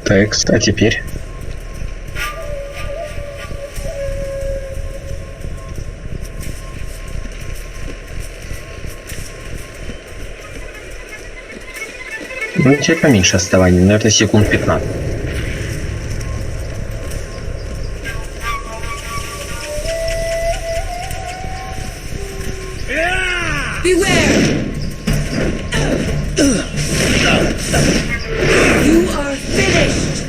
Текст, а теперь? Ну, теперь поменьше отставания, но это секунд 15. Beware! You are finished!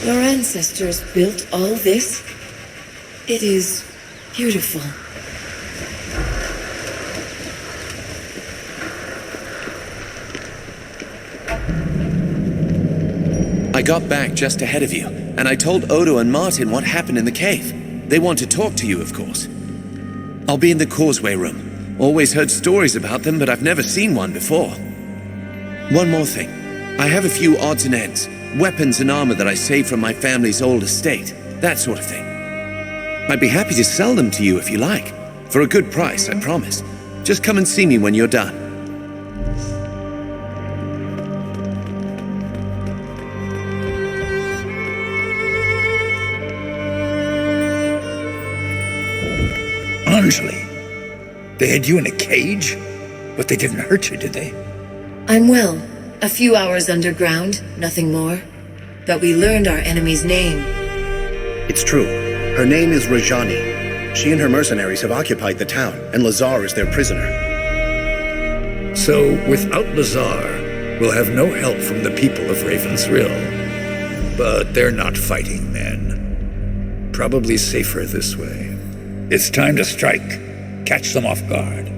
Your ancestors built all this? It is beautiful. I got back just ahead of you, and I told Odo and Martin what happened in the cave. They want to talk to you, of course. I'll be in the causeway room. Always heard stories about them, but I've never seen one before. One more thing. I have a few odds and ends. Weapons and armor that I saved from my family's old estate. That sort of thing. I'd be happy to sell them to you if you like. For a good price, I promise. Just come and see me when you're done. Anjali, they had you in a cage? But they didn't hurt you, did they? I'm well. A few hours underground, nothing more. But we learned our enemy's name. It's true. Her name is Raджani. She and her mercenaries have occupied the town, and Lazar is their prisoner. So, without Lazar, we'll have no help from the people of Raven's Rill. But they're not fighting men. Probably safer this way. It's time to strike. Catch them off guard.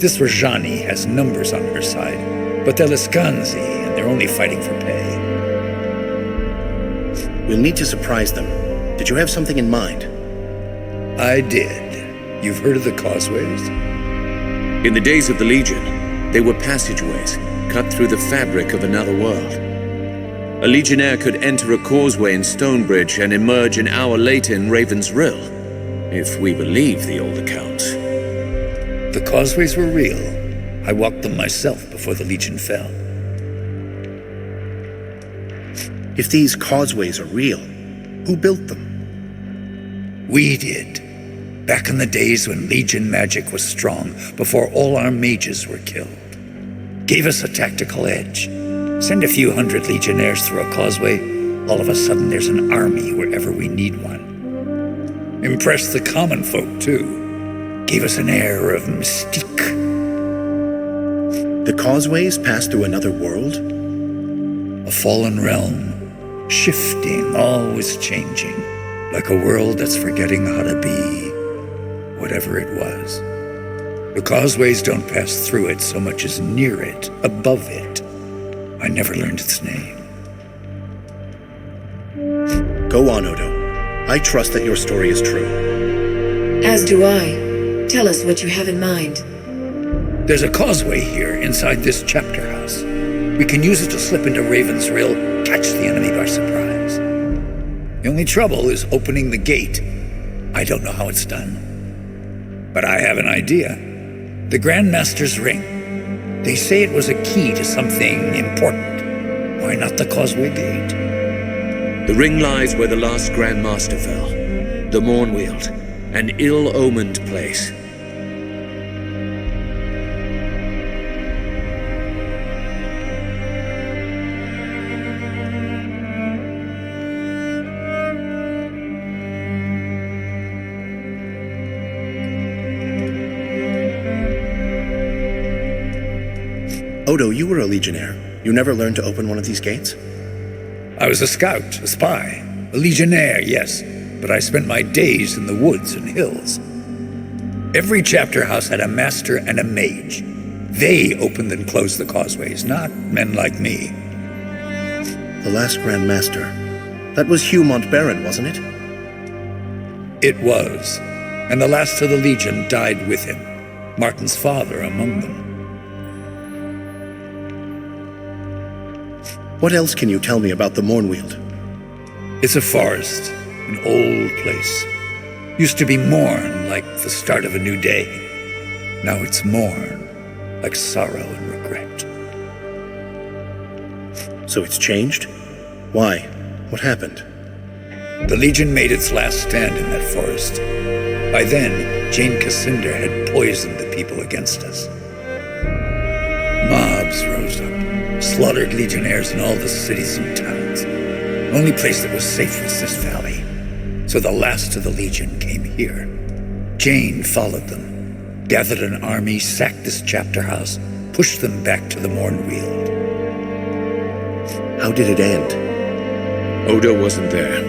This Raджani has numbers on her side, but they're Liskanzi, and they're only fighting for pay. We'll need to surprise them. Did you have something in mind? I did. You've heard of the causeways? In the days of the Legion, they were passageways, cut through the fabric of another world. A Legionnaire could enter a causeway in Stonebridge and emerge an hour later in Raven's Rill, if we believe the old accounts. The causeways were real. I walked them myself before the Legion fell. If these causeways are real, who built them? We did. Back in the days when Legion magic was strong, before all our mages were killed. Gave us a tactical edge. Send a few hundred Legionnaires through a causeway, all of a sudden there's an army wherever we need one. Impressed the common folk, too. Gave us an air of mystique. The causeways pass through another world? A fallen realm. Shifting, always changing. Like a world that's forgetting how to be whatever it was. The causeways don't pass through it so much as near it, above it. I never learned its name. Go on, Odo. I trust that your story is true. As do I. Tell us what you have in mind. There's a causeway here inside this chapter house. We can use it to slip into Raven's Rill, catch the enemy by surprise. The only trouble is opening the gate. I don't know how it's done. But I have an idea. The Grandmaster's ring. They say it was a key to something important. Why not the causeway gate? The ring lies where the last Grandmaster fell. The Mornweald. An ill-omened place. Odo, you were a legionnaire. You never learned to open one of these gates? I was a scout, a spy, a legionnaire, yes, but I spent my days in the woods and hills. Every chapter house had a master and a mage. They opened and closed the causeways, not men like me. The last Grand Master. That was Hugh Montbaron, wasn't it? It was, and the last of the Legion died with him, Martin's father among them. What else can you tell me about the Mournweald? It's a forest, an old place. Used to be morn, like the start of a new day. Now it's mourn, like sorrow and regret. So it's changed? Why? What happened? The Legion made its last stand in that forest. By then, Jane Cassander had poisoned the people against us. Mobs rose up, slaughtered legionnaires in all the cities and towns. The only place that was safe was this valley. So the last of the Legion came here. Jane followed them, gathered an army, sacked this chapter house, pushed them back to the Mournweald. How did it end? Odo wasn't there.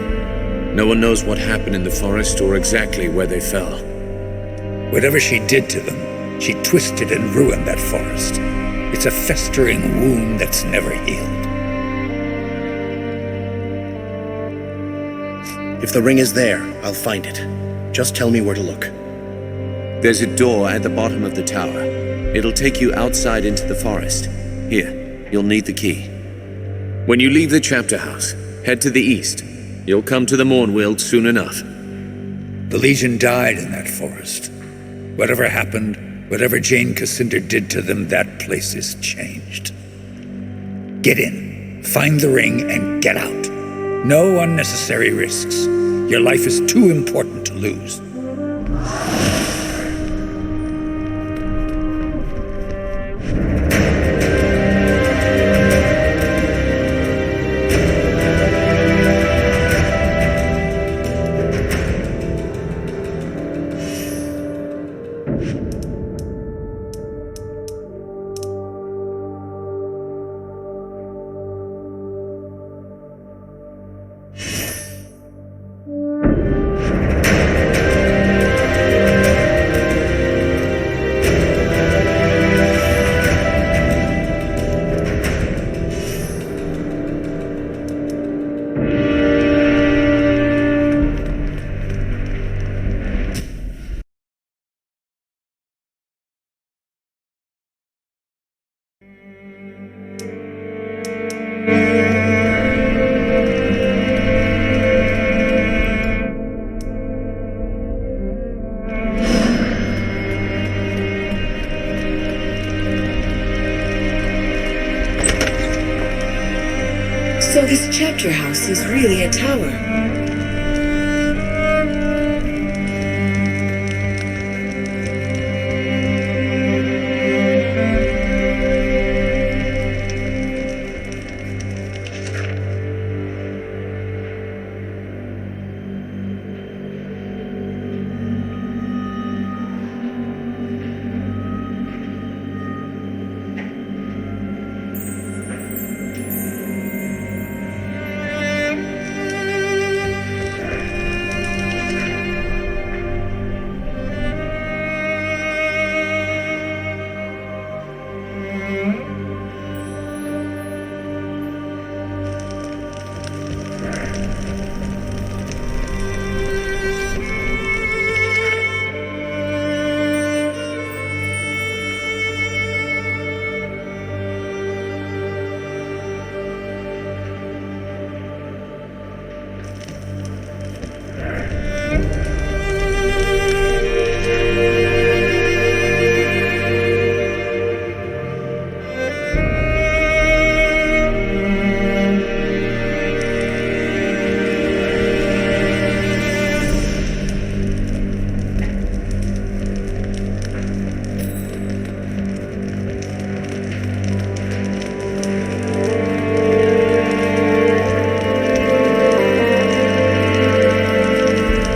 No one knows what happened in the forest or exactly where they fell. Whatever she did to them, she twisted and ruined that forest. It's a festering wound that's never healed. If the ring is there, I'll find it. Just tell me where to look. There's a door at the bottom of the tower. It'll take you outside into the forest. Here, you'll need the key. When you leave the chapter house, head to the east. You'll come to the Mournweald soon enough. The Legion died in that forest. Whatever happened, whatever Jane Cassander did to them, that place is changed. Get in, find the ring, and get out. No unnecessary risks. Your life is too important to lose. So this chapter house is really a tower.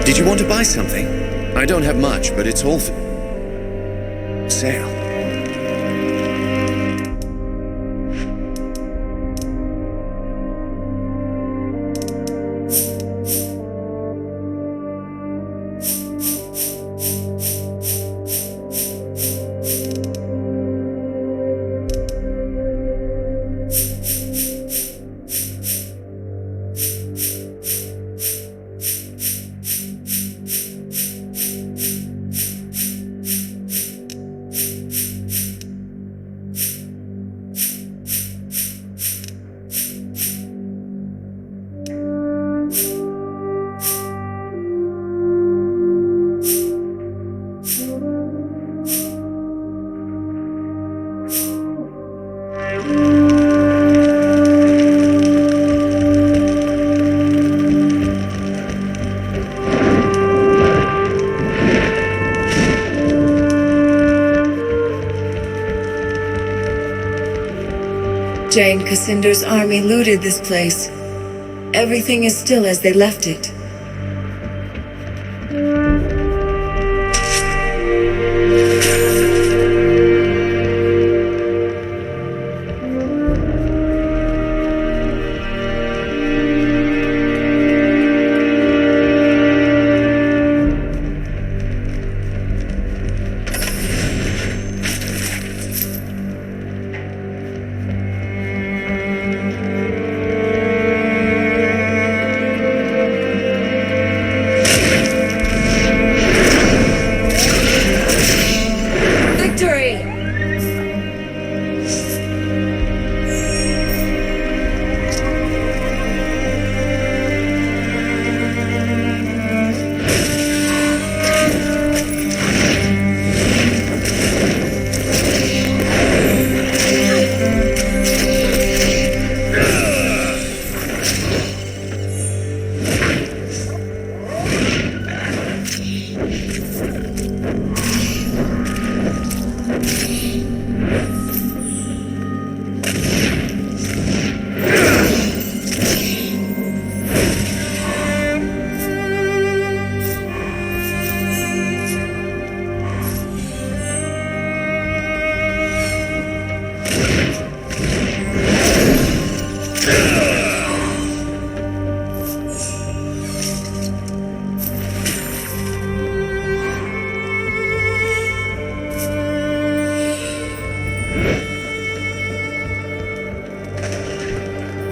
Did you want to buy something? I don't have much, but it's all for sale. Jane Cassinder's army looted this place. Everything is still as they left it.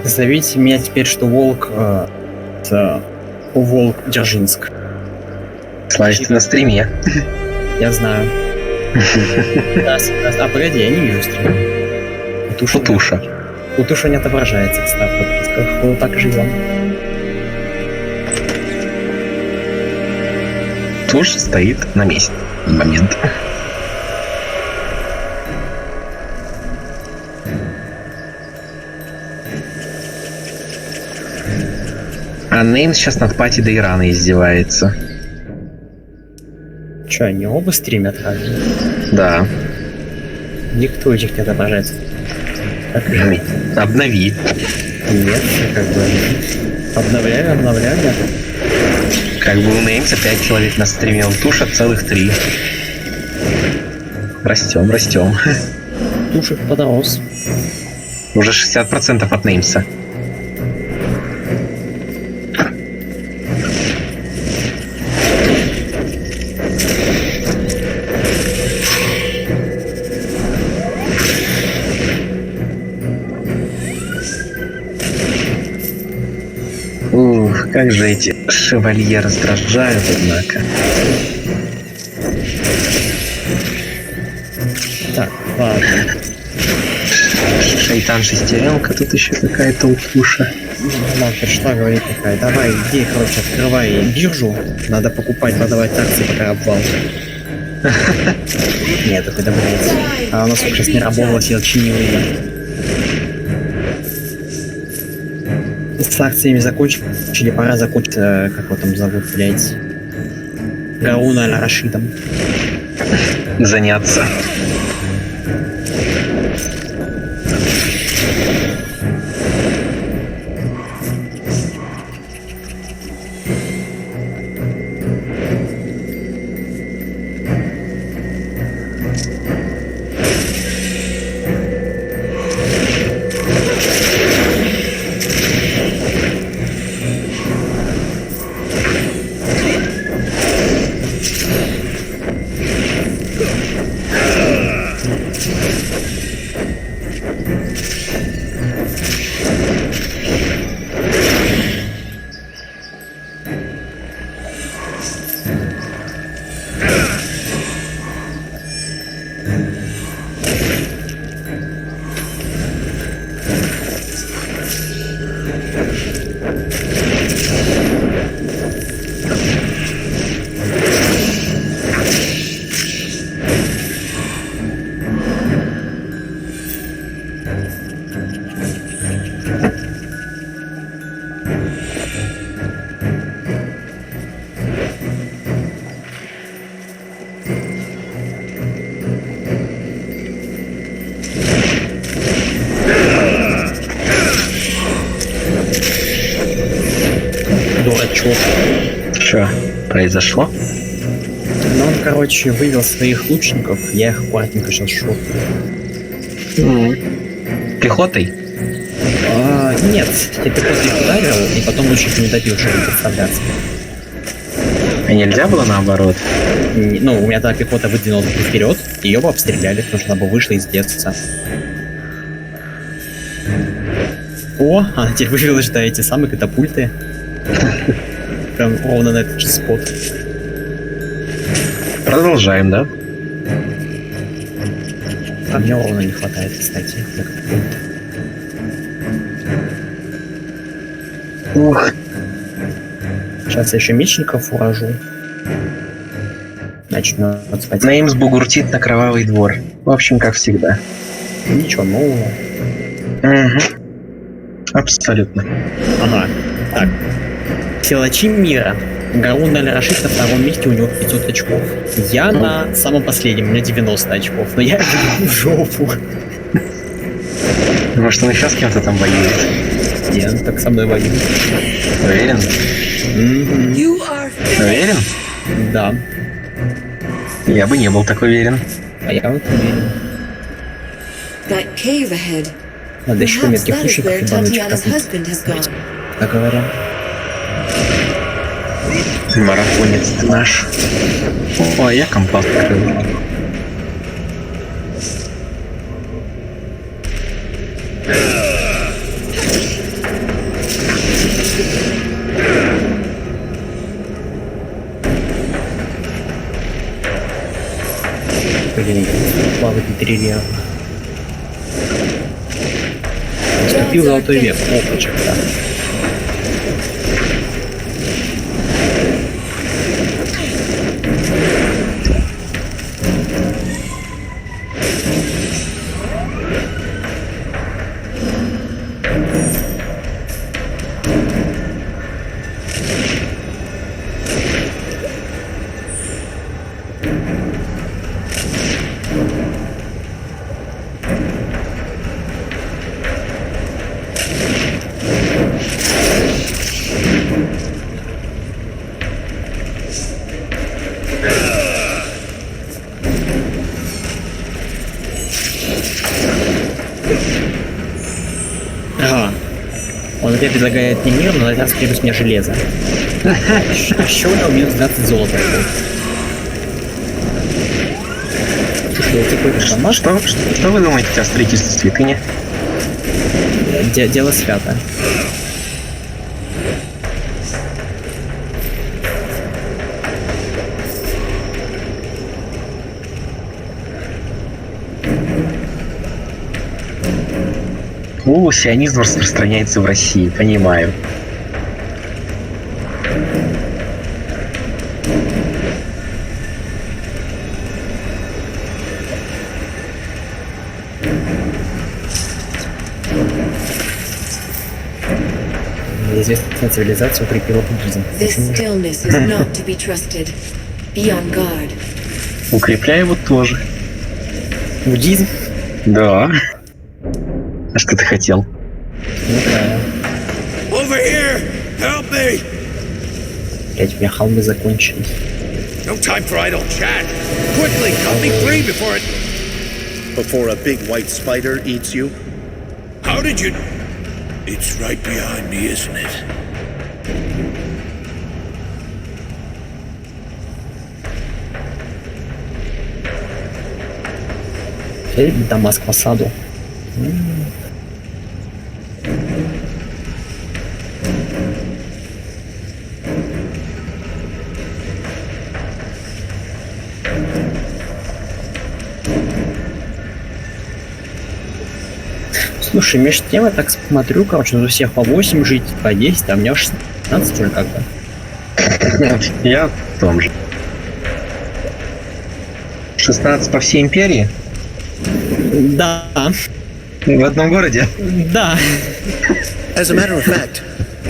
Зовите меня теперь, что волк, волк Дзержинск. Значит, ты на стриме. Я знаю. А погоди, я не вижу стрима. Путуша. Путуша не отображается, кстати, в подписках. Вот так и живем. Туш стоит на месте в момент. А Нейм сейчас над пати до Ирана издевается. Че, они оба стримят разве? Да. Никто из них не отображается. Как же? Обнови. Нет, как бы... Обновляю. Как бы у Неймса 5 человек на стриме, у Туша целых 3. Растем. Тушек подрос. Уже 60% от Неймса. Ух, как же эти шевалье раздражают, однако. Так, ладно. Шайтан-шестеренка, тут еще какая-то утуша. Она пришла, говорит такая, давай, иди, короче, открывай биржу. Надо покупать, продавать акции, пока обвал. Нет, такой добавляется. А у нас сейчас не работало, сидел чинил ее. С акциями закончили, пора закончить, как его там зовут, блядь, Гаруна Аль-Рашидом. Заняться. дурачок. Что произошло? Но он, короче, вывел своих лучников, я их аккуратненько сейчас шел. Пехотой? Нет, я пехотой их ударил, и потом лучника не добил, чтобы подставляться. А нельзя было наоборот? Ну, у меня тогда пехота выдвинулась вперед, ее бы обстреляли, потому что она бы вышла из детства. О, она теперь вывела, что эти самые катапульты. Прям ровно на этот же спот. Продолжаем, да? А мне ровно не хватает, кстати, на катапульты. Ух. Сейчас я еще мечников уражу. Начнет спать. Неймс бугуртит на кровавый двор. В общем, как всегда. Ничего нового. Угу. Абсолютно. Ага. Так. Силачи мира. Гарун Аль-Рашид на втором месте, у него 500 очков. Я на самом последнем, у меня 90 очков. Но я в жопу. Может, он еще с кем-то там воюет? Нет, так со мной воюет. Уверен? You are Уверен? Да. Я бы не был так уверен. А я вот уверен. that cave ahead. Надо еще Perhaps метких that is лучников where и баночек Tatiana's копить. husband has gone. Так говоря. Марафонец ты наш. О, я компас открыл. Блин, плавать на перерывах. Наступил золотой век. Опачек, да. Ага. Он опять предлагает не мир, но на этот раз требует мне железо. Еще у него минус 20 золота. Слушай, я такой домаш. Что вы думаете о строительстве святыни? Дело свято. О, сионизм распространяется в России, понимаю. Известная цивилизация укрепила буддизм. This stillness is not to be trusted. Be on guard. Укрепляю его тоже. Буддизм? Да. А что ты хотел? Ну да. Over here! Help me! Блять, у меня холмы закончились. No time for idle chat. Quickly, cut me free before it... Before a big white spider eats you? How did you... It's right behind me, isn't it? Дамаск в осаду. Слушай, между тем я так смотрю, короче, у всех по 8 жить, по 10, а у меня 16 уже как-то. Я в том же. 16 по всей империи? Да, В одном городе? да. As a matter of fact,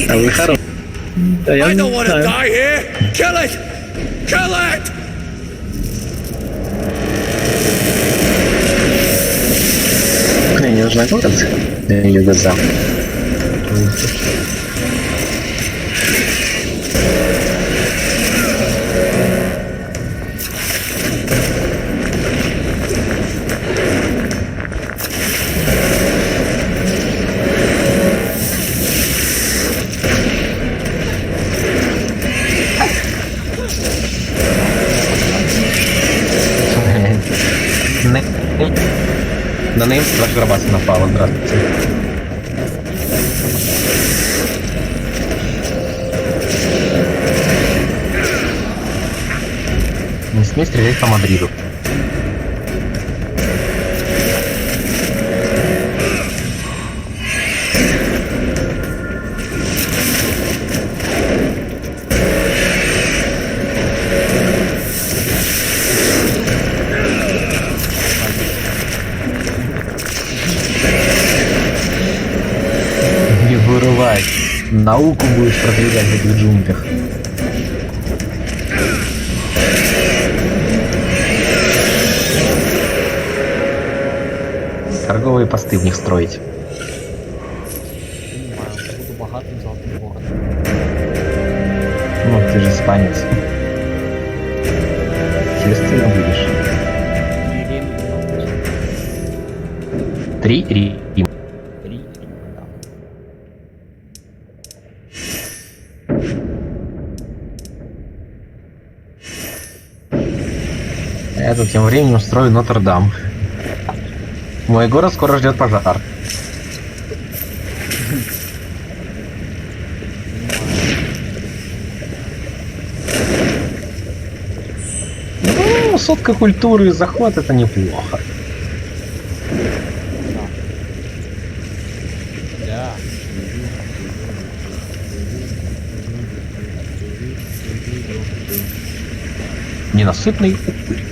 А вы хорош. Да, я I не don't want to знаю. die here! Kill it! Kill it! Мне нужна город. Юго-запад. Неймс, ваш Грабас напала, здравствуйте. Не смей стрелять по Мадриду. Не вырывай. Науку будешь продвигать в этих джунглях. Торговые посты в них строить. Буду богатым золотым городом. Ну, ты же испанец. Естественно, будешь. Три Рим. Да. Я тут тем временем устрою Нотр-Дам. Мой город скоро ждет пожар. Ну, сотка культуры и захват — это неплохо. Да. Ненасытный упырь.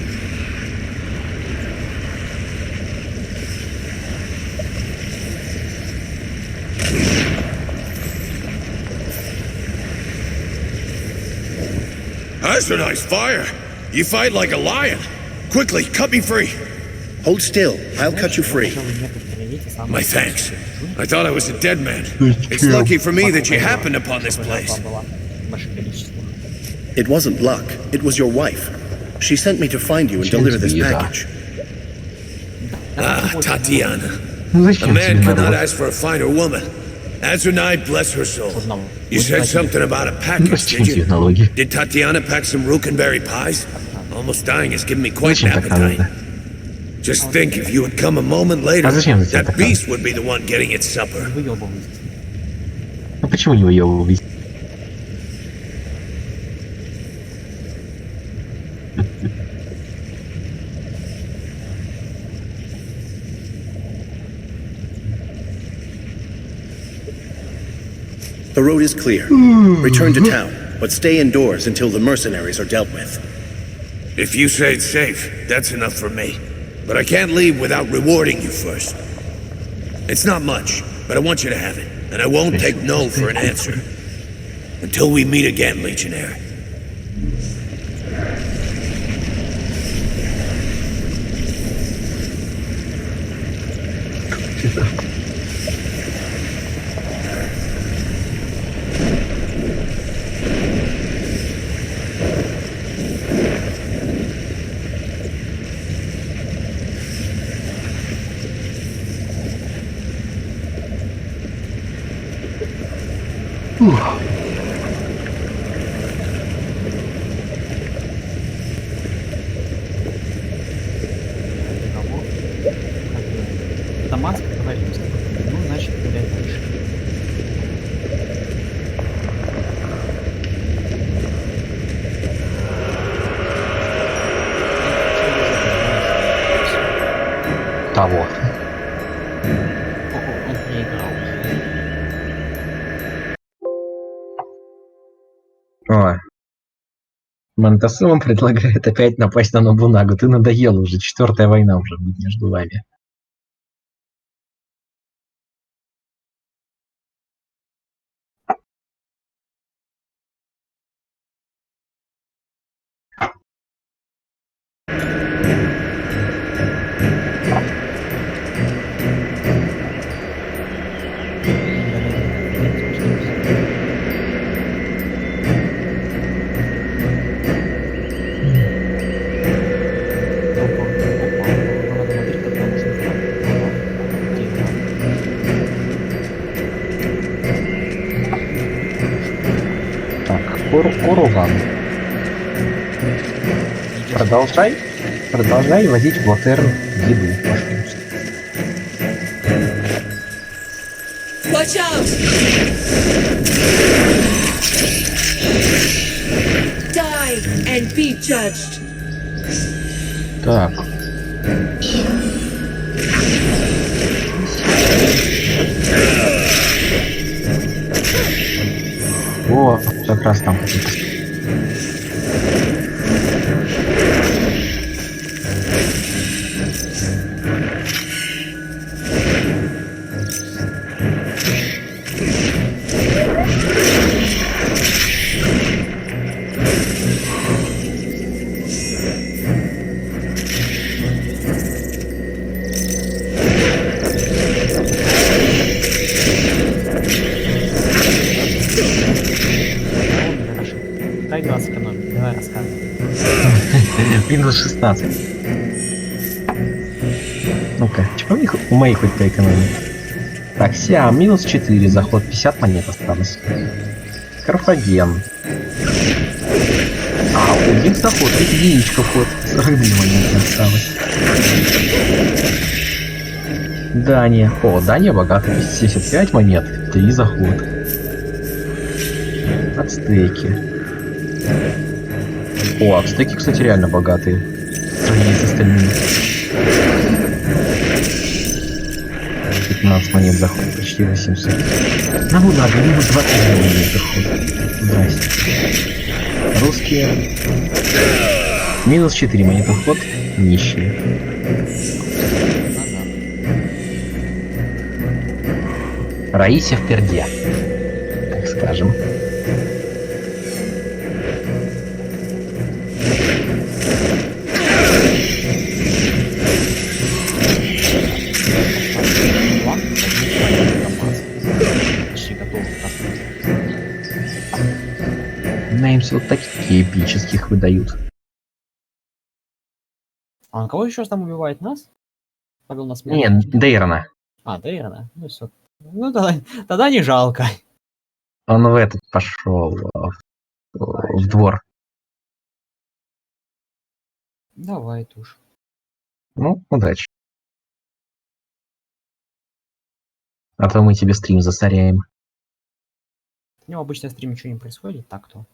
That's a nice fire. You fight like a lion. Quickly, cut me free. Hold still. I'll cut you free. My thanks. I thought I was a dead man. It's lucky for me that you happened upon this place. It wasn't luck. It was your wife. She sent me to find you and deliver this package. Ah, Tatiana. Ну A зачем man тебе could not народ? ask for a finer woman. Raджani, bless her soul. You said something about a Ну package, зачем did тебе you? налоги? Did Tatiana pack some rookandberry pies? Almost dying has given me quite an Зачем так appetite. надо? Just think, if you had come a moment later, А зачем за тебя that так beast would be the one getting its supper. Выебывайся. Ну почему не выебывать? The road is clear. Return to town, but stay indoors until the mercenaries are dealt with. If you say it's safe, that's enough for me. But I can't leave without rewarding you first. It's not much, but I want you to have it, and I won't take no for an answer. Until we meet again, Legionnaire. Договор. Дамаск, договоримся. Ну, значит, гуляй дальше. Того. Он проиграл. О. Монтасума предлагает опять напасть на Нобунагу. Ты надоел уже. 4-я война уже будет между вами. Куруван. Продолжай возить в Латерн еду, пожалуйста. Watch out! Die and be judged. Так. О, как раз там какие-то. Дай 20 экономить, давай рассказывай. Минус 16. Ну-ка, чего у моих хоть по экономии? Так, Сиам, минус 4, заход, 50 монет осталось. Карфаген. А, у них заход, единичка вход, 42 монеты осталось. Дания. О, Дания богатая, 75 монет, 3 заход. Ацтеки. О, ацтеки, кстати, реально богатые. В сравнении с остальными. 15 монет заход, почти 800. На Бунага, минус 20 монет заход. Здрасте. Русские. Минус 4 монеты вход. Нищие. Раися в перде. Так скажем. Неймс вот такие эпических выдают. А он кого еще там убивает? Нас? Повел нас Не, Дейрона. А, Дейрона. Ну все. Ну тогда не жалко. Он в этот пошел в двор. Давай, туш. Ну, удачи. А то мы тебе стрим засоряем. У него обычно в стриме ничего не происходит, так-то.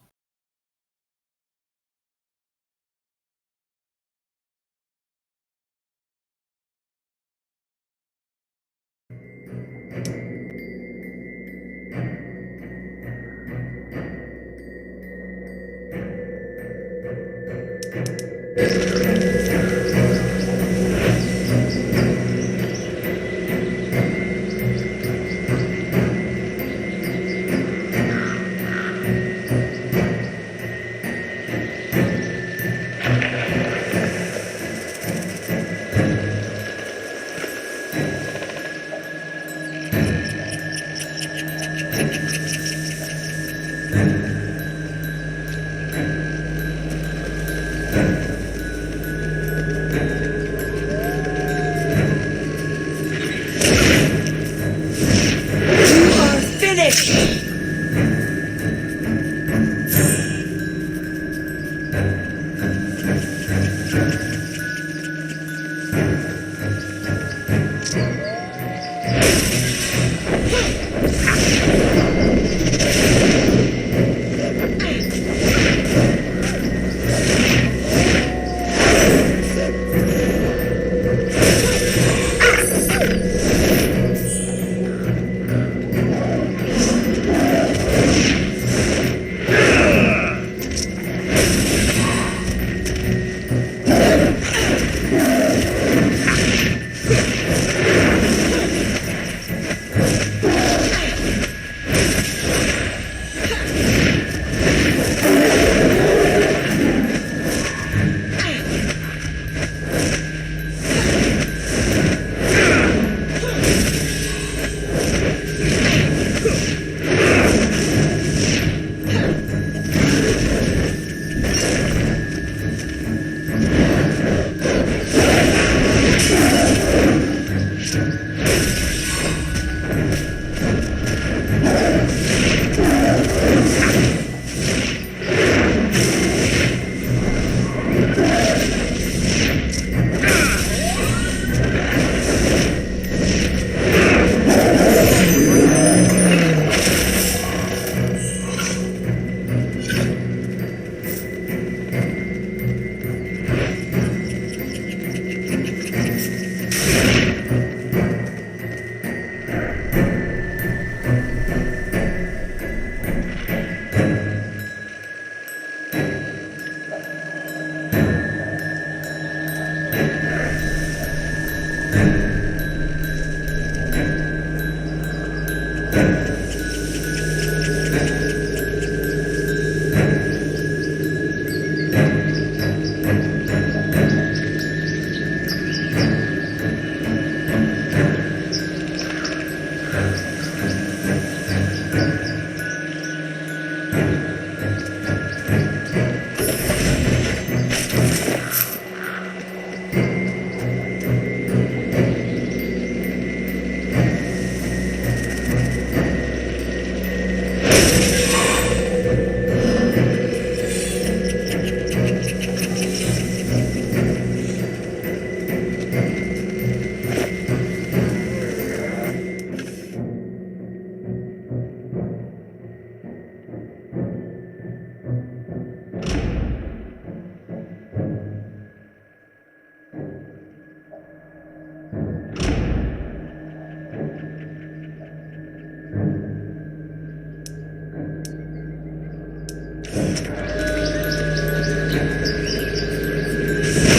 The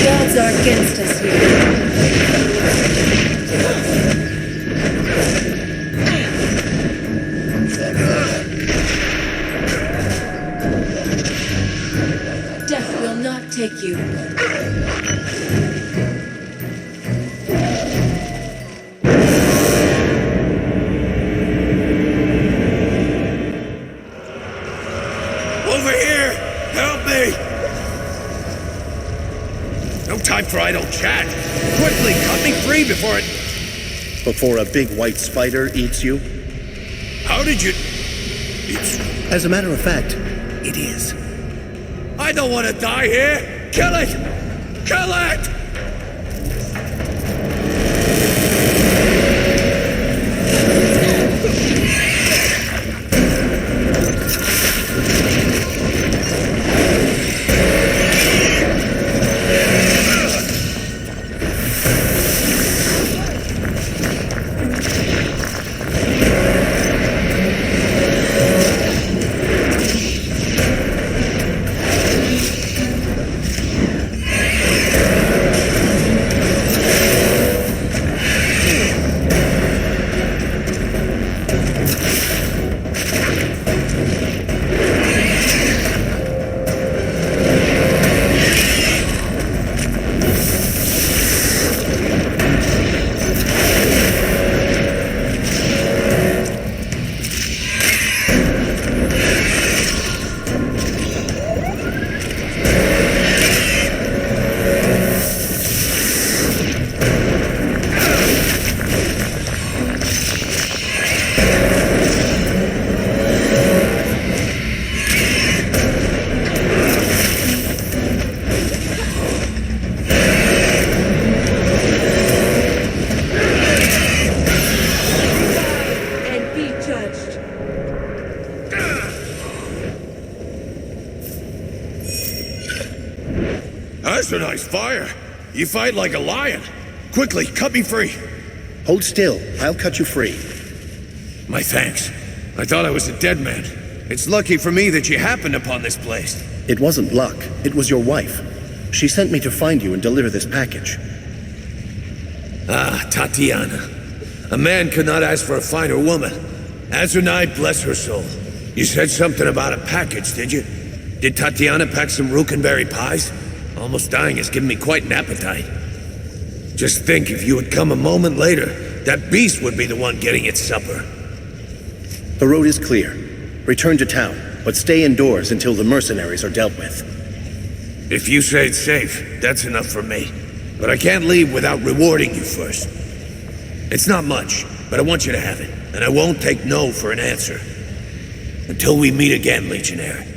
odds are against us here. Death will not take you. Over here! Help me! No time for idle chat. Quickly, cut me free before it... Before a big white spider eats you? How did you... As a matter of fact, it is. I don't want to die here! Kill it! Kill it! That's a nice fire. You fight like a lion. Quickly, cut me free. Hold still. I'll cut you free. My thanks. I thought I was a dead man. It's lucky for me that you happened upon this place. It wasn't luck. It was your wife. She sent me to find you and deliver this package. Ah, Tatiana. A man could not ask for a finer woman. Azunai, bless her soul. You said something about a package, did you? Did Tatiana pack some Rukenberry pies? Almost dying has given me quite an appetite. Just think, if you had come a moment later, that beast would be the one getting its supper. The road is clear. Return to town, but stay indoors until the mercenaries are dealt with. If you say it's safe, that's enough for me. But I can't leave without rewarding you first. It's not much, but I want you to have it, and I won't take no for an answer. Until we meet again, Legionnaire.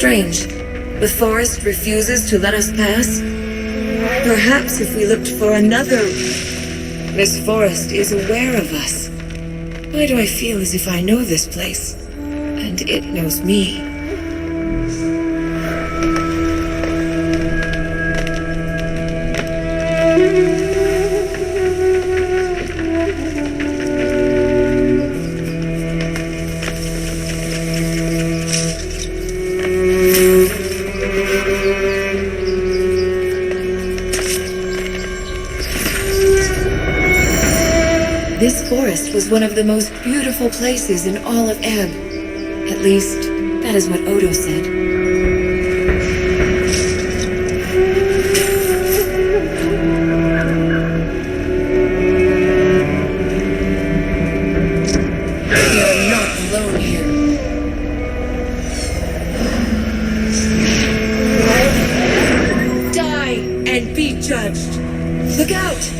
Strange. The forest refuses to let us pass? Perhaps if we looked for another... This forest is aware of us. Why do I feel as if I know this place? And it knows me. This forest was one of the most beautiful places in all of Ebb. At least, that is what Odo said. We are not alone here. Die and be judged. Look out!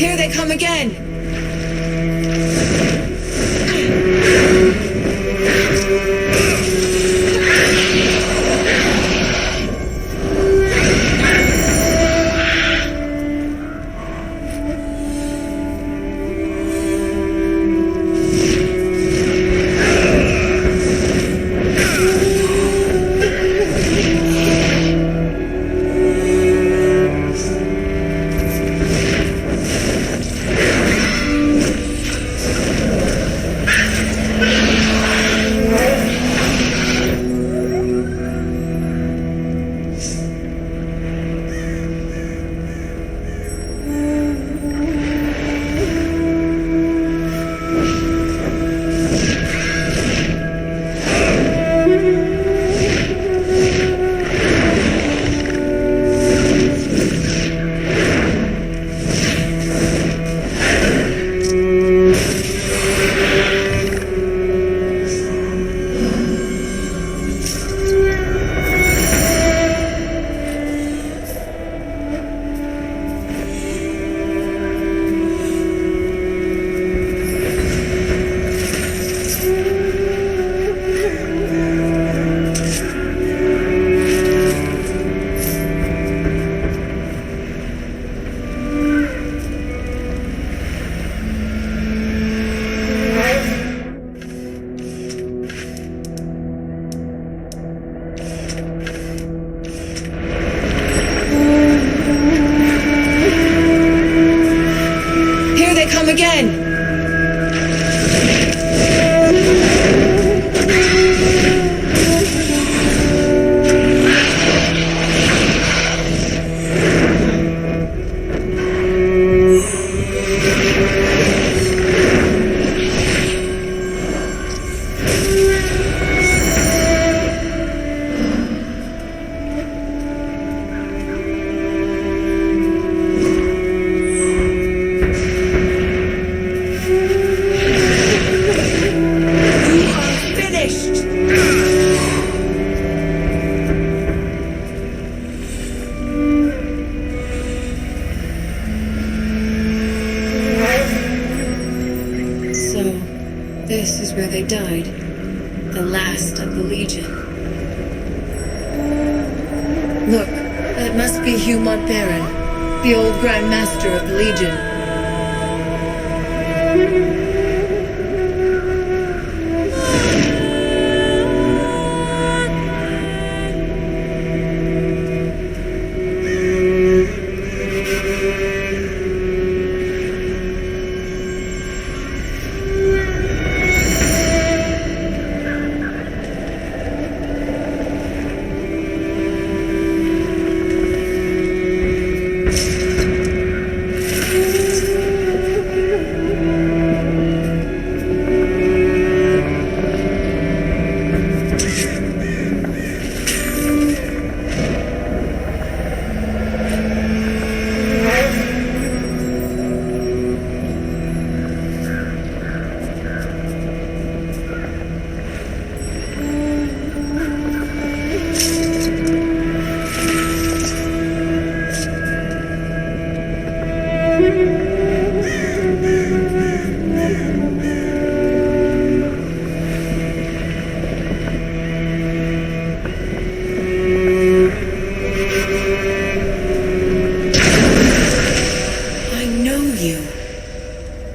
Here they come again! Again! This is where they died. The last of the Legion. Look, that must be Hugh Montbaron, the old Grand Master of the Legion.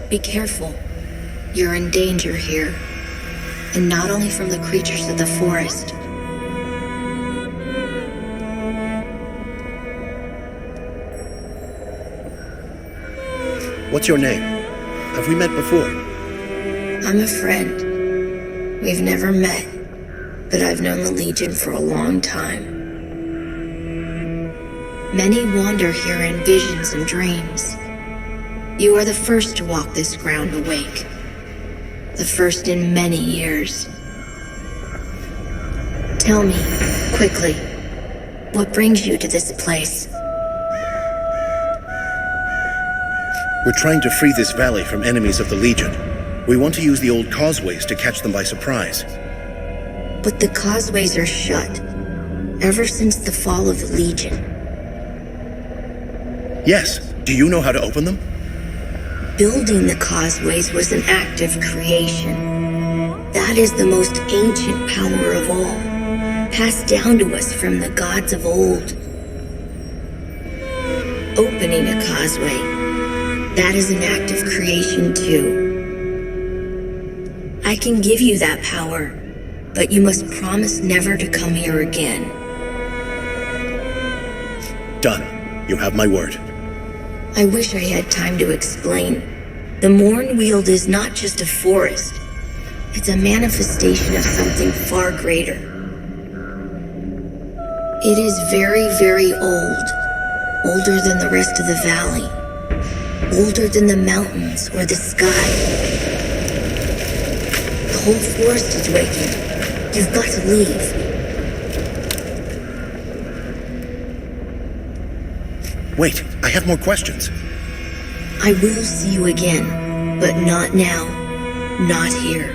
Be careful. You're in danger here. And not only from the creatures of the forest. What's your name? Have we met before? I'm a friend. We've never met, but I've known the Legion for a long time. Many wander here in visions and dreams. You are the first to walk this ground awake. The first in many years. Tell me, quickly, what brings you to this place? We're trying to free this valley from enemies of the Legion. We want to use the old causeways to catch them by surprise. But the causeways are shut, ever since the fall of the Legion. Yes. Do you know how to open them? Building the causeways was an act of creation. That is the most ancient power of all, passed down to us from the gods of old. Opening a causeway, that is an act of creation too. I can give you that power, but you must promise never to come here again. Done. You have my word. I wish I had time to explain. The Mornweald is not just a forest. It's a manifestation of something far greater. It is very, very old. Older than the rest of the valley. Older than the mountains or the sky. The whole forest is waking. You've got to leave. Wait, I have more questions. I will see you again, but not now. Not here.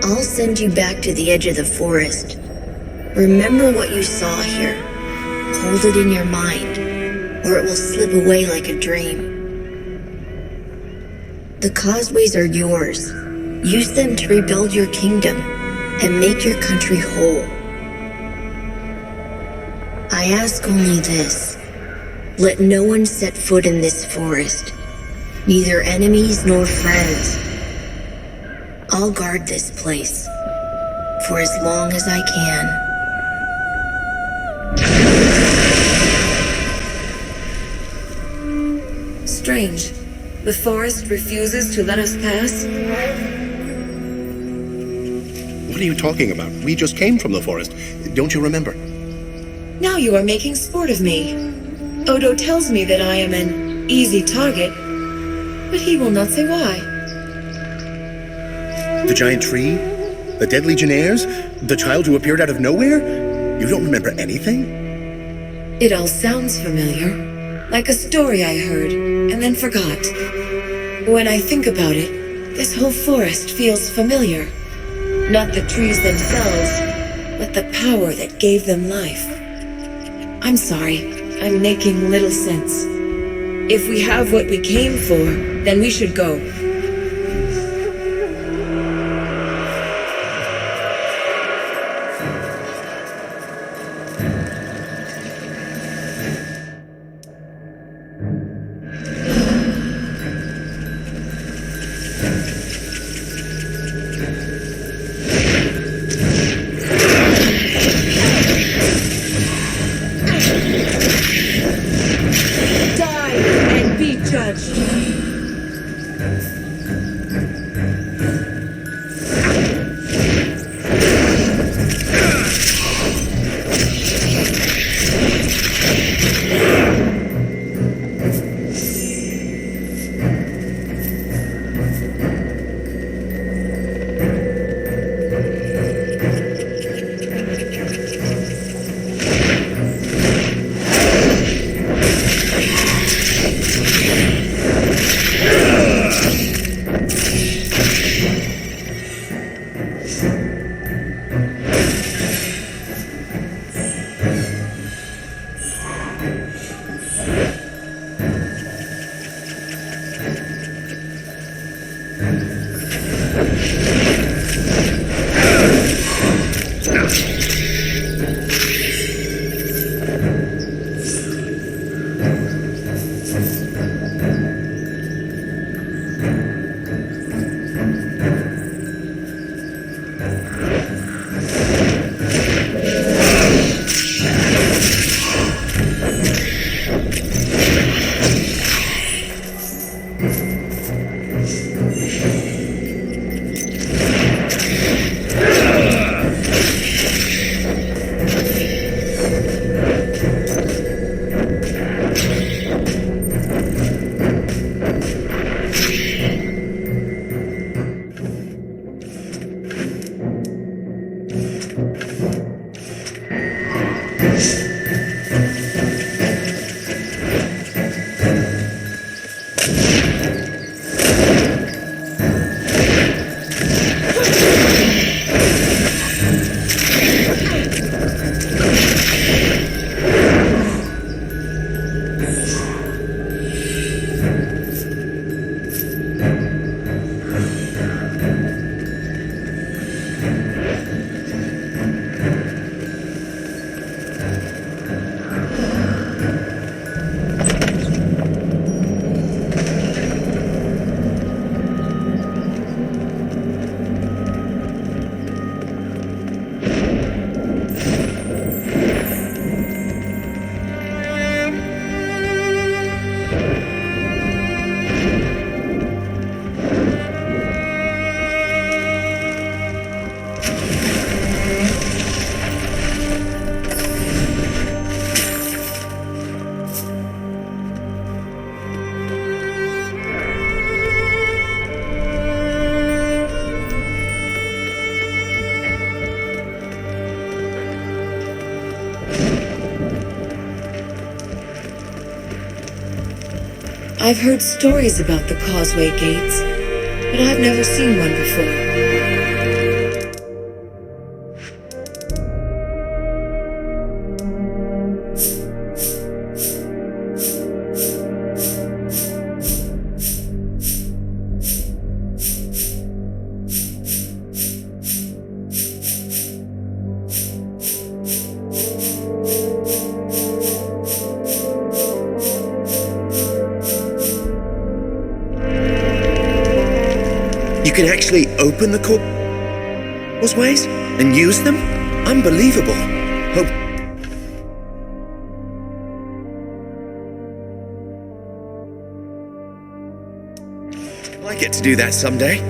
I'll send you back to the edge of the forest. Remember what you saw here. Hold it in your mind, or it will slip away like a dream. The causeways are yours. Use them to rebuild your kingdom and make your country whole. I ask only this. Let no one set foot in this forest, neither enemies nor friends. I'll guard this place for as long as I can. Strange. The forest refuses to let us pass? What are you talking about? We just came from the forest. Don't you remember? Now you are making sport of me. Odo tells me that I am an easy target, but he will not say why. The giant tree? The dead legionnaires? The child who appeared out of nowhere? You don't remember anything? It all sounds familiar, like a story I heard and then forgot. When I think about it, this whole forest feels familiar. Not the trees themselves, but the power that gave them life. I'm sorry, I'm making little sense. If we have what we came for, then we should go. Die and be judged. I've heard stories about the Causeway Gates, but I've never seen one before. You can actually open the causeways and use them? Unbelievable. Hope. I get to do that someday.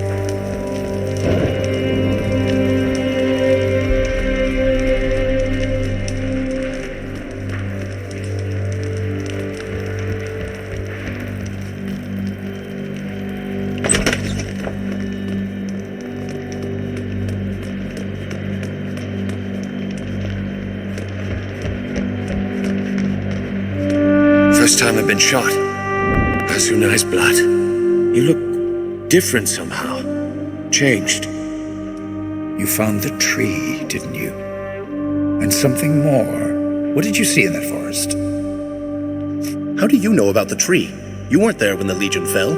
First time I've been shot. Kasuna's blood. You look different somehow. Changed. You found the tree, didn't you? And something more. What did you see in that forest? How do you know about the tree? You weren't there when the Legion fell.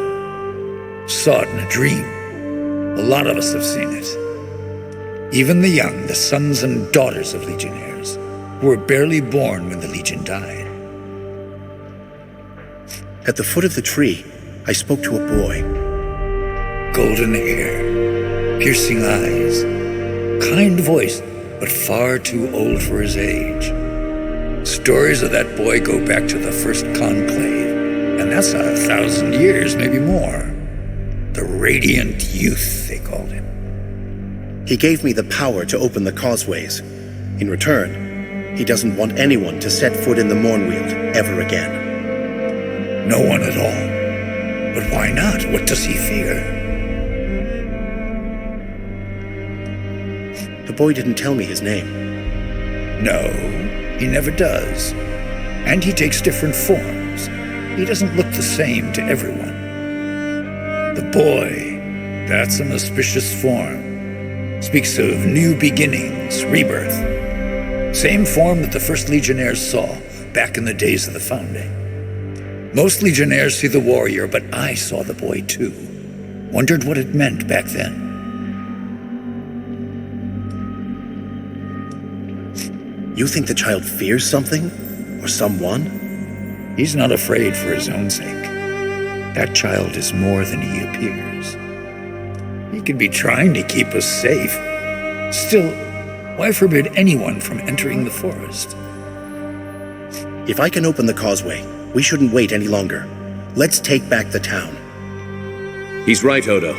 Saw it in a dream. A lot of us have seen it. Even the young, the sons and daughters of Legionnaires, who were barely born when the Legion died. At the foot of the tree, I spoke to a boy. Golden hair, piercing eyes, kind voice, but far too old for his age. Stories of that boy go back to the first conclave, and that's 1,000 years, maybe more. The Radiant Youth, they called him. He gave me the power to open the causeways. In return, he doesn't want anyone to set foot in the Mournweald ever again. No one at all. But why not? What does he fear? The boy didn't tell me his name. No, he never does. And he takes different forms. He doesn't look the same to everyone. The boy, that's an auspicious form. Speaks of new beginnings, rebirth. Same form that the first Legionnaires saw back in the days of the Founding. Most Legionnaires see the warrior, but I saw the boy too. Wondered what it meant back then. You think the child fears something? Or someone? He's not afraid for his own sake. That child is more than he appears. He could be trying to keep us safe. Still, why forbid anyone from entering the forest? If I can open the causeway, we shouldn't wait any longer. Let's take back the town. He's right, Odo.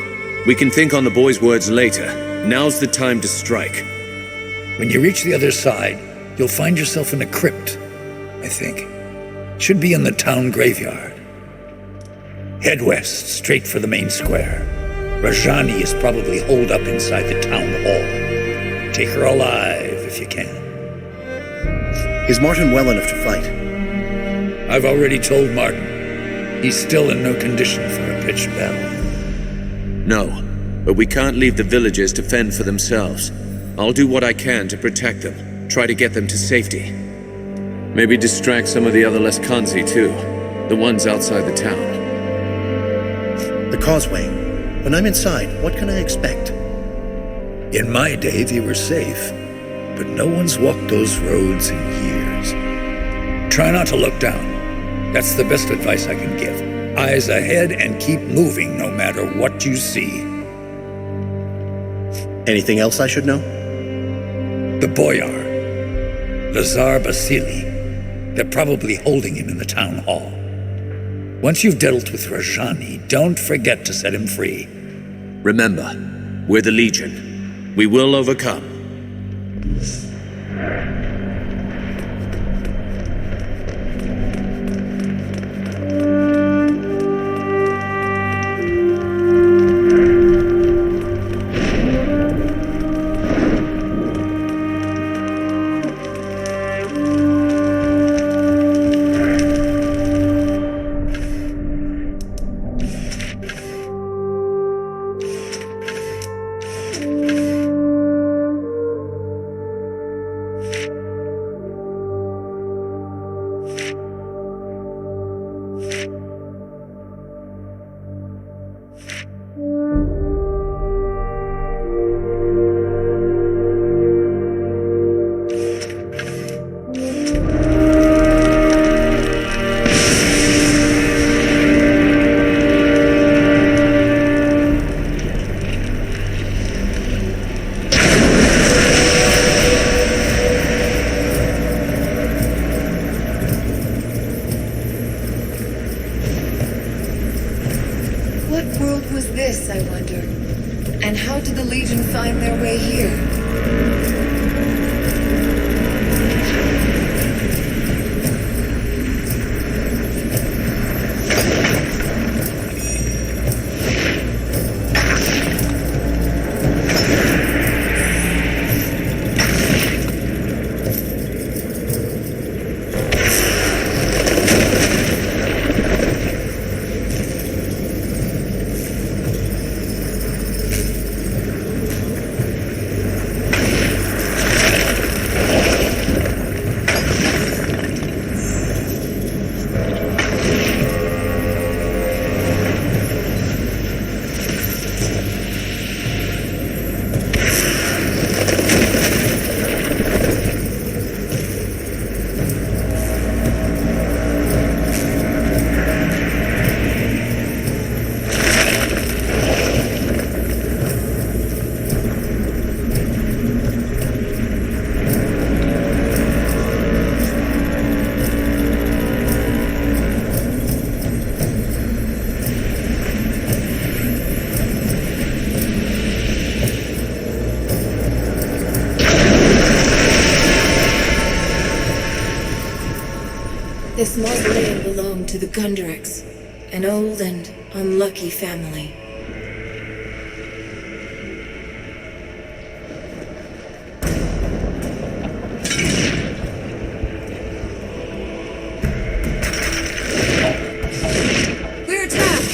We can think on the boy's words later. Now's the time to strike. When you reach the other side, you'll find yourself in a crypt, I think. Should be in the town graveyard. Head west, straight for the main square. Raджani is probably holed up inside the town hall. Take her alive if you can. Is Martin well enough to fight? I've already told Martin. He's still in no condition for a pitched battle. No, but we can't leave the villagers to fend for themselves. I'll do what I can to protect them, try to get them to safety. Maybe distract some of the other Leskanzi too, the ones outside the town. The causeway. When I'm inside, what can I expect? In my day, they were safe, but no one's walked those roads in years. Try not to look down. That's the best advice I can give. Eyes ahead and keep moving no matter what you see. Anything else I should know? The Boyar, Lazar Basili. They're probably holding him in the town hall. Once you've dealt with Raджani, don't forget to set him free. Remember, we're the Legion. We will overcome. What world was this, I wonder? And how did the Legion find their way here? This mausoleum belonged to the Gundrex, an old and unlucky family. We're attacked!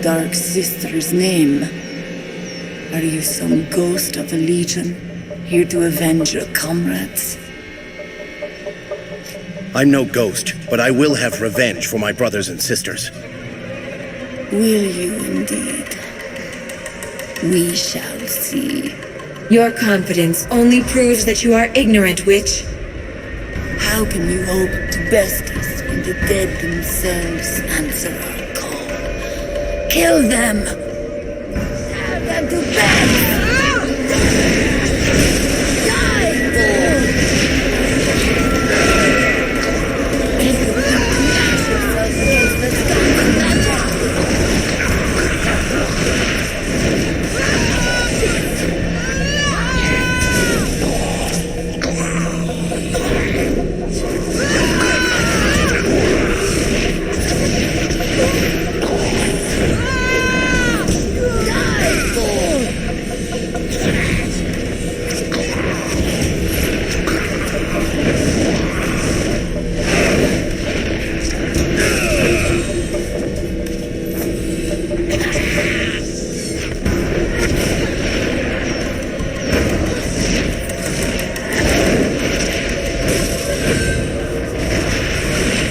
Dark Sister's name? Are you some ghost of the Legion, here to avenge your comrades? I'm no ghost, but I will have revenge for my brothers and sisters. Will you indeed? We shall see. Your confidence only proves that you are ignorant, witch. How can you hope to best us when the dead themselves answer our call? Kill them! Tear them to bed! Die, fool! If you smash yourself against the stones of magic!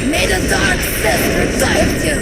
May the Dark Sister guide you!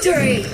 Victory!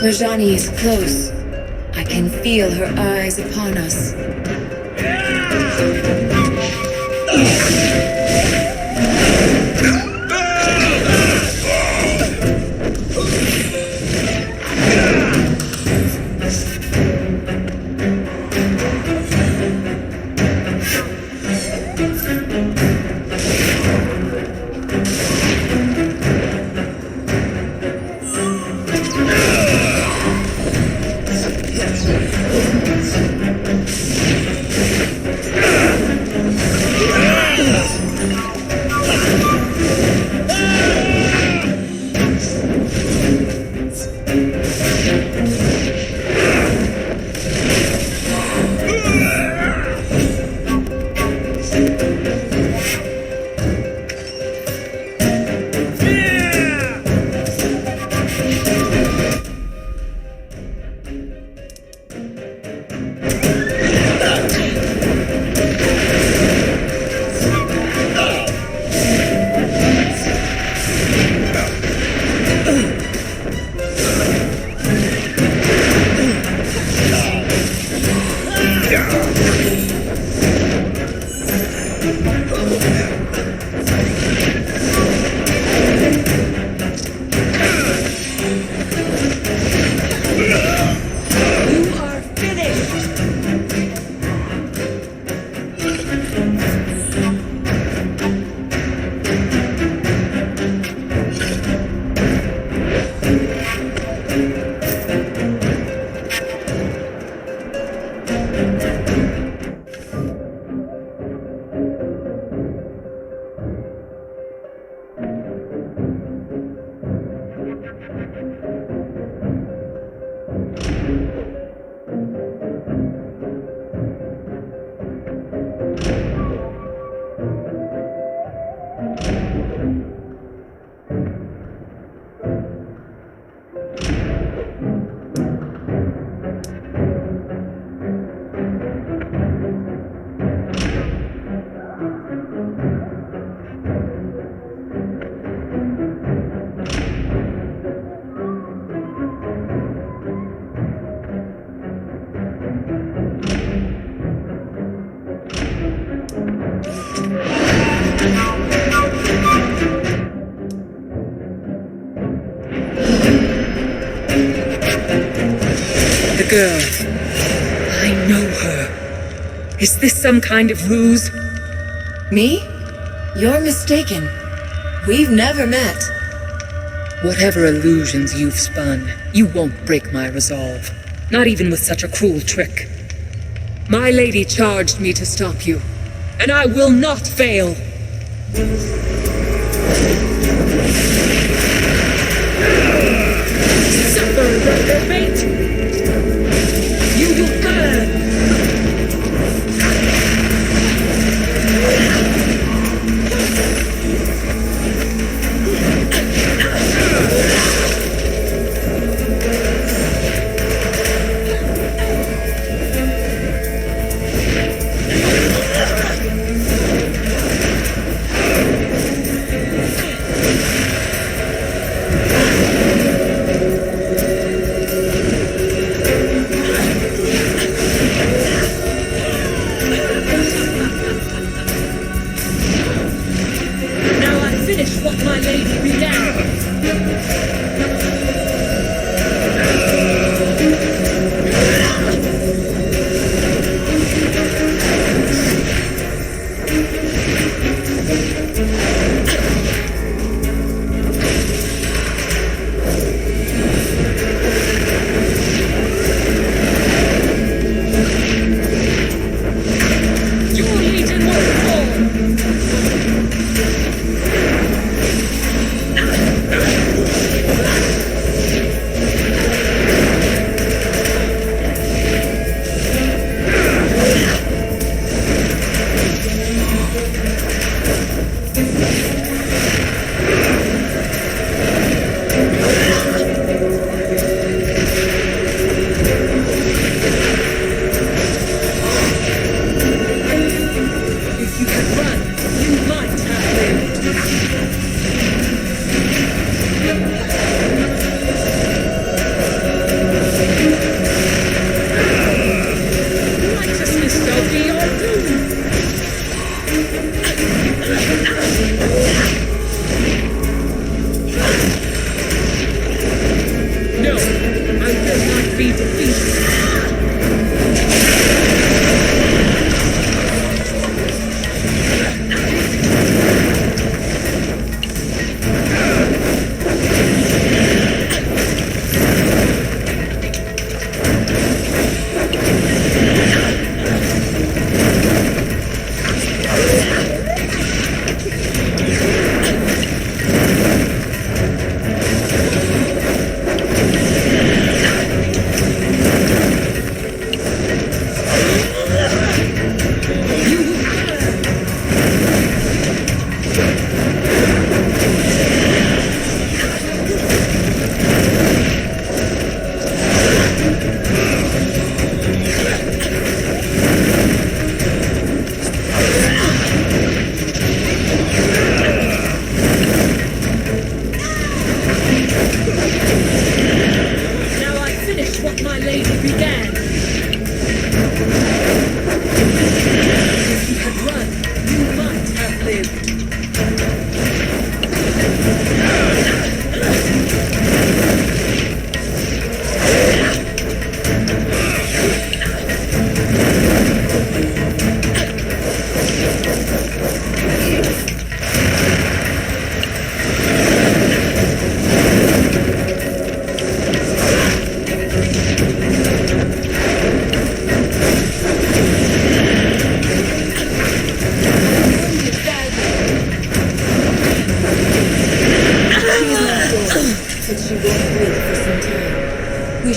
Raджani is close. I can feel her eyes upon us. Is this some kind of ruse? Me? You're mistaken. We've never met. Whatever illusions you've spun, you won't break my resolve. Not even with such a cruel trick. My lady charged me to stop you, and I will not fail. Suffer, reprobate! You will burn!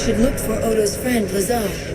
should look for Odo's friend, Lazar.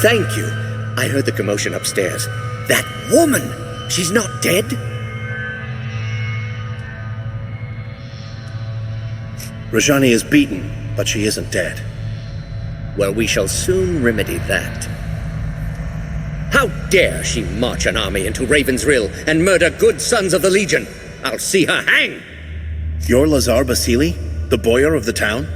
Thank you. I heard the commotion upstairs. That woman! She's not dead? Raджani is beaten, but she isn't dead. Well, we shall soon remedy that. How dare she march an army into Ravensrill and murder good sons of the Legion? I'll see her hang! You're Lazar Basili, the boyar of the town?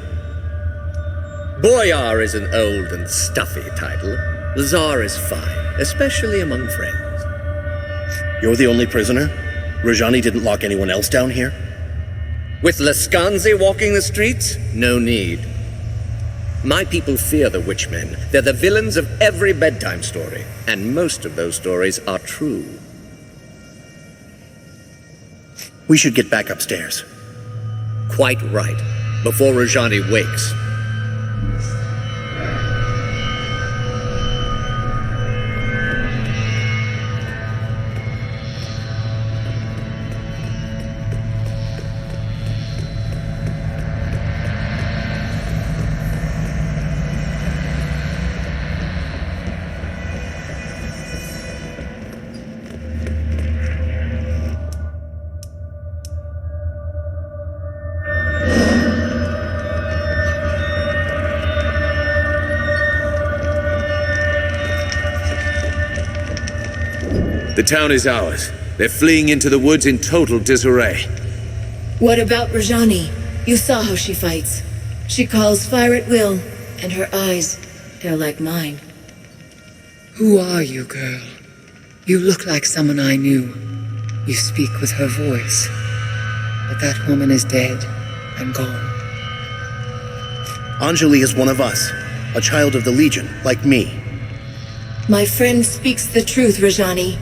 Boyar is an old and stuffy title. Lazar is fine, especially among friends. You're the only prisoner? Raджani didn't lock anyone else down here? With Lascanzi walking the streets? No need. My people fear the witchmen. They're the villains of every bedtime story, and most of those stories are true. We should get back upstairs. Quite right, before Raджani wakes. The town is ours. They're fleeing into the woods in total disarray. What about Raджani? You saw how she fights. She calls fire at will, and her eyes, they're like mine. Who are you, girl? You look like someone I knew. You speak with her voice. But that woman is dead and gone. Anjali is one of us, a child of the Legion, like me. My friend speaks the truth, Raджani.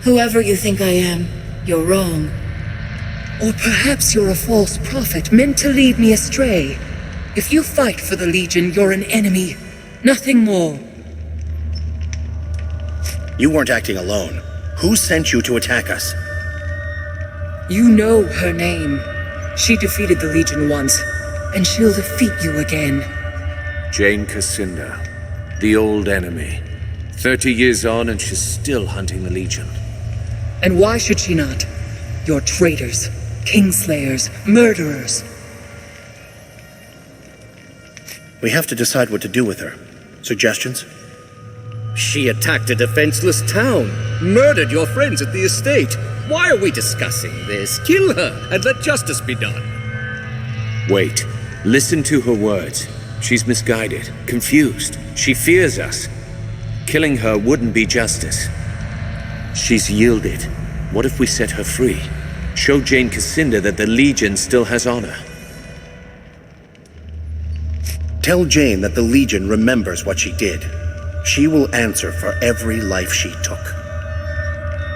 Whoever you think I am, you're wrong. Or perhaps you're a false prophet meant to lead me astray. If you fight for the Legion, you're an enemy. Nothing more. You weren't acting alone. Who sent you to attack us? You know her name. She defeated the Legion once, and she'll defeat you again. Jane Cassinda, the old enemy. 30 years on and she's still hunting the Legion. And why should she not? You're traitors, kingslayers, murderers. We have to decide what to do with her. Suggestions? She attacked a defenseless town, murdered your friends at the estate. Why are we discussing this? Kill her and let justice be done. Wait. Listen to her words. She's misguided, confused. She fears us. Killing her wouldn't be justice. She's yielded. What if we set her free? Show Jane Cassinda that the Legion still has honor. Tell Jane that the Legion remembers what she did. She will answer for every life she took.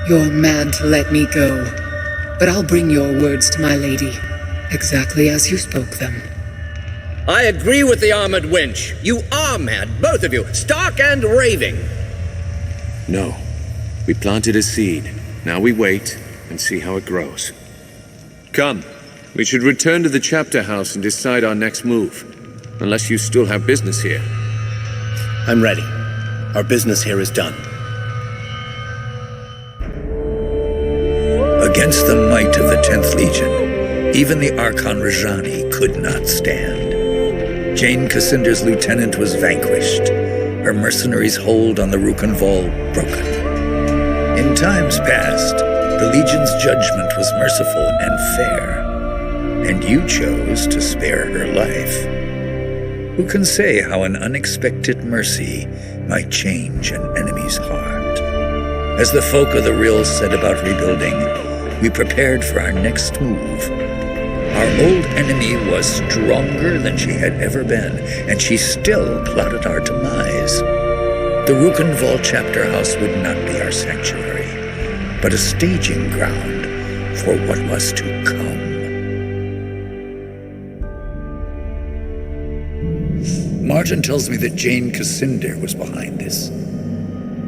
You're mad to let me go, but I'll bring your words to my lady, exactly as you spoke them. I agree with the armored wench. You are mad, both of you, stark and raving. No. We planted a seed. Now we wait and see how it grows. Come. We should return to the chapter house and decide our next move. Unless you still have business here. I'm ready. Our business here is done. Against the might of the 10th Legion, even the Archon Raджani could not stand. Jane Cassinder's lieutenant was vanquished, her mercenaries' hold on the Rukenval broken. In times past, the Legion's judgment was merciful and fair, and you chose to spare her life. Who can say how an unexpected mercy might change an enemy's heart? As the folk of the Rill said about rebuilding, we prepared for our next move. Our old enemy was stronger than she had ever been, and she still plotted our demise. The Rukenval chapter house would not be our sanctuary, but a staging ground for what was to come. Martin tells me that Jane Cassinder was behind this.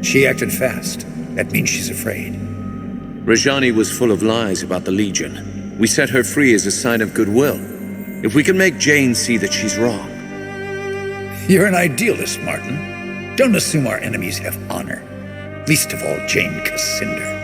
She acted fast. That means she's afraid. Raджani was full of lies about the Legion. We set her free as a sign of goodwill. If we can make Jane see that she's wrong. You're an idealist, Martin. Don't assume our enemies have honor. Least of all, Jane Cassinder.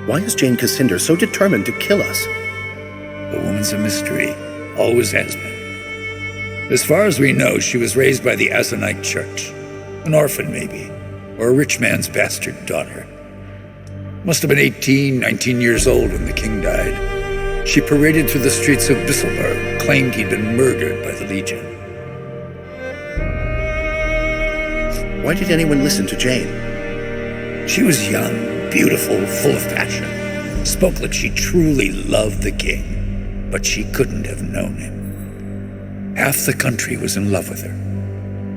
Why is Jane Cassinder so determined to kill us? The woman's a mystery. Always has been. As far as we know, she was raised by the Asonite Church. An orphan, maybe. Or a rich man's bastard daughter. Must have been 18, 19 years old when the king died. She paraded through the streets of Bisselberg, claimed he'd been murdered by the Legion. Why did anyone listen to Jane? She was young, beautiful, full of passion. Spoke like she truly loved the king, but she couldn't have known him. Half the country was in love with her.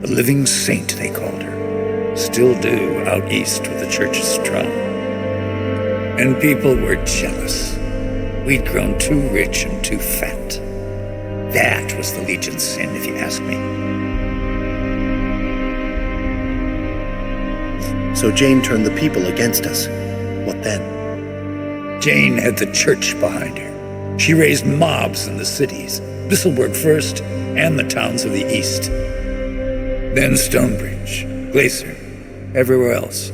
The living saint, they called her. Still do out east with the church's strong. And people were jealous. We'd grown too rich and too fat. That was the Legion's sin, if you ask me. So Jane turned the people against us. What then? Jane had the church behind her. She raised mobs in the cities. Bisselberg first, and the towns of the east. Then Stonebridge, Glacier, everywhere else.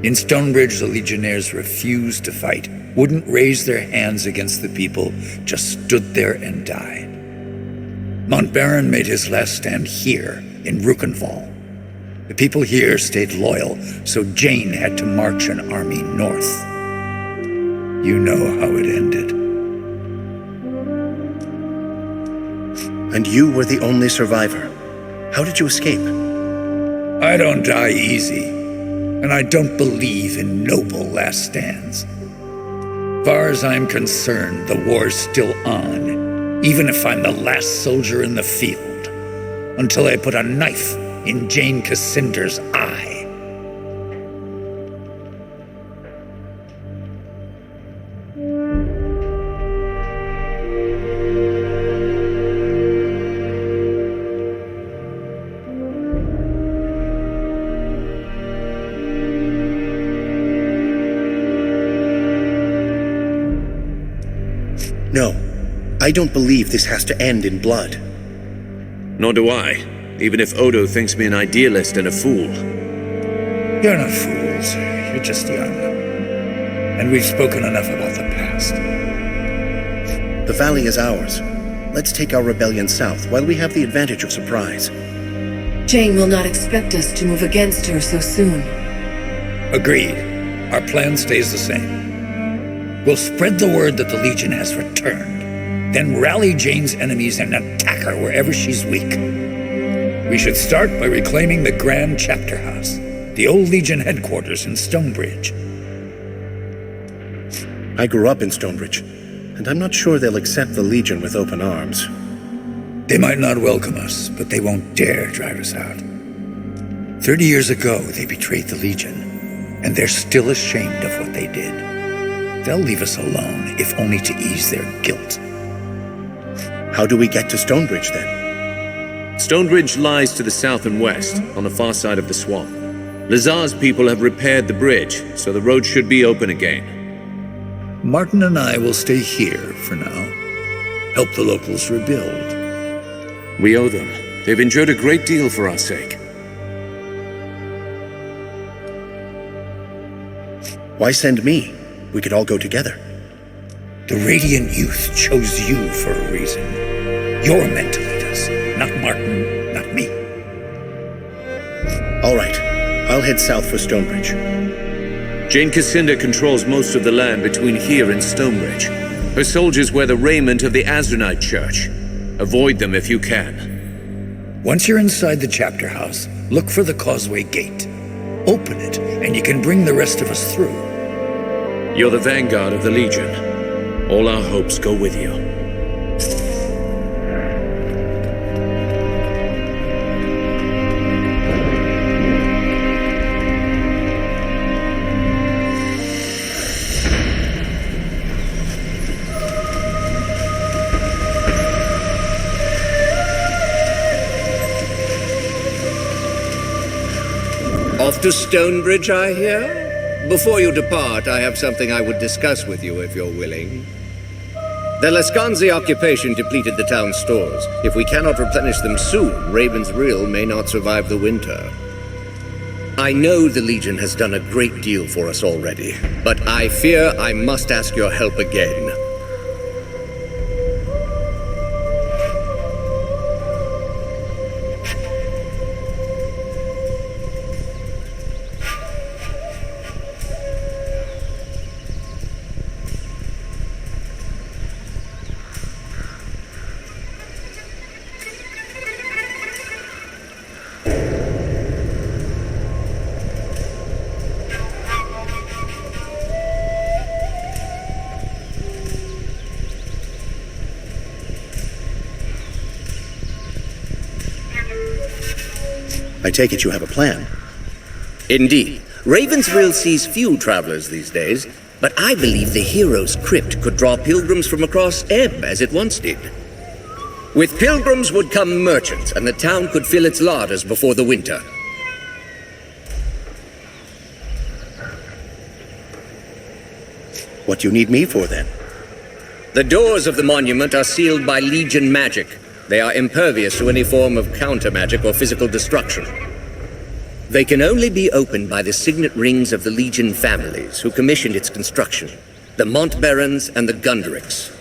In Stonebridge, the Legionnaires refused to fight, wouldn't raise their hands against the people, just stood there and died. Montbaron made his last stand here, in Rukenval. The people here stayed loyal, so Jane had to march an army north. You know how it ended. And you were the only survivor. How did you escape? I don't die easy, and I don't believe in noble last stands. Far as I'm concerned, the war's still on, even if I'm the last soldier in the field, until I put a knife in Jane Cassinder's eye. No, I don't believe this has to end in blood. Nor do I, even if Odo thinks me an idealist and a fool. You're not fools, you're just young. And we've spoken enough about the past. The valley is ours. Let's take our rebellion south while we have the advantage of surprise. Jane will not expect us to move against her so soon. Agreed. Our plan stays the same. We'll spread the word that the Legion has returned, then rally Jane's enemies and attack her wherever she's weak. We should start by reclaiming the Grand Chapter House, the old Legion headquarters in Stonebridge. I grew up in Stonebridge, and I'm not sure they'll accept the Legion with open arms. They might not welcome us, but they won't dare drive us out. 30 years ago, they betrayed the Legion. and they're still ashamed of what they did. They'll leave us alone, if only to ease their guilt. How do we get to Stonebridge, then? Stonebridge lies to the south and west, on the far side of the swamp. Lazar's people have repaired the bridge, so the road should be open again. Martin and I will stay here for now. Help the locals rebuild. We owe them. They've endured a great deal for our sake. Why send me? We could all go together. The Radiant Youth chose you for a reason. You're meant to lead us, not Martin, not me. All right. I'll head south for Stonebridge. Jane Cassinda controls most of the land between here and Stonebridge. Her soldiers wear the raiment of the Azranite Church. Avoid them if you can. Once you're inside the chapter house, look for the causeway gate. Open it, and you can bring the rest of us through. You're the vanguard of the Legion. All our hopes go with you. Off to Stonebridge, I hear? Before you depart, I have something I would discuss with you if you're willing. The Lascanzi occupation depleted the town's stores. If we cannot replenish them soon, Raven's Rill may not survive the winter. I know the Legion has done a great deal for us already, but I fear I must ask your help again. I take it you have a plan. Indeed. Raven's Rill sees few travelers these days, but I believe the hero's crypt could draw pilgrims from across Ebb as it once did. With pilgrims would come merchants, and the town could fill its larders before the winter. What do you need me for, then? The doors of the monument are sealed by Legion magic. They are impervious to any form of counter-magic or physical destruction. They can only be opened by the signet rings of the Legion families who commissioned its construction, the Montbarons and the Gundricks.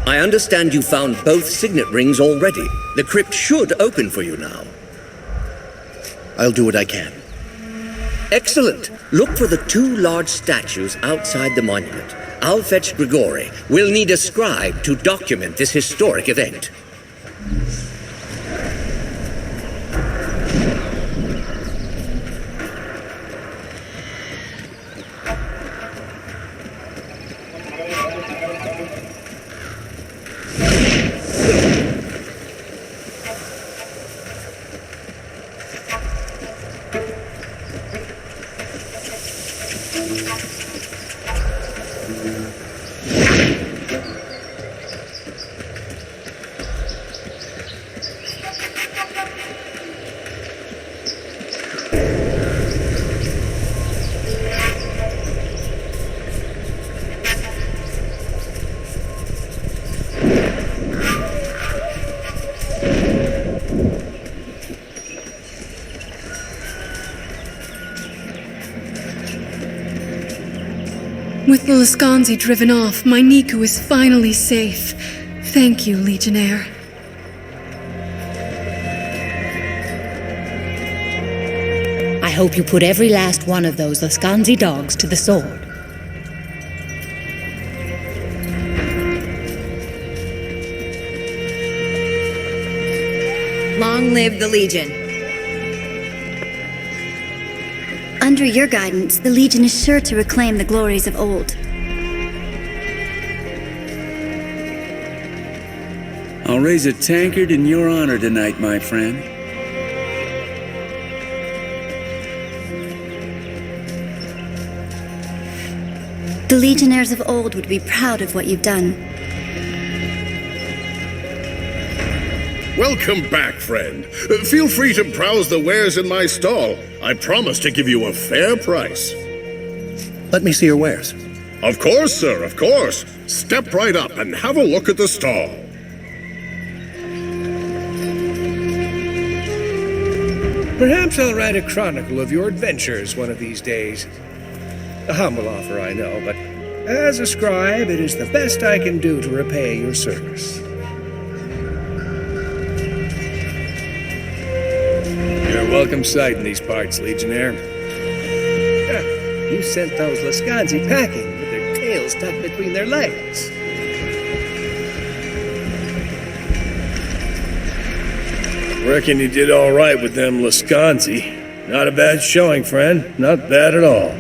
I understand you found both signet rings already. The crypt should open for you now. I'll do what I can. Excellent. Look for the two large statues outside the monument. I'll fetch Grigori. We'll need a scribe to document this historic event. With the Lascanzi driven off, my Niku is finally safe. Thank you, Legionnaire. I hope you put every last one of those Lascanzi dogs to the sword. Long live the Legion. Under your guidance, the Legion is sure to reclaim the glories of old. I'll raise a tankard in your honor tonight, my friend. The Legionnaires of old would be proud of what you've done. Welcome back, friend. Feel free to browse the wares in my stall. I promise to give you a fair price. Let me see your wares. Of course, sir, of course. Step right up and have a look at the stall. Perhaps I'll write a chronicle of your adventures one of these days. A humble offer, I know, but as a scribe, it is the best I can do to repay your service. You're a welcome sight in these parts, Legionnaire. You sent those Lascanzi packing with their tails tucked between their legs. Reckon you did all right with them Lascanzi. Not a bad showing, friend. Not bad at all.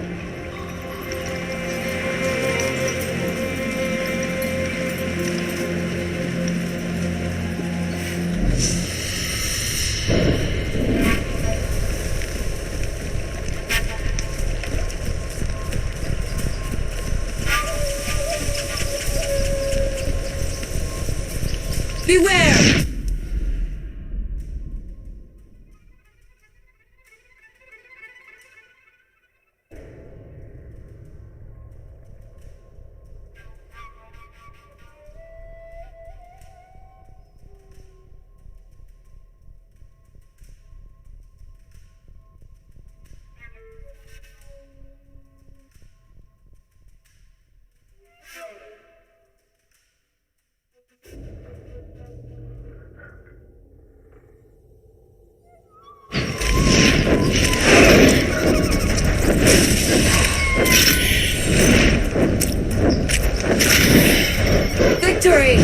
Beware! Victory!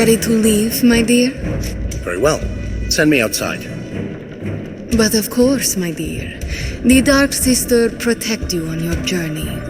Ready to leave, my dear? Very well. Send me outside. But of course, my dear. The Dark Sister protect you on your journey.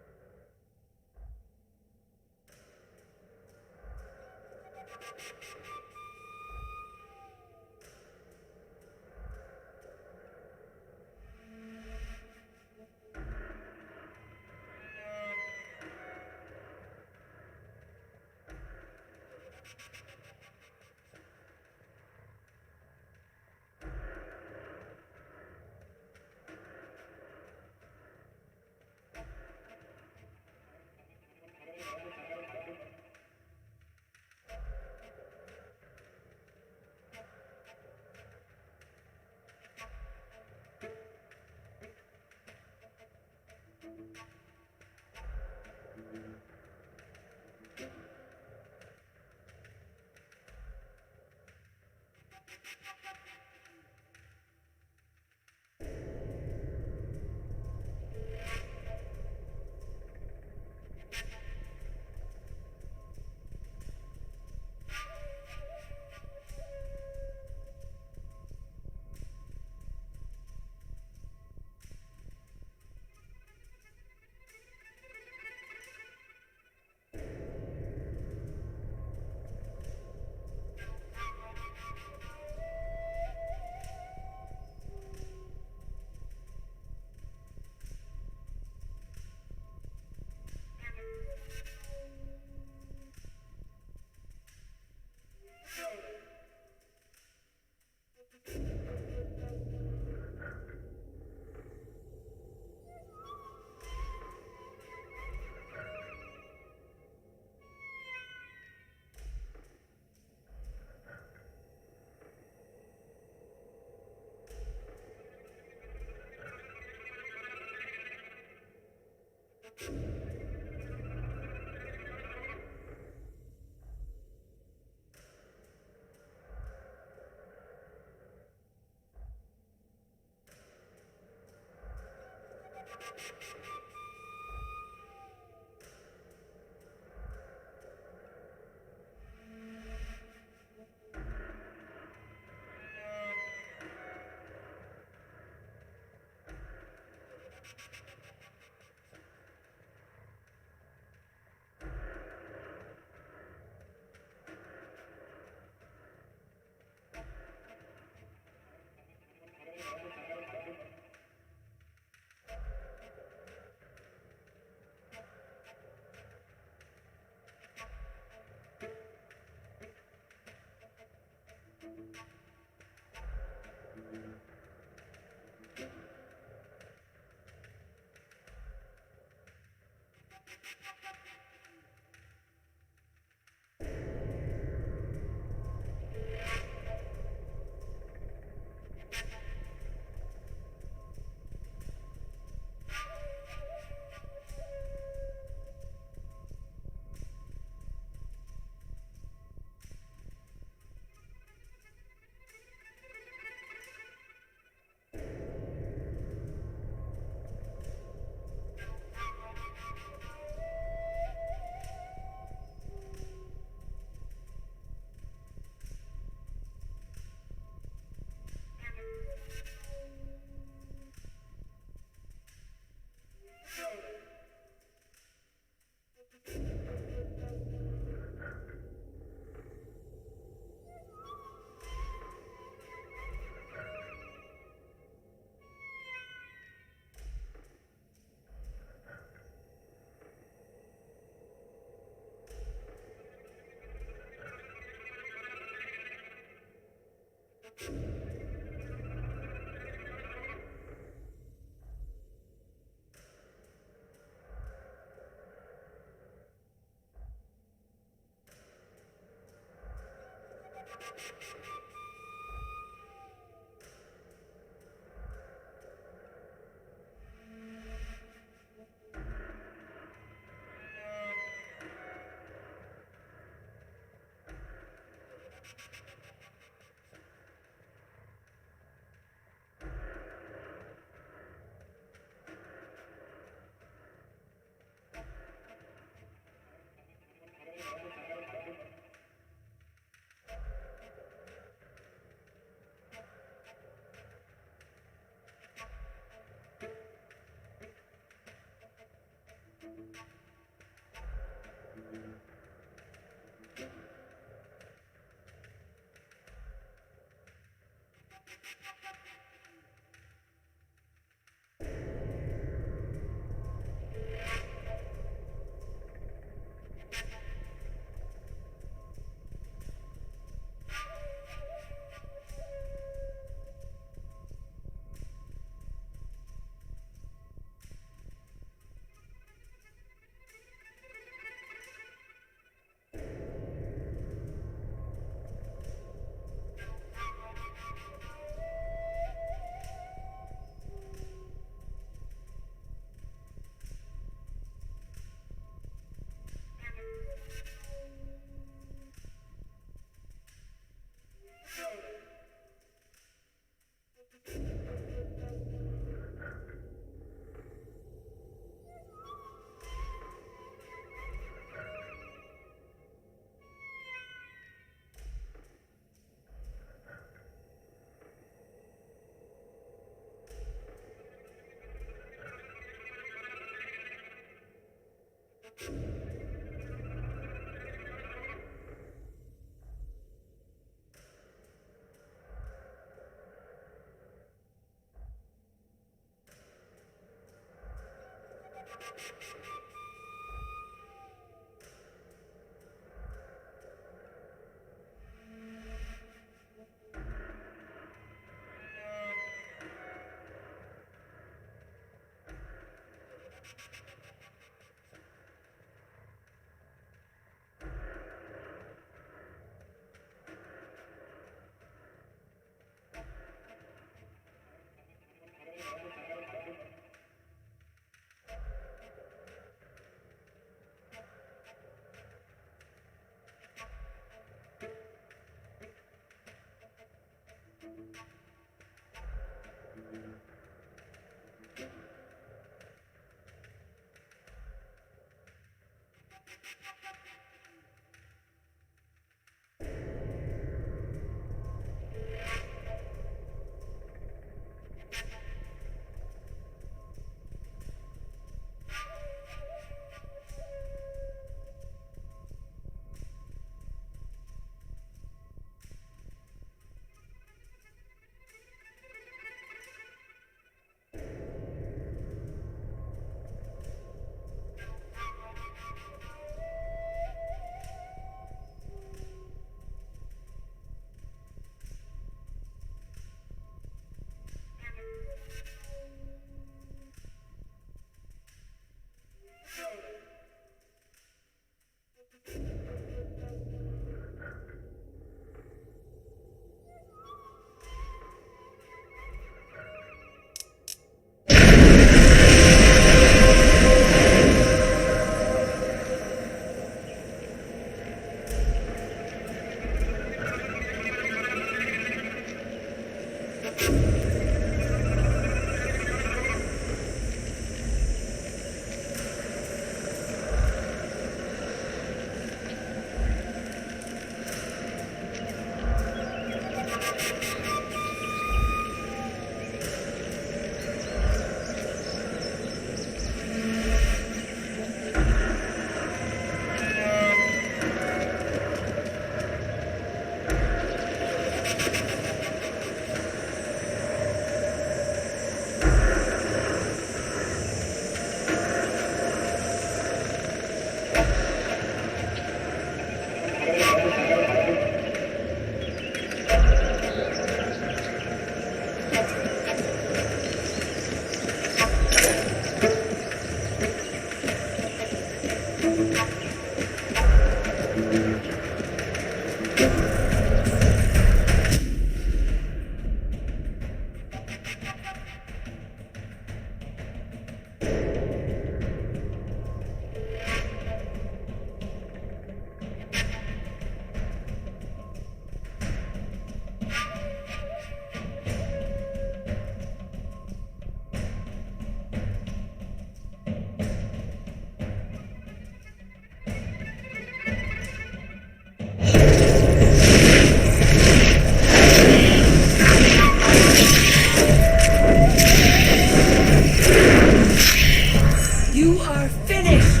You are finished!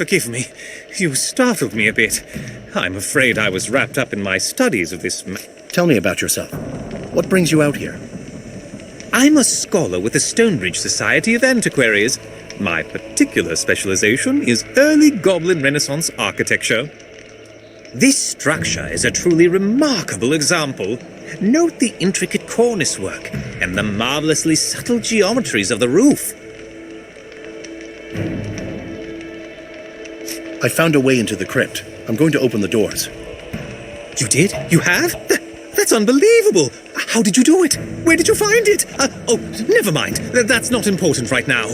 Forgive me. You startled me a bit. I'm afraid I was wrapped up in my studies of this Tell me about yourself. What brings you out here? I'm a scholar with the Stonebridge Society of Antiquaries. My particular specialization is early Goblin Renaissance architecture. This structure is a truly remarkable example. Note the intricate cornice work and the marvelously subtle geometries of the roof. I found a way into the crypt. I'm going to open the doors. You did? You have? That's unbelievable! How did you do it? Where did you find it? Oh, never mind. That's not important right now.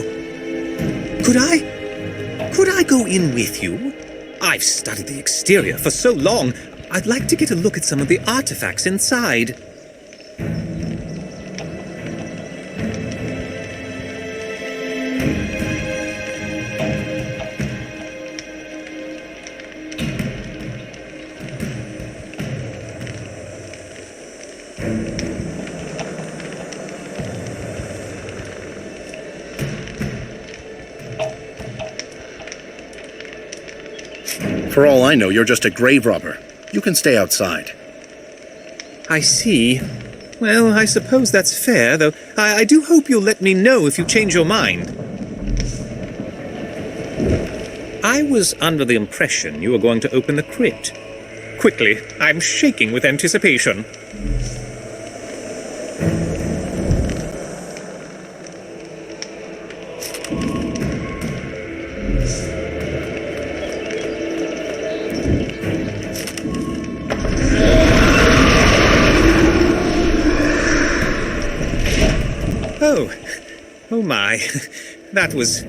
Could I go in with you? I've studied the exterior for so long. I'd like to get a look at some of the artifacts inside. For all I know, you're just a grave robber. You can stay outside. I see. Well, I suppose that's fair, though I do hope you'll let me know if you change your mind. I was under the impression you were going to open the crypt. Quickly, I'm shaking with anticipation. Oh my, that was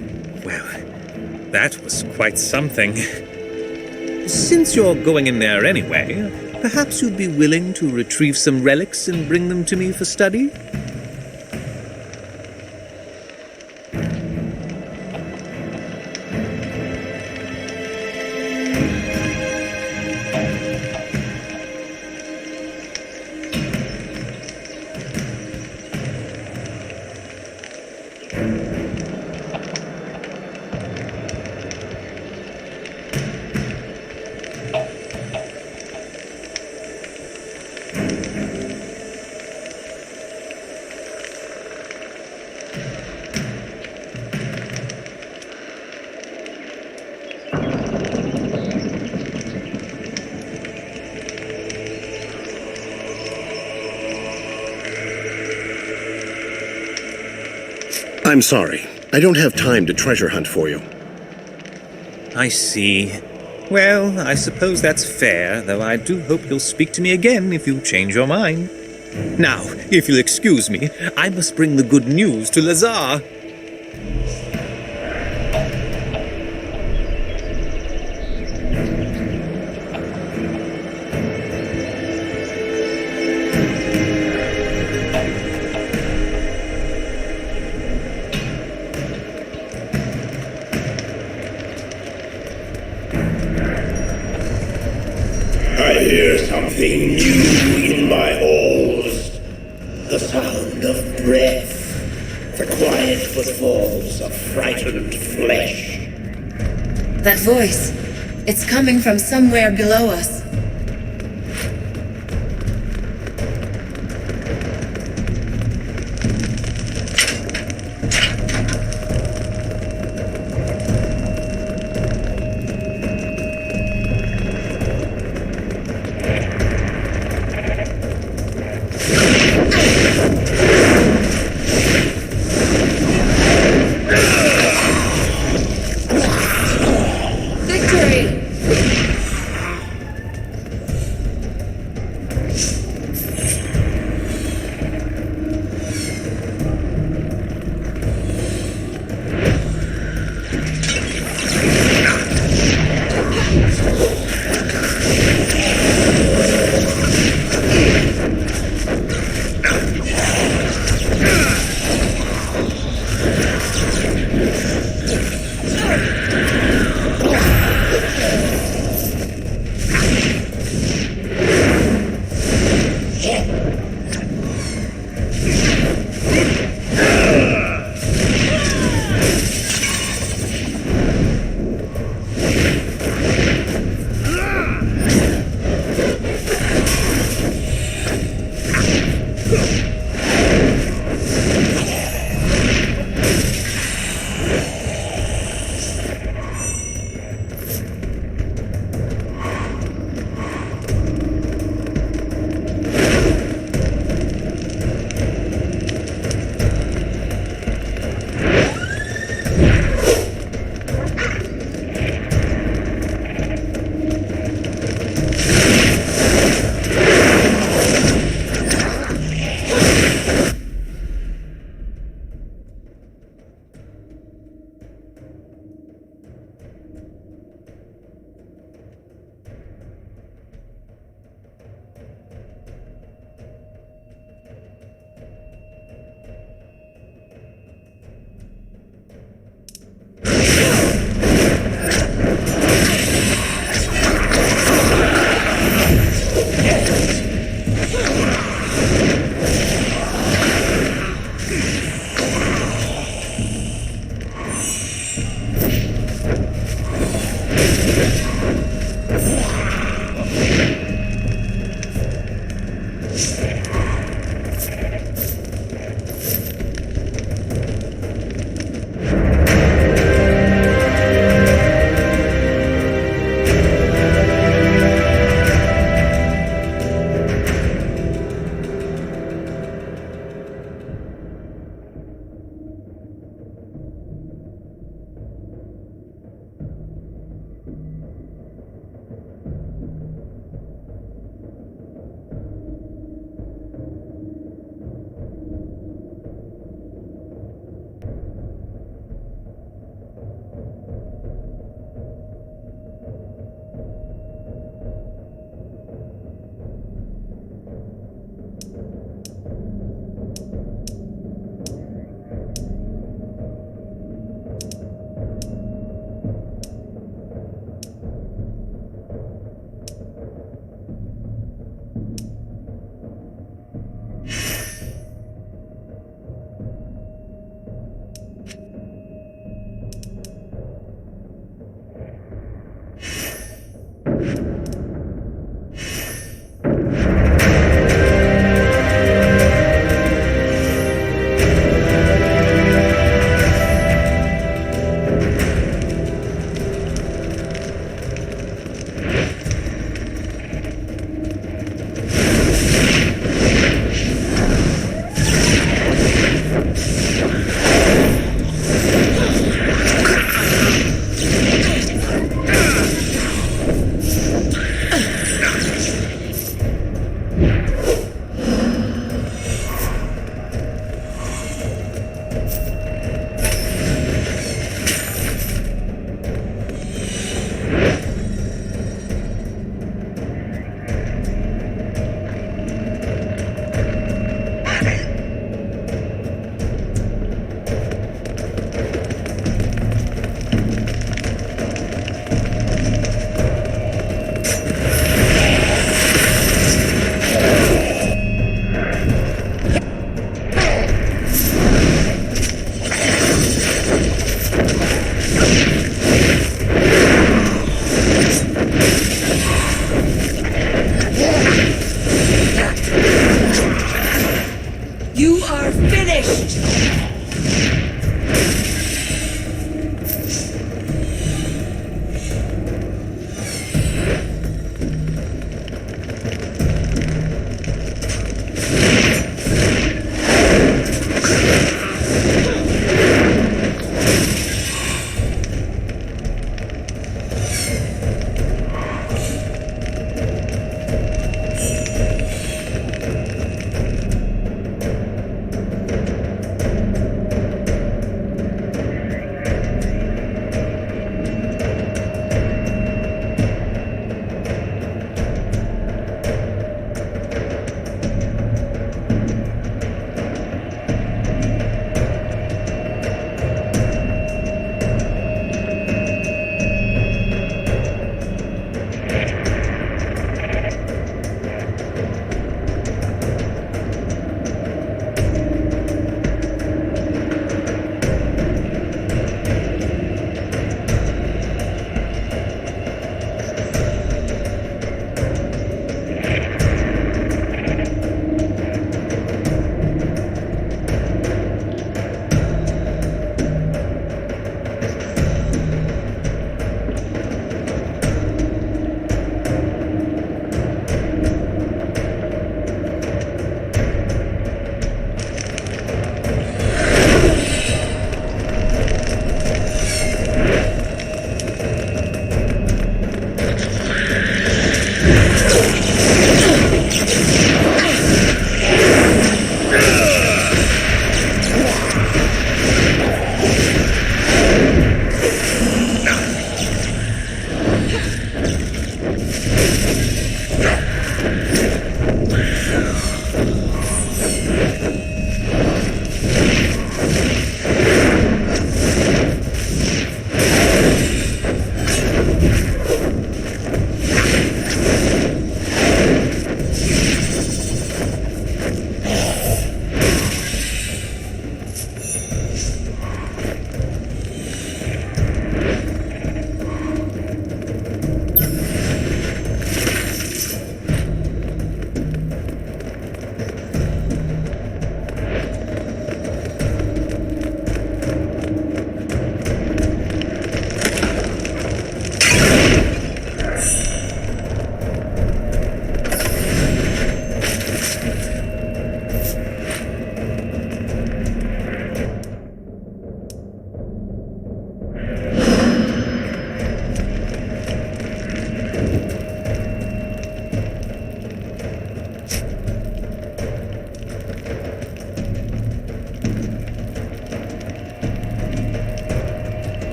quite something. Since you're going in there anyway, perhaps you'd be willing to retrieve some relics and bring them to me for study? I'm sorry. I don't have time to treasure hunt for you. I see. Well, I suppose that's fair, though I do hope you'll speak to me again if you change your mind. Now, if you'll excuse me, I must bring the good news to Lazar. I hear something new in my halls. The sound of breath. The quiet footfalls of frightened flesh. That voice. It's coming from somewhere below us.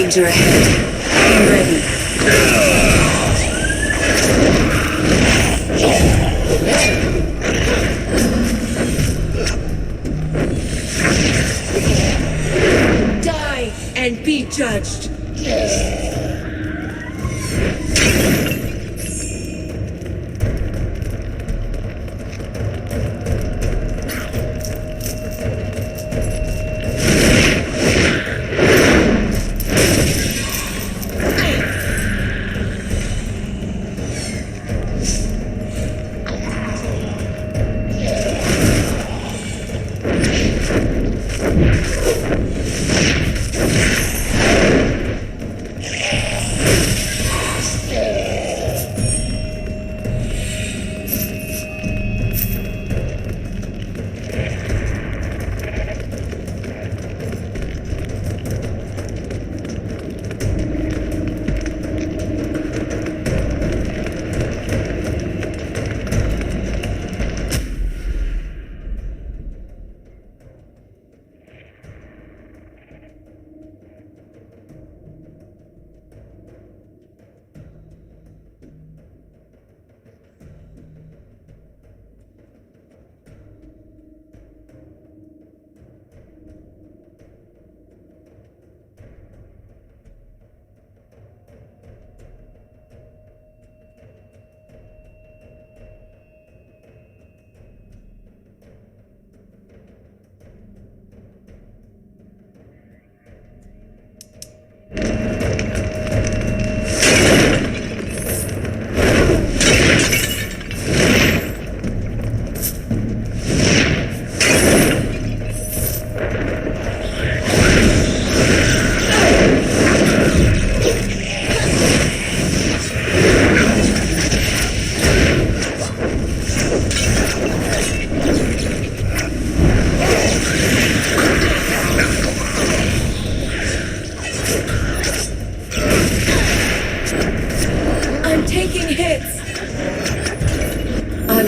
danger ahead. Be ready. Die and be judged.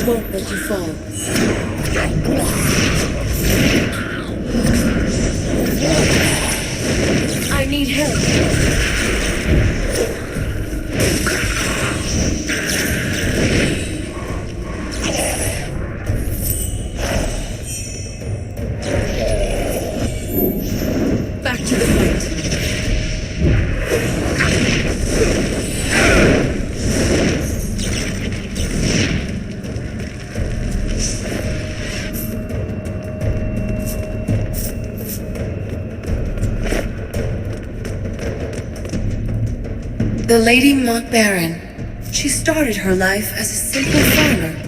won't let you fall. I need help. Back to the fight. The Lady Montbaron. She started her life as a simple farmer.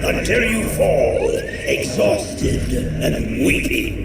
Until you fall, exhausted and weeping.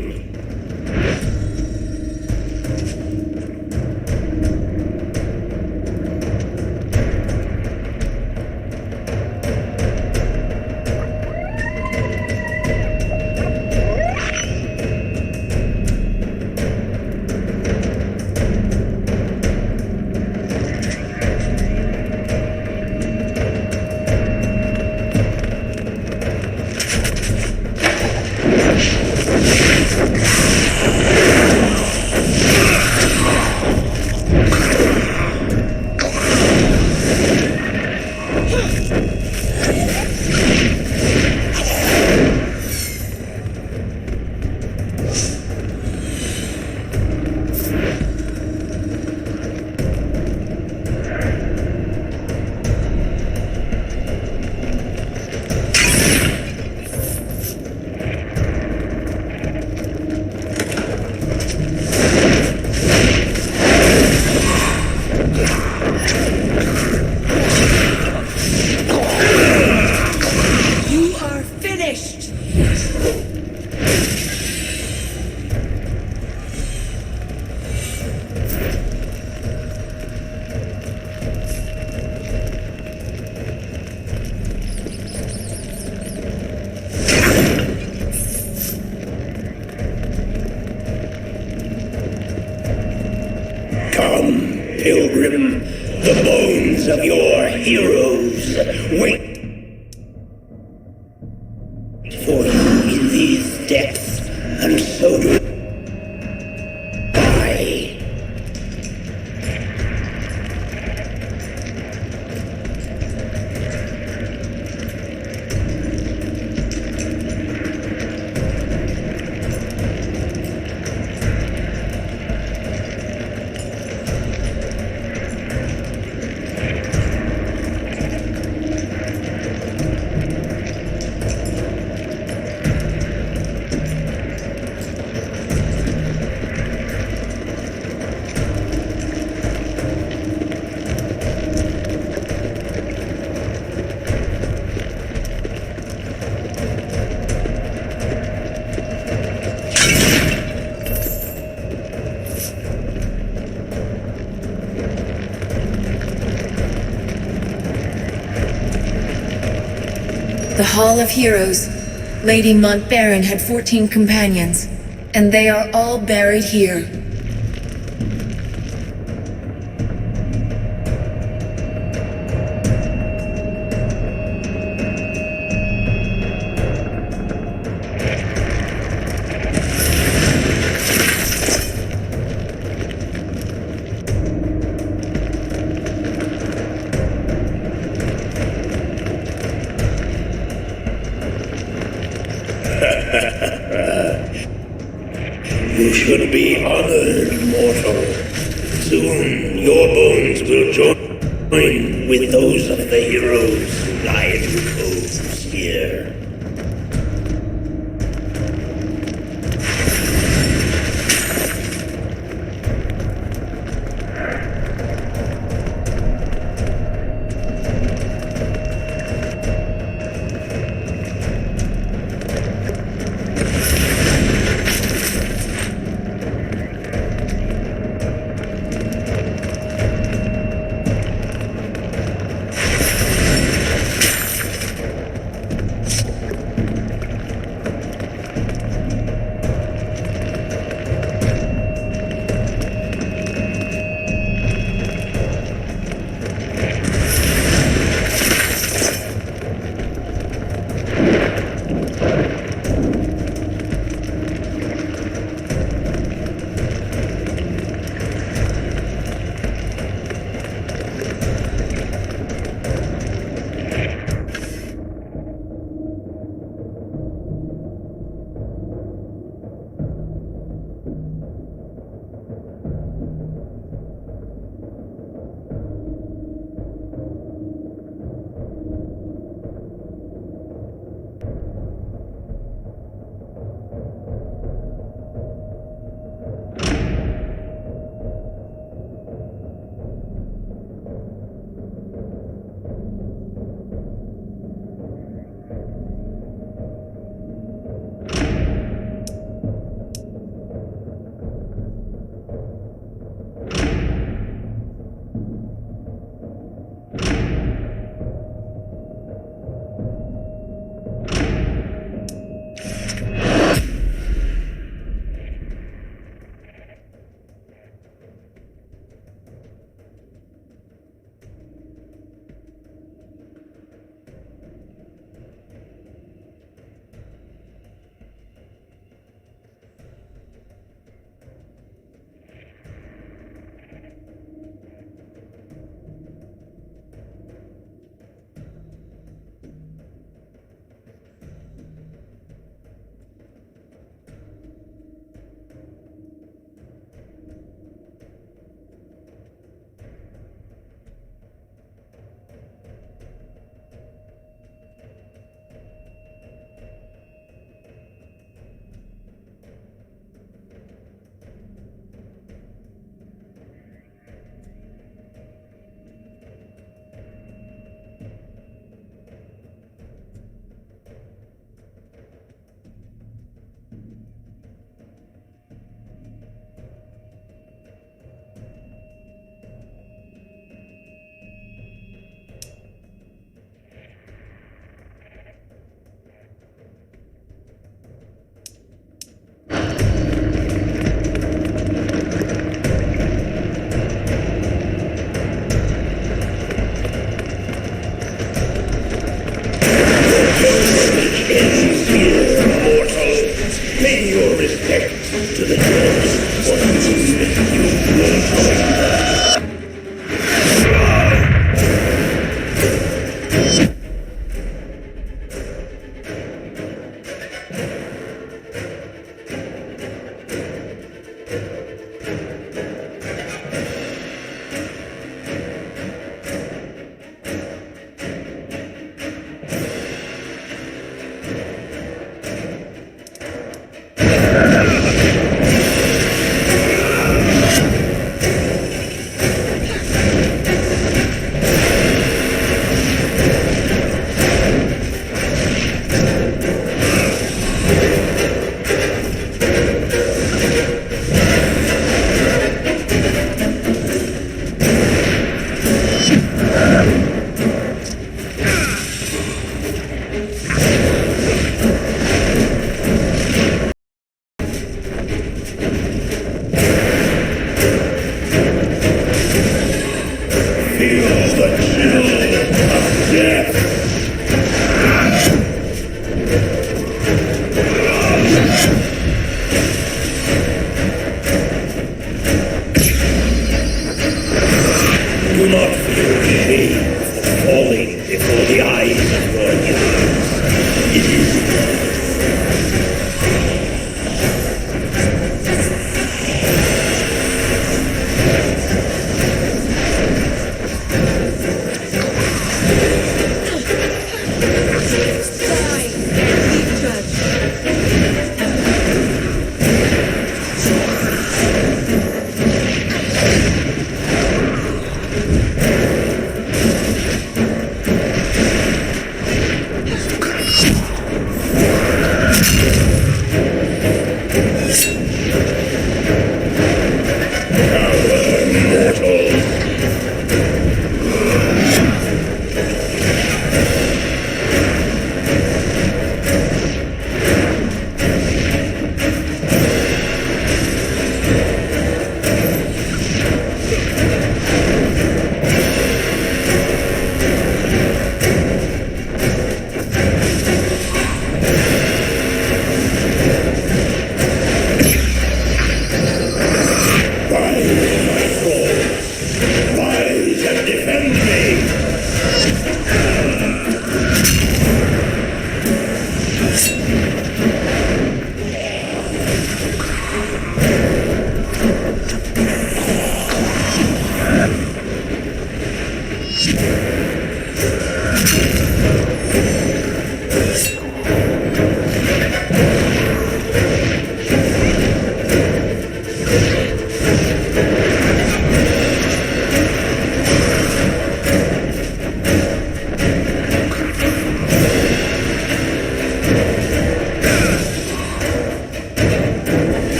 pilgrim. The bones of your heroes wait for you in these depths, and so do I. The Hall of Heroes. Lady Montbaron had 14 companions, and they are all buried here. You should be honored, mortal. Soon your bones will join with those of the heroes who lie in the coves here.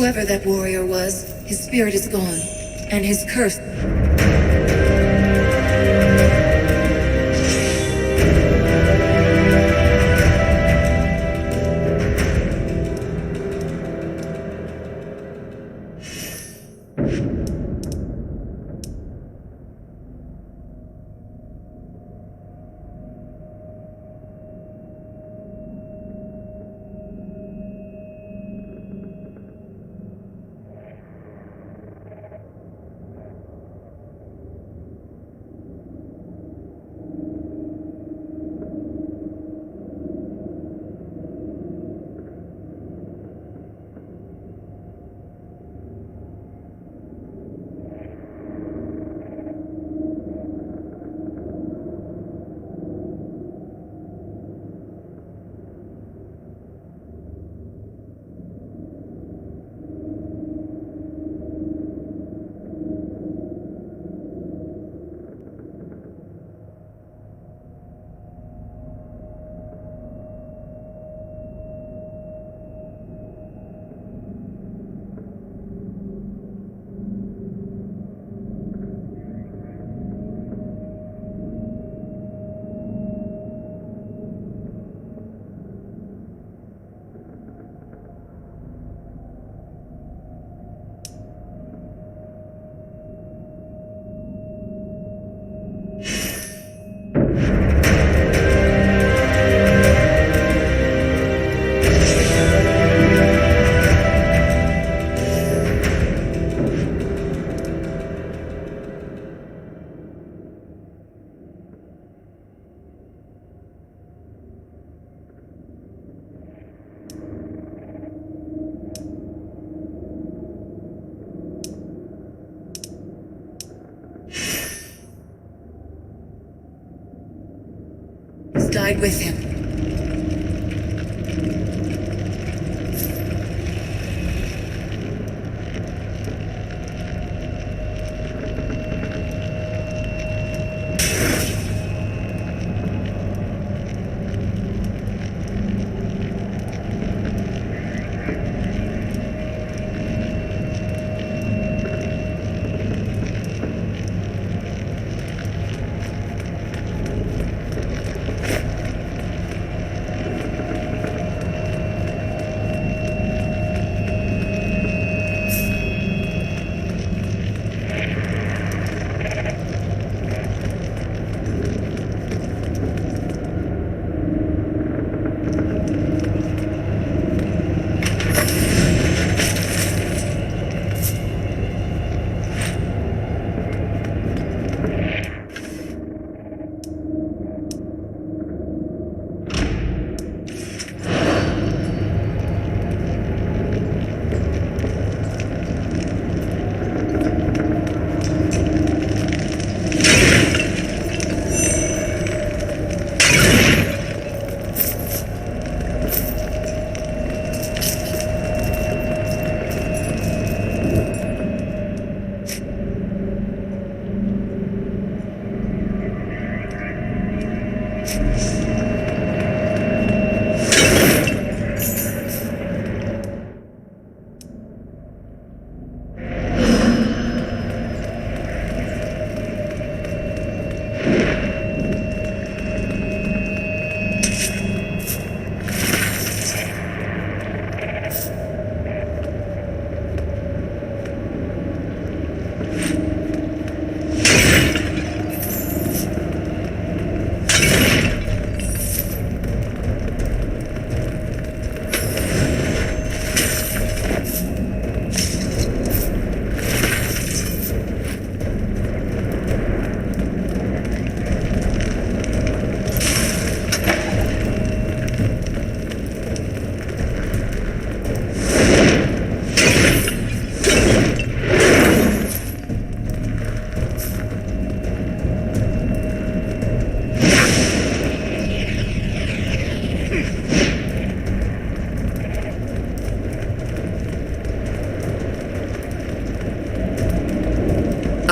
Whoever that warrior was, his spirit is gone, and his curse. died with him.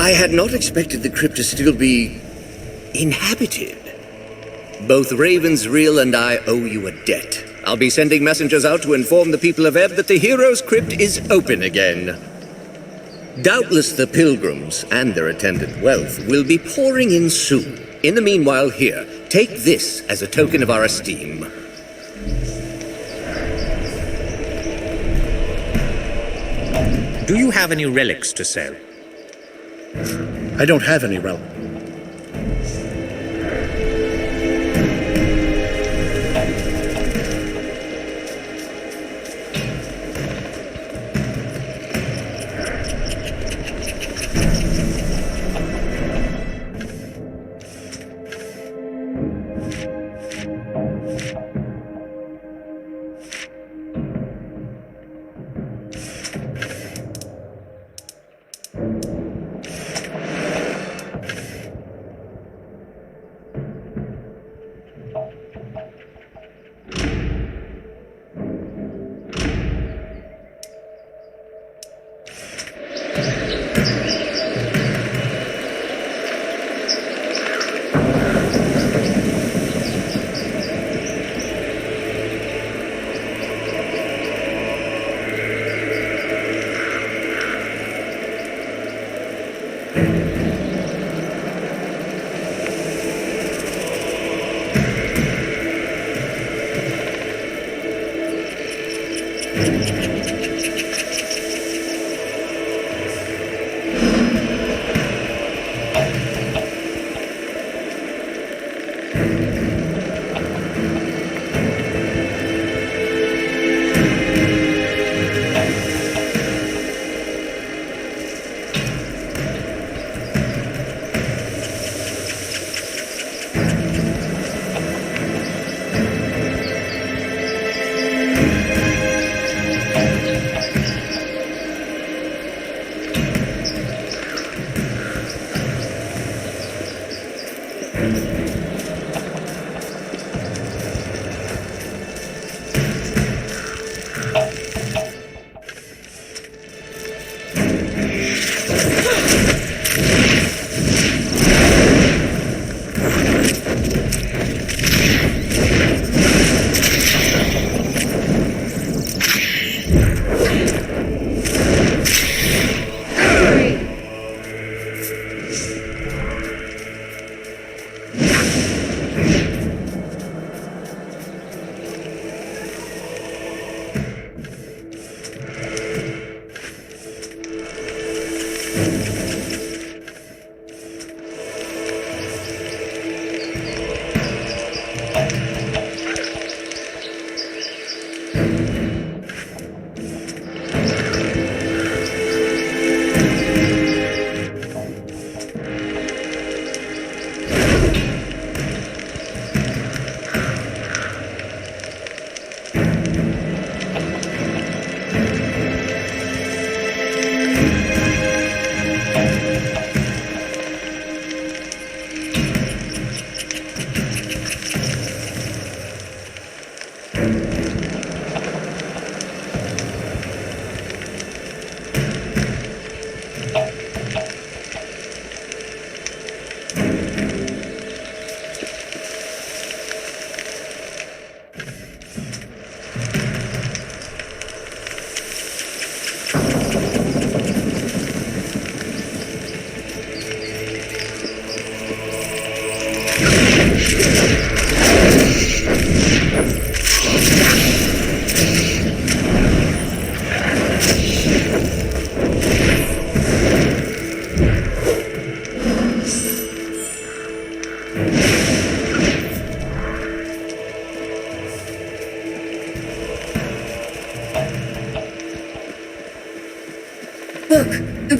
I had not expected the crypt to still be inhabited. Both Ravensreel and I owe you a debt. I'll be sending messengers out to inform the people of Ebb that the hero's crypt is open again. Doubtless the pilgrims and their attendant wealth will be pouring in soon. In the meanwhile, here, take this as a token of our esteem. Do you have any relics to sell? I don't have any relics.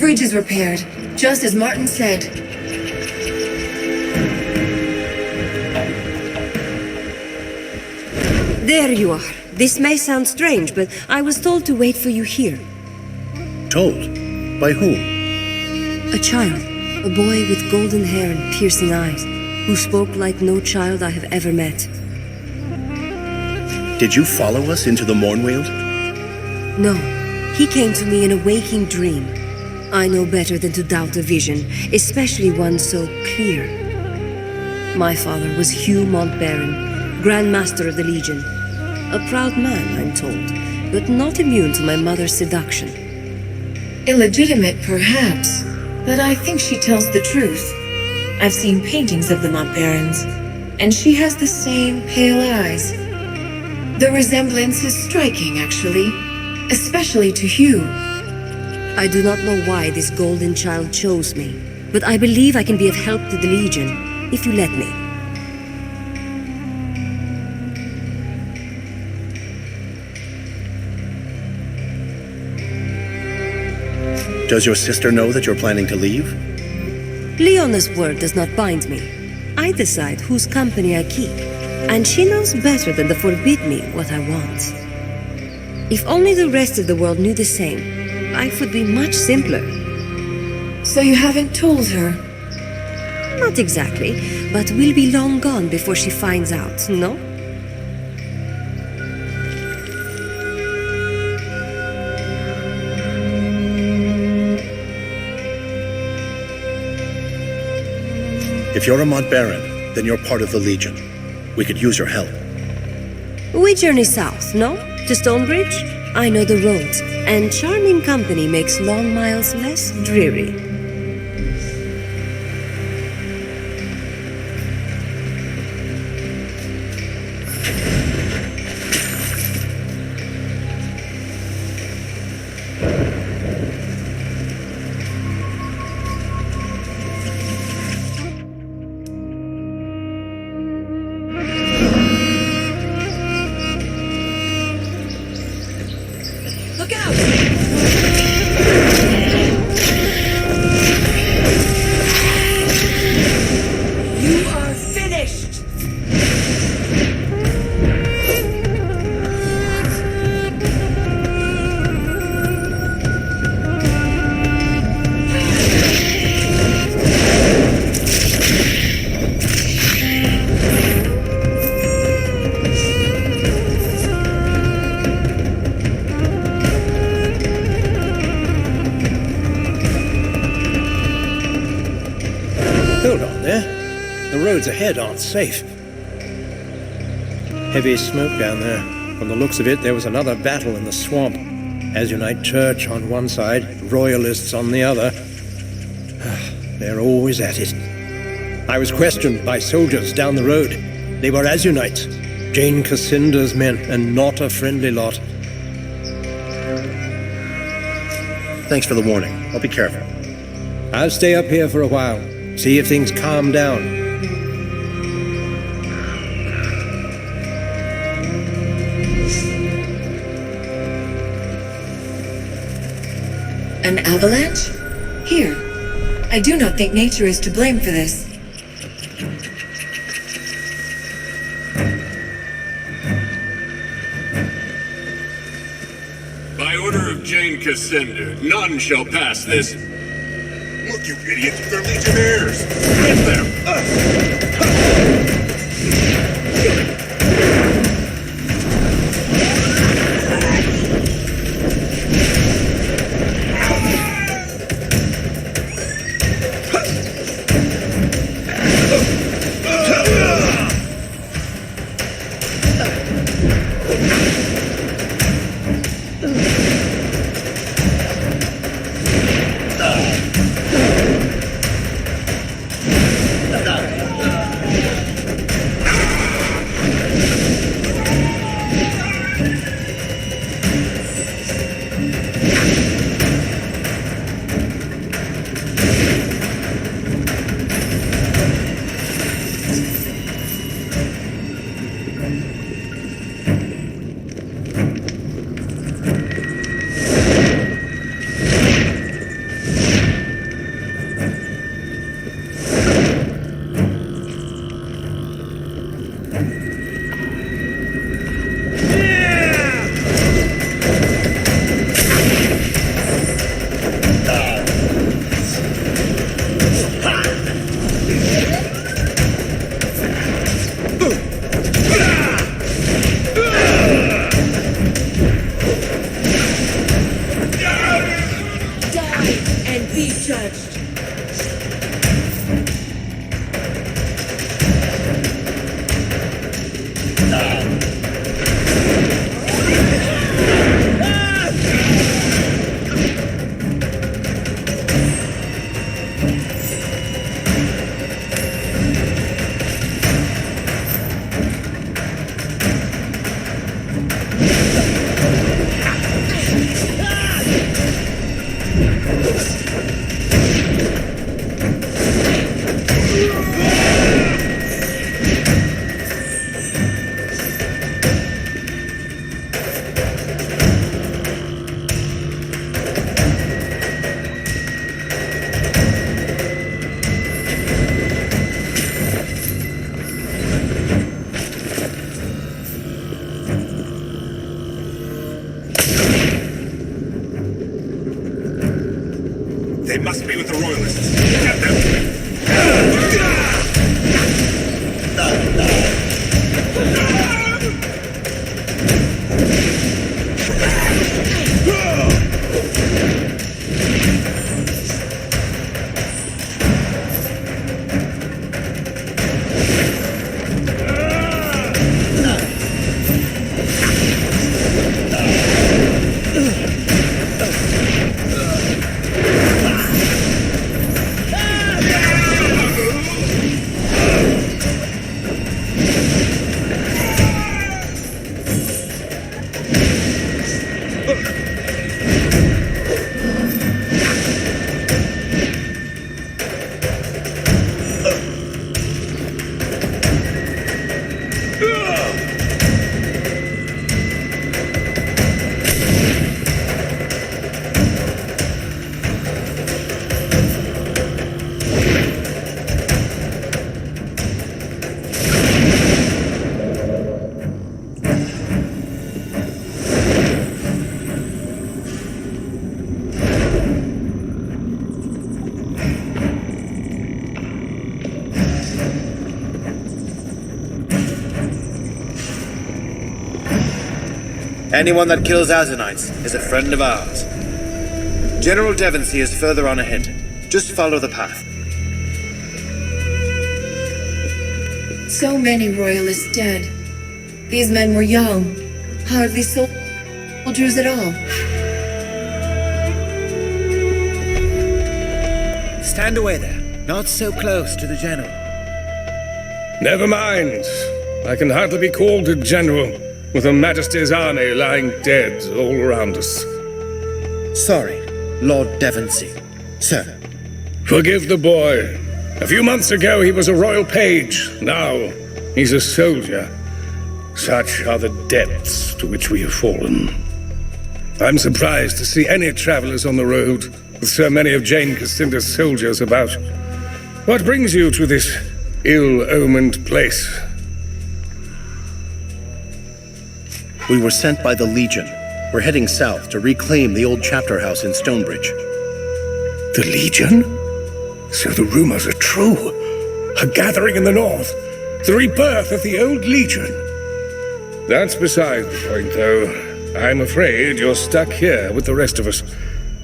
bridge is repaired, just as Martin said. There you are. This may sound strange, but I was told to wait for you here. Told? By whom? A child. A boy with golden hair and piercing eyes, who spoke like no child I have ever met. Did you follow us into the Mornweald? No. He came to me in a waking dream. I know better than to doubt a vision, especially one so clear. My father was Hugh Montbaron, Grand Master of the Legion. A proud man, I'm told, but not immune to my mother's seduction. Illegitimate, perhaps, but I think she tells the truth. I've seen paintings of the Montbarons, and she has the same pale eyes. The resemblance is striking, actually, especially to Hugh. I do not know why this golden child chose me, but I believe I can be of help to the Legion, if you let me. Does your sister know that you're planning to leave? Leona's word does not bind me. I decide whose company I keep, and she knows better than to forbid me what I want. If only the rest of the world knew the same, life would be much simpler. So you haven't told her? Not exactly, but we'll be long gone before she finds out, no? If you're a Montbaron, then you're part of the Legion. We could use your help. We journey south, no? To Stonebridge? I know the roads, and charming company makes long miles less dreary. Ahead aren't safe. Heavy smoke down there. From the looks of it, there was another battle in the swamp. As-Unite Church on one side, Royalists on the other. They're always at it. I was questioned by soldiers down the road. They were As-Unites, Jane Cassinda's men, and not a friendly lot. Thanks for the warning. I'll be careful. I'll stay up here for a while, see if things calm down. An avalanche? Here. I do not think nature is to blame for this. By order of Jane Cassinda, none shall pass this. Look, you idiots, they're legionnaires! Get them! They must be with the Royalists. Get them! Anyone that kills Azanites is a friend of ours. General Devonsey is further on ahead. Just follow the path. So many royalists dead. These men were young, hardly soldiers at all. Stand away there. Not so close to the general. Never mind. I can hardly be called a general, with Her Majesty's army lying dead all around us. Sorry, Lord Devonsey. Sir. Forgive the boy. A few months ago he was a royal page. Now he's a soldier. Such are the depths to which we have fallen. I'm surprised to see any travelers on the road with so many of Jane Cassinda's soldiers about. What brings you to this ill-omened place? We were sent by the Legion. We're heading south to reclaim the old chapter house in Stonebridge. The Legion? So the rumors are true. A gathering in the north. The rebirth of the old Legion. That's beside the point, though. I'm afraid you're stuck here with the rest of us.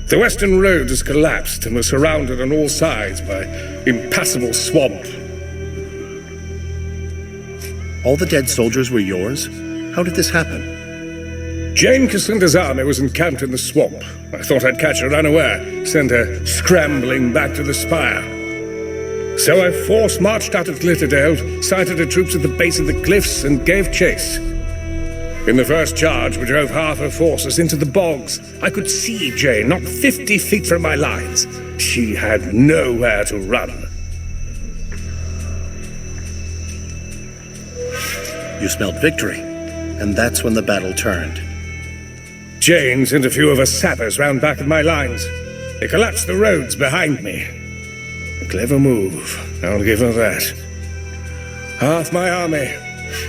The western road has collapsed and we're surrounded on all sides by impassable swamp. All the dead soldiers were yours? How did this happen? Jane Cassinda's army was encamped in the swamp. I thought I'd catch her unaware, send her scrambling back to the spire. So I force-marched out of Glitterdale, sighted her troops at the base of the cliffs, and gave chase. In the first charge, we drove half her forces into the bogs. I could see Jane not 50 feet from my lines. She had nowhere to run. You smelled victory, and that's when the battle turned. Jane sent a few of her sappers round back of my lines. They collapsed the roads behind me. A clever move, I'll give her that. Half my army,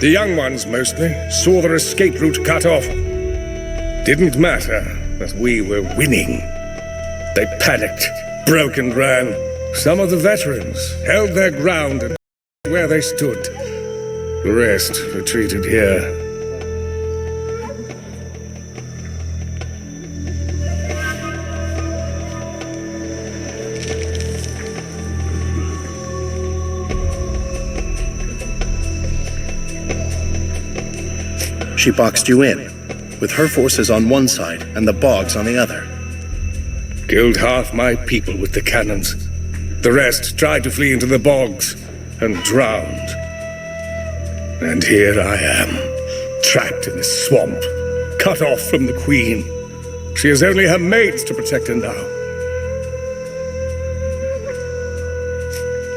The young ones, mostly, saw their escape route cut off. Didn't matter that we were winning. They panicked, broke and ran. Some of the veterans held their ground and where they stood. The rest retreated here. She boxed you in, with her forces on one side and the bogs on the other. Killed half my people with the cannons. The rest tried to flee into the bogs and drowned. And here I am, trapped in this swamp, cut off from the Queen. She has only her maids to protect her now.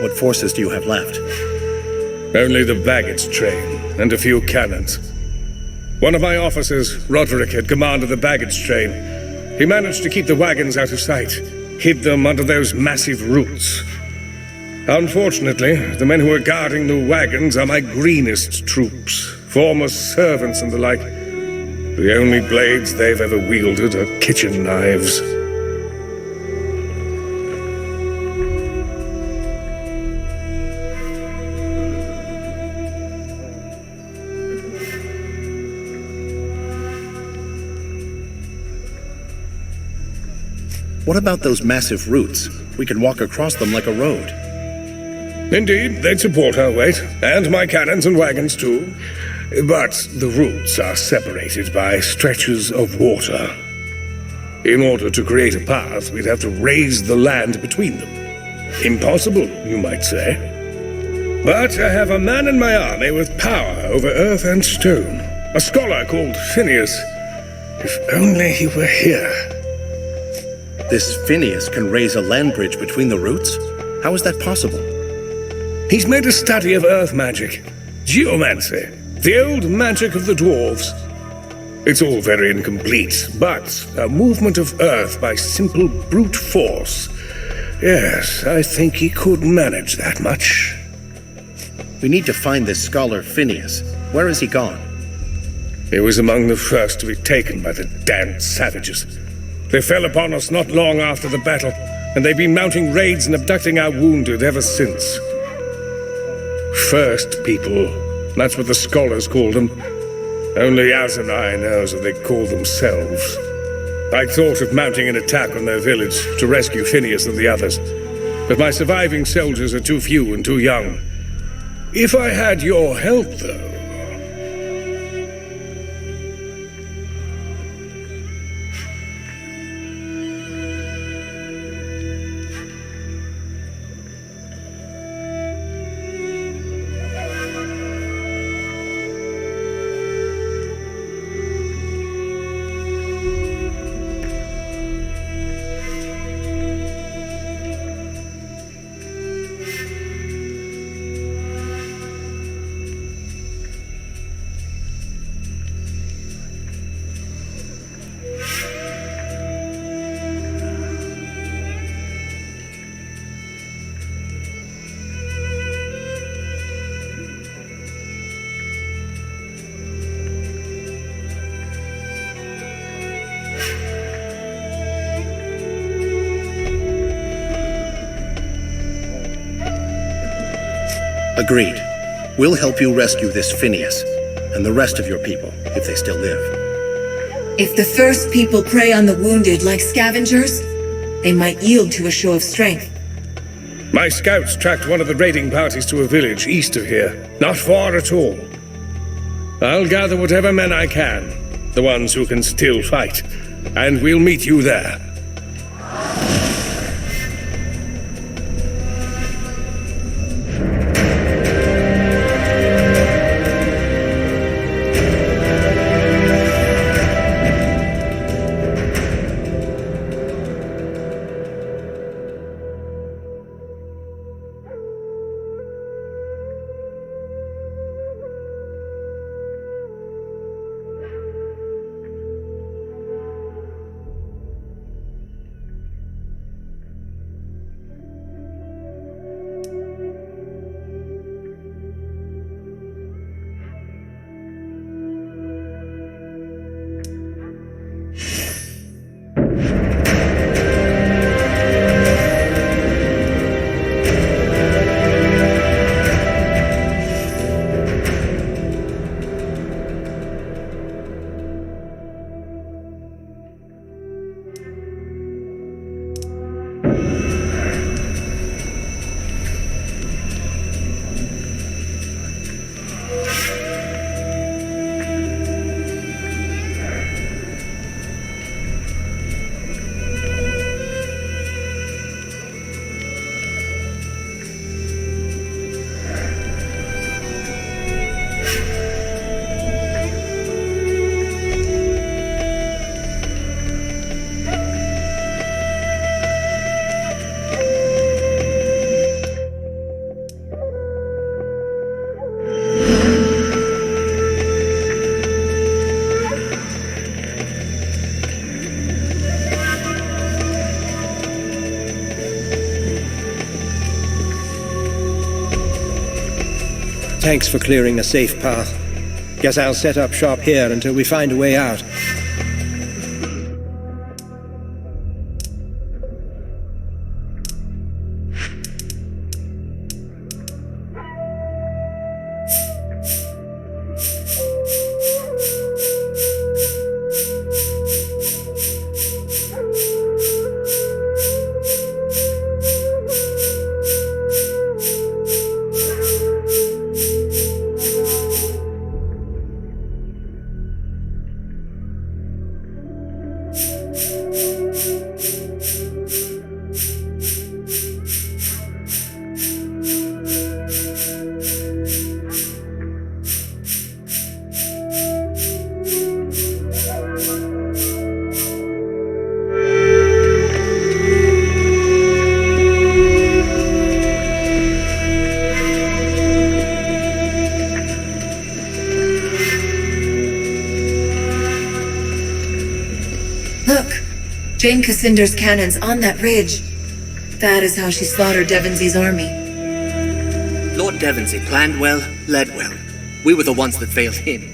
What forces do you have left? Only the baggage train and a few cannons. One of my officers, Roderick, had command of the baggage train. He managed to keep the wagons out of sight, hid them under those massive roots. Unfortunately, the men who are guarding the wagons are my greenest troops, former servants and the like. The only blades they've ever wielded are kitchen knives. What about those massive roots? We can walk across them like a road. Indeed, they'd support our weight, and my cannons and wagons too. But the roots are separated by stretches of water. In order to create a path, we'd have to raise the land between them. Impossible, you might say. But I have a man in my army with power over earth and stone. A scholar called Phineas. If only he were here. This Phineas can raise a land bridge between the roots? How is that possible? He's made a study of earth magic. Geomancy. The old magic of the dwarves. It's all very incomplete, but a movement of earth by simple brute force. Yes, I think he could manage that much. We need to find this scholar Phineas. Where has he gone? He was among the first to be taken by the damned savages. They fell upon us not long after the battle, and they've been mounting raids and abducting our wounded ever since. First people, that's what the scholars called them. Only Azanai knows what they call themselves. I thought of mounting an attack on their village to rescue Phineas and the others, but my surviving soldiers are too few and too young. If I had your help, though... Agreed. We'll help you rescue this Phineas, and the rest of your people, if they still live. If the first people prey on the wounded like scavengers, they might yield to a show of strength. My scouts tracked one of the raiding parties to a village east of here, not far at all. I'll gather whatever men I can, the ones who can still fight, and we'll meet you there. Thanks for clearing a safe path. Guess I'll set up shop here until we find a way out. Jane Cassinder's cannons on that ridge. That is how she slaughtered Devonsy's army. Lord Devonsy planned well, led well. We were the ones that failed him.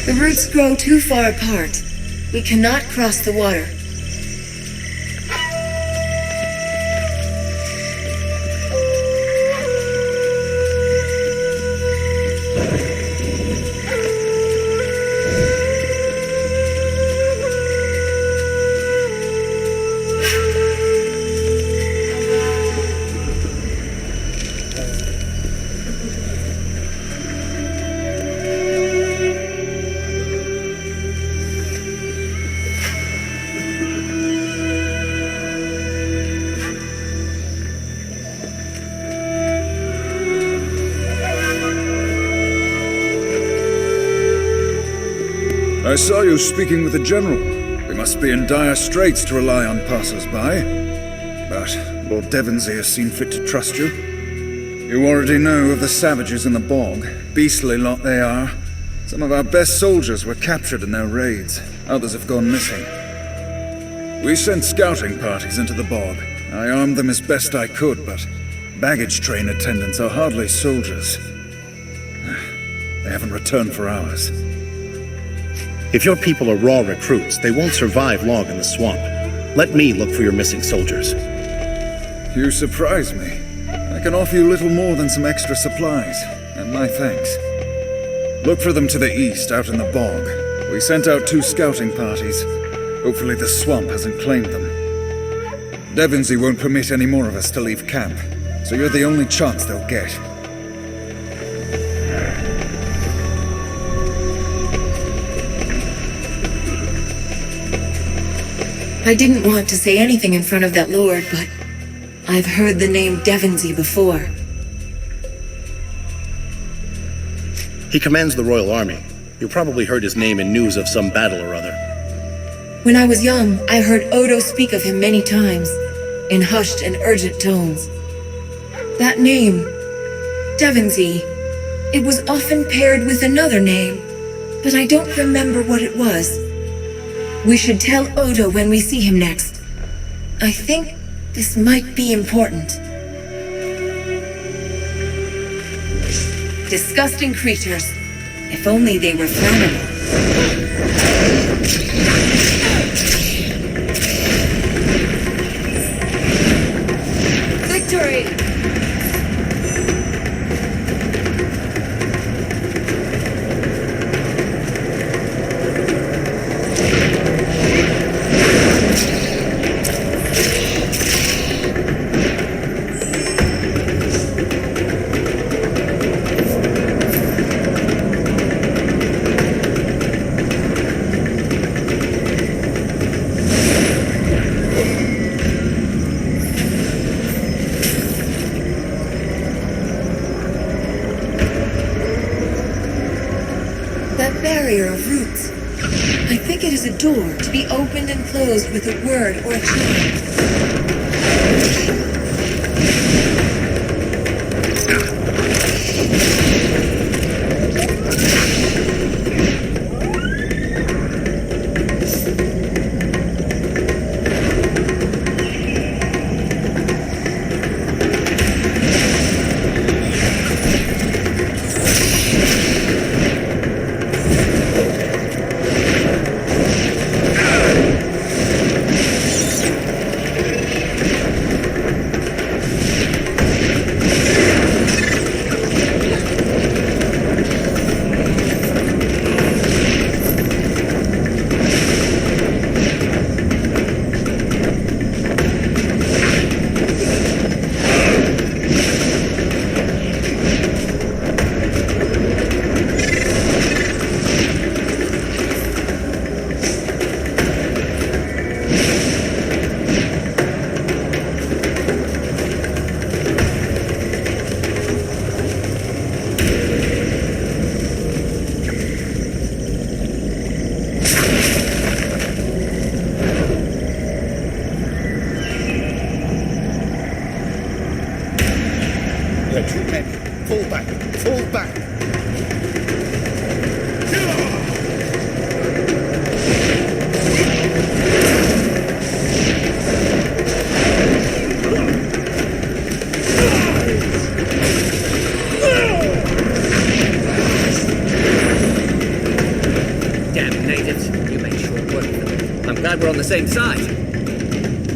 The roots grow too far apart. We cannot cross the water. I saw you speaking with the general. They must be in dire straits to rely on passers-by. But Lord Devonsy has seen fit to trust you. You already know of the savages in the bog. Beastly lot they are. Some of our best soldiers were captured in their raids. Others have gone missing. We sent scouting parties into the bog. I armed them as best I could, but baggage train attendants are hardly soldiers. They haven't returned for hours. If your people are raw recruits, they won't survive long in the swamp. Let me look for your missing soldiers. You surprise me. I can offer you little more than some extra supplies, and my thanks. Look for them to the east, out in the bog. We sent out 2 scouting parties. Hopefully the swamp hasn't claimed them. Devonsy won't permit any more of us to leave camp, so you're the only chance they'll get. I didn't want to say anything in front of that lord, but I've heard the name Devonsy before. He commands the Royal Army. You probably heard his name in news of some battle or other. When I was young, I heard Odo speak of him many times, in hushed and urgent tones. That name, Devonsy, it was often paired with another name, but I don't remember what it was. We should tell Odo when we see him next. I think this might be important. Disgusting creatures. If only they were flammable. Victory! That barrier of roots. I think it is a door to be opened and closed with a word or a chime. We're on the same side.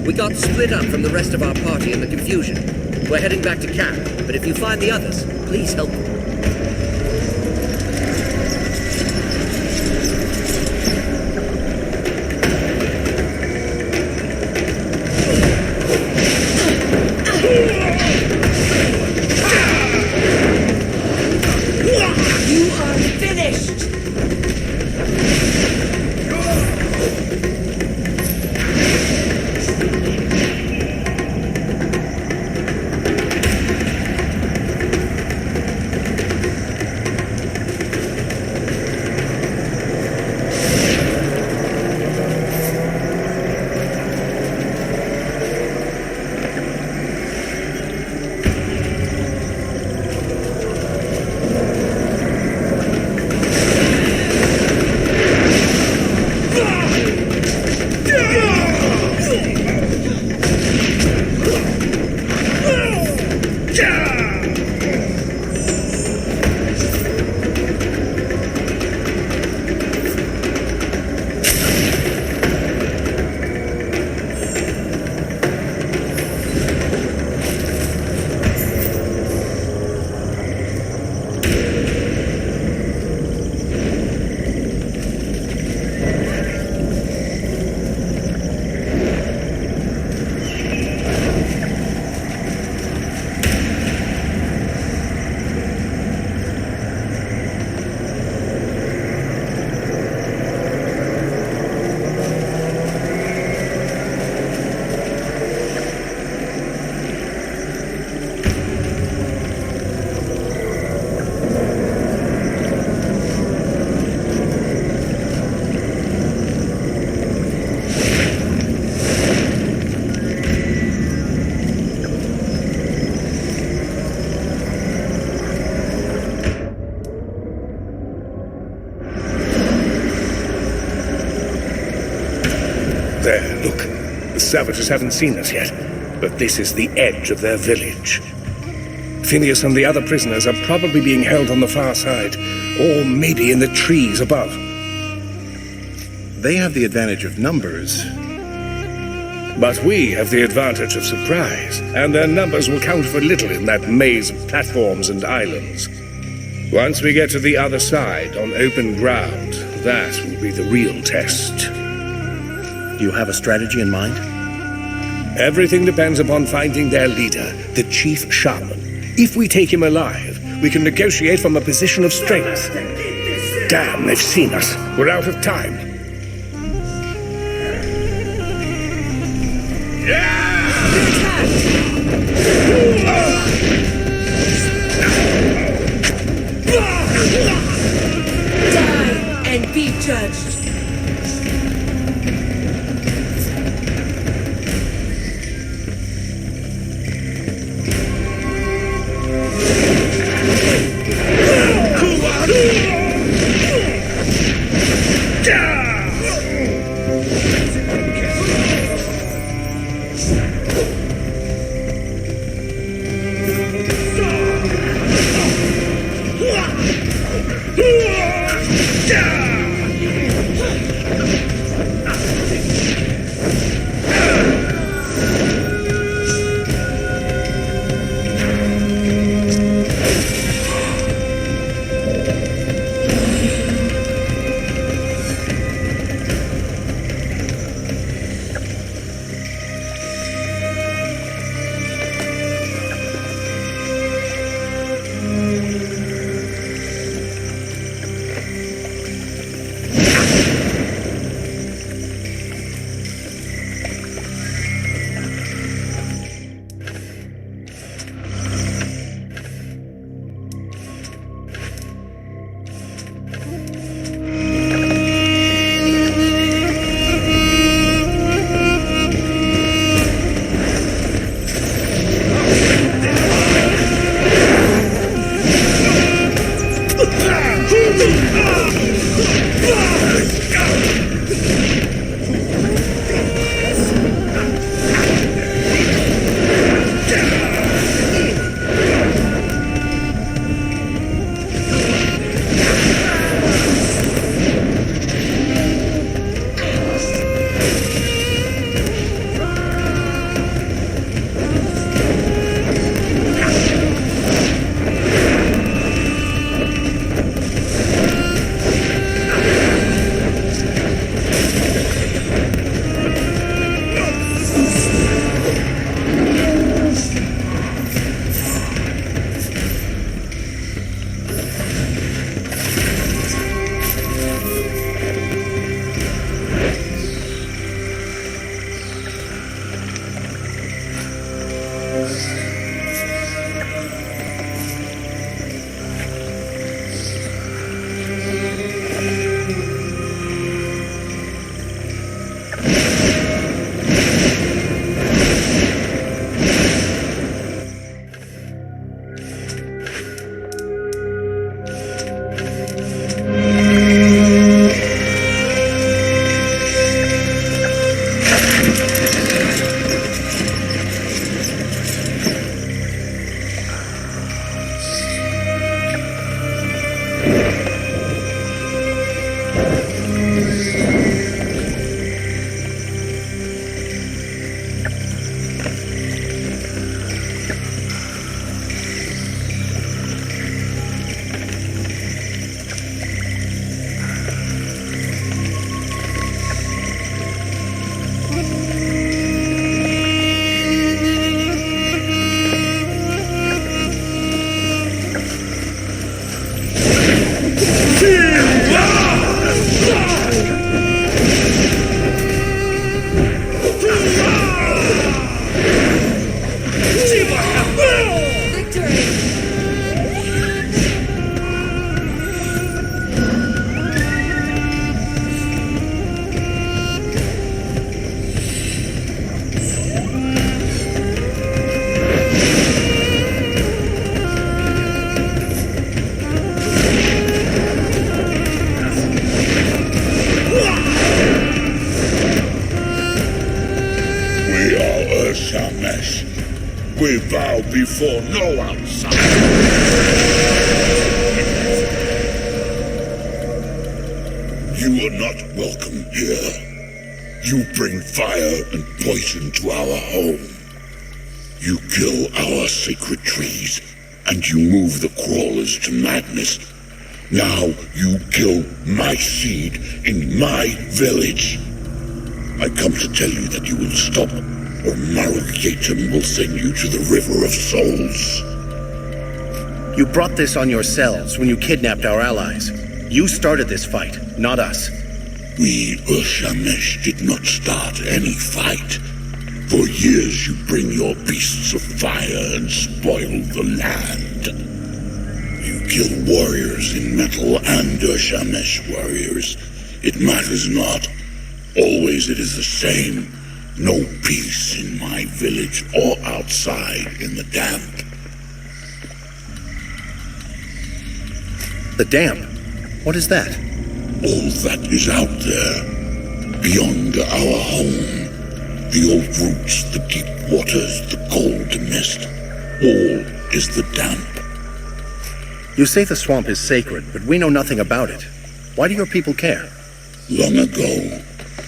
We got split up from the rest of our party in the confusion. We're heading back to camp, but if you find the others, please help them. You are finished! There, look. The savages haven't seen us yet, but this is the edge of their village. Phineas and the other prisoners are probably being held on the far side, or maybe in the trees above. They have the advantage of numbers. But we have the advantage of surprise, and their numbers will count for little in that maze of platforms and islands. Once we get to the other side, on open ground, that will be the real test. Do you have a strategy in mind? Everything depends upon finding their leader, the chief shaman. If we take him alive, we can negotiate from a position of strength. Damn, they've seen us. We're out of time. Die! judged. We bow before no outsider. You are not welcome here. You bring fire and poison to our home. You kill our sacred trees, and you move the crawlers to madness. Now you kill my seed in my village. I come to tell you that you will stop, or Marugyatum will send you to the River of Souls. You brought this on yourselves when you kidnapped our allies. You started this fight, not us. We, Urshamesh, did not start any fight. For years you bring your beasts of fire and spoil the land. You kill warriors in metal and Urshamesh warriors, it matters not. Always it is the same. No peace in my village or outside in the damp. The damp? What is that? All that is out there, beyond our home. The old roots, the deep waters, the cold mist. All is the damp. You say the swamp is sacred, but we know nothing about it. Why do your people care? Long ago,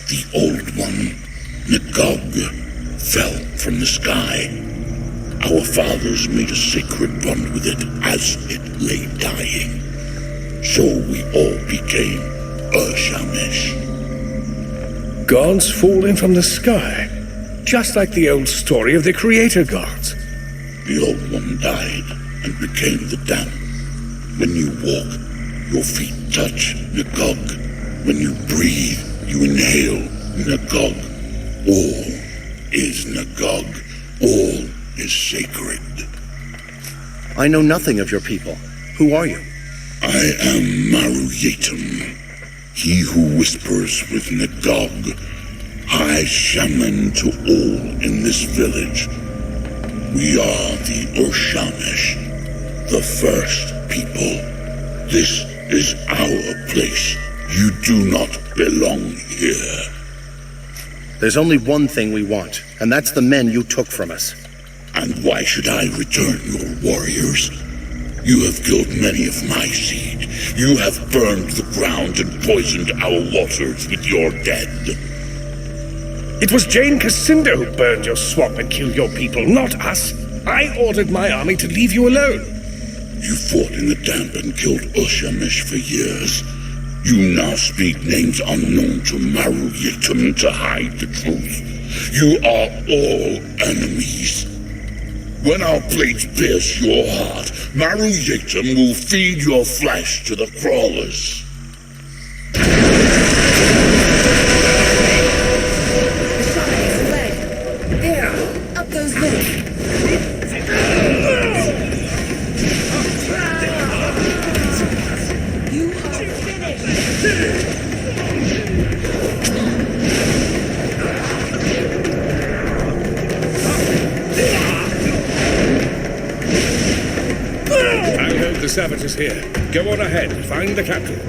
the old one, Nagog, fell from the sky. Our fathers made a sacred bond with it as it lay dying. So we all became Shamash. Gods falling from the sky, just like the old story of the creator gods. The old one died and became the damp. When you walk, your feet touch Nagog. When you breathe, you inhale Nagog. All is Nagog. All is sacred. I know nothing of your people. Who are you? I am Maru Yetum, he who whispers with Nagog, High Shaman to all in this village. We are the Urshamish, the first people. This is our place. You do not belong here. There's only one thing we want, and that's the men you took from us. And why should I return your warriors? You have killed many of my seed. You have burned the ground and poisoned our waters with your dead. It was Jane Cassinda who burned your swamp and killed your people, not us. I ordered my army to leave you alone. You fought in the damp and killed Ushamish for years. You now speak names unknown to Maru Yetum to hide the truth. You are all enemies. When our blades pierce your heart, Maru Yetum will feed your flesh to the crawlers. There, up those lights. You are finished. I'll hold the savages here. Go on ahead. Find the captain.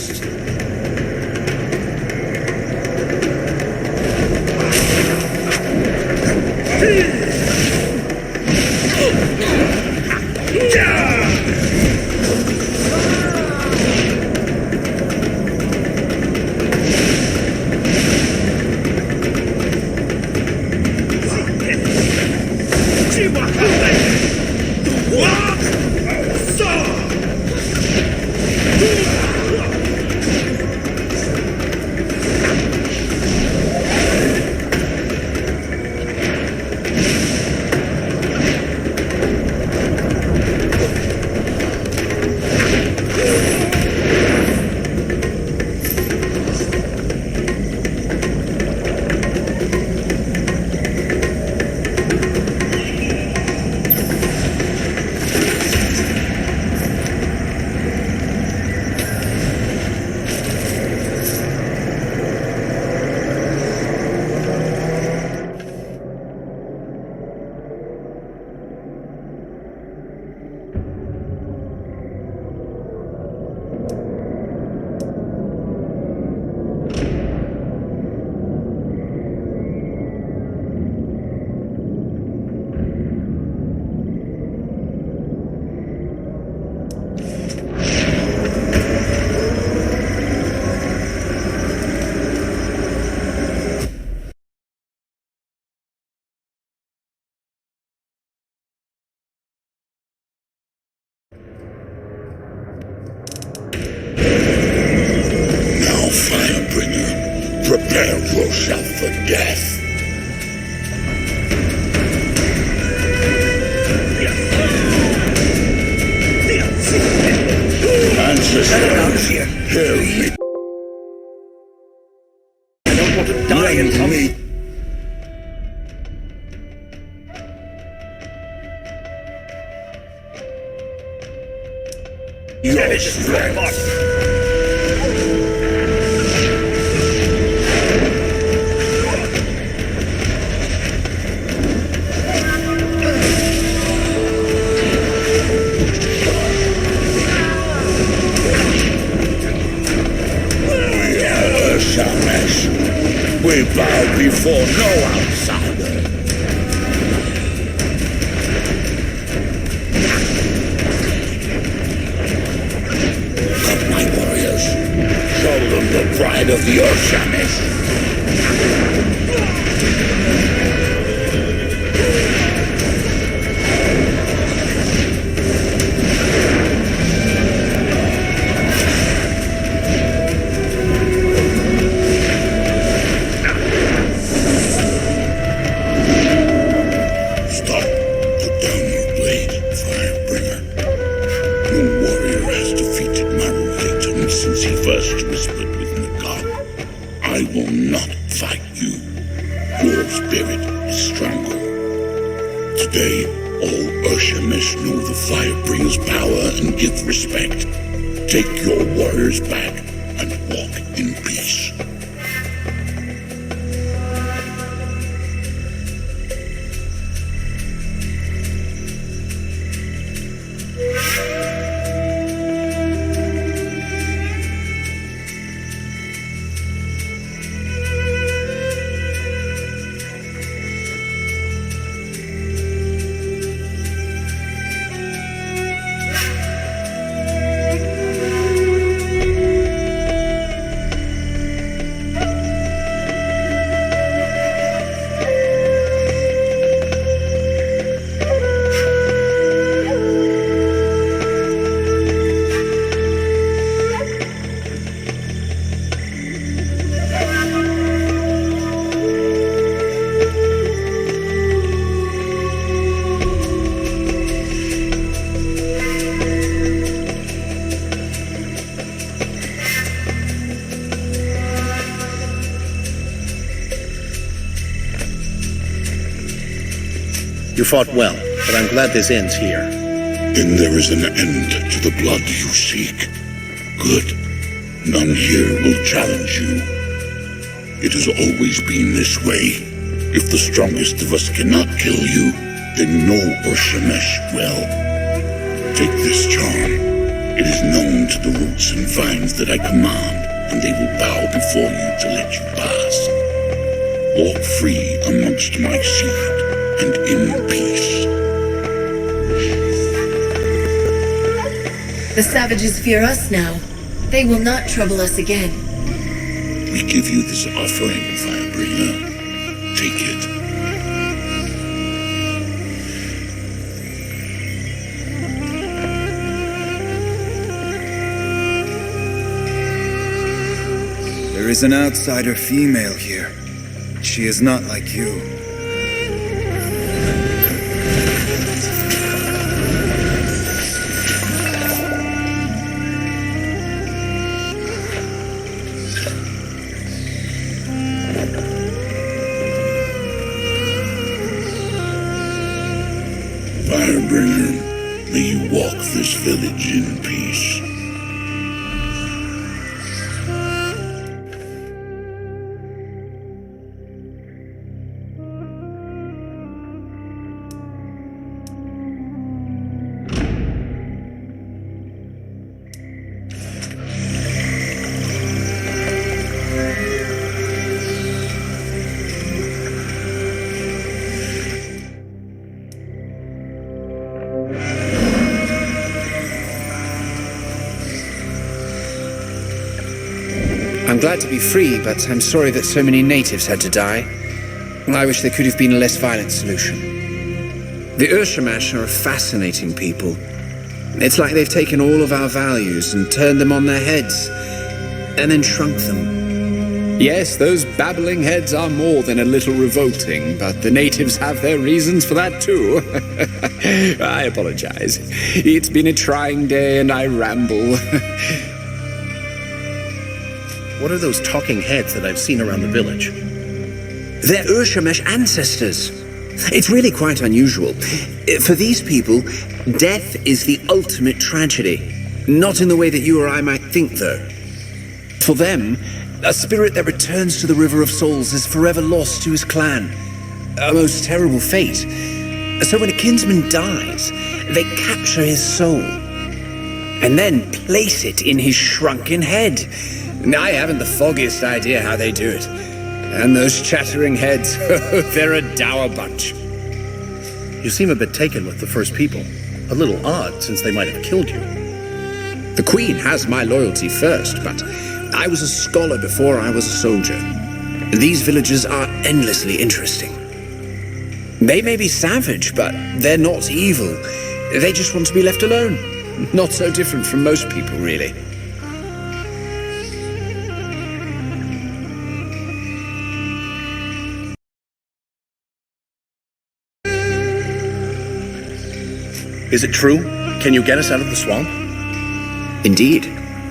forest. Prepare yourself for death. Ancestors, hear me. I don't want to die in me. Your strength. We bow before no outsider. Come, my warriors. Show them the pride of the Oshamish. Today, all Urshamish know the Firebringer's power and give respect. Take your warriors back and walk in peace. You fought well, but I'm glad this ends here. Then there is an end to the blood you seek. Good. None here will challenge you. It has always been this way. If the strongest of us cannot kill you, then no Urshamesh will. Take this charm. It is known to the roots and vines that I command, and they will bow before you to let you pass. Walk free amongst my seed, and in peace. The savages fear us now. They will not trouble us again. We give you this offering, Firebringer. Take it. There is an outsider female here. She is not like you. Firebringer, may you walk this village in peace. I'm glad to be free, but I'm sorry that so many natives had to die. I wish there could have been a less violent solution. The Urshamash are a fascinating people. It's like they've taken all of our values and turned them on their heads, and then shrunk them. Yes, those babbling heads are more than a little revolting, but the natives have their reasons for that too. I apologize. It's been a trying day and I ramble. What are those talking heads that I've seen around the village? They're Urshamash ancestors. It's really quite unusual. For these people, death is the ultimate tragedy. Not in the way that you or I might think, though. For them, a spirit that returns to the River of Souls is forever lost to his clan. A most terrible fate. So when a kinsman dies, they capture his soul and then place it in his shrunken head. I haven't the foggiest idea how they do it. And those chattering heads, they're a dour bunch. You seem a bit taken with the first people. A little odd, since they might have killed you. The Queen has my loyalty first, but I was a scholar before I was a soldier. These villagers are endlessly interesting. They may be savage, but they're not evil. They just want to be left alone. Not so different from most people, really. Is it true? Can you get us out of the swamp? Indeed.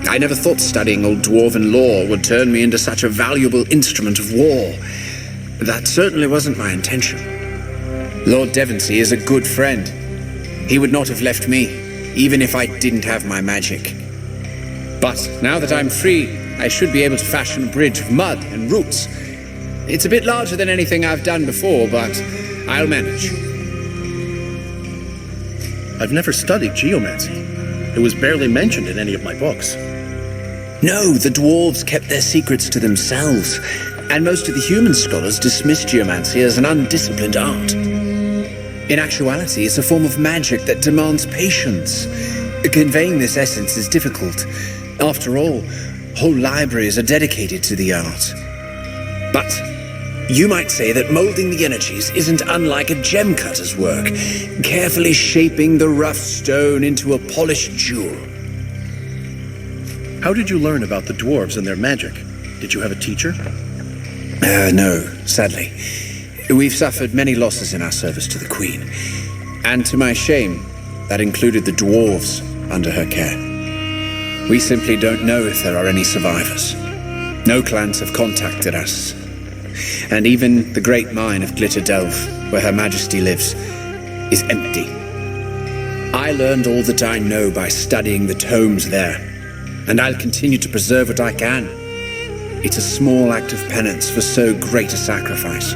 I never thought studying old dwarven lore would turn me into such a valuable instrument of war. That certainly wasn't my intention. Lord Devonsey is a good friend. He would not have left me, even if I didn't have my magic. But now that I'm free, I should be able to fashion a bridge of mud and roots. It's a bit larger than anything I've done before, but I'll manage. I've never studied geomancy. It was barely mentioned in any of my books. No, the dwarves kept their secrets to themselves, and most of the human scholars dismissed geomancy as an undisciplined art. In actuality, it's a form of magic that demands patience. Conveying this essence is difficult. After all, whole libraries are dedicated to the art. But you might say that molding the energies isn't unlike a gem cutter's work, carefully shaping the rough stone into a polished jewel. How did you learn about the dwarves and their magic? Did you have a teacher? No, sadly. We've suffered many losses in our service to the Queen. And to my shame, that included the dwarves under her care. We simply don't know if there are any survivors. No clans have contacted us. And even the great mine of Glitter Delve, where Her Majesty lives, is empty. I learned all that I know by studying the tomes there, and I'll continue to preserve what I can. It's a small act of penance for so great a sacrifice.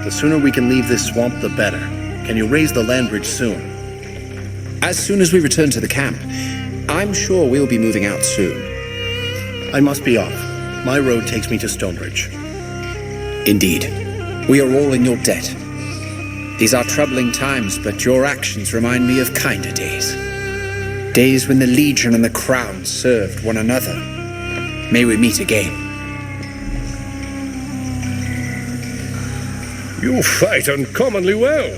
The sooner we can leave this swamp, the better. Can you raise the land bridge soon? As soon as we return to the camp, I'm sure we'll be moving out soon. I must be off. My road takes me to Stonebridge. Indeed. We are all in your debt. These are troubling times, but your actions remind me of kinder days. Days when the Legion and the Crown served one another. May we meet again. You fight uncommonly well.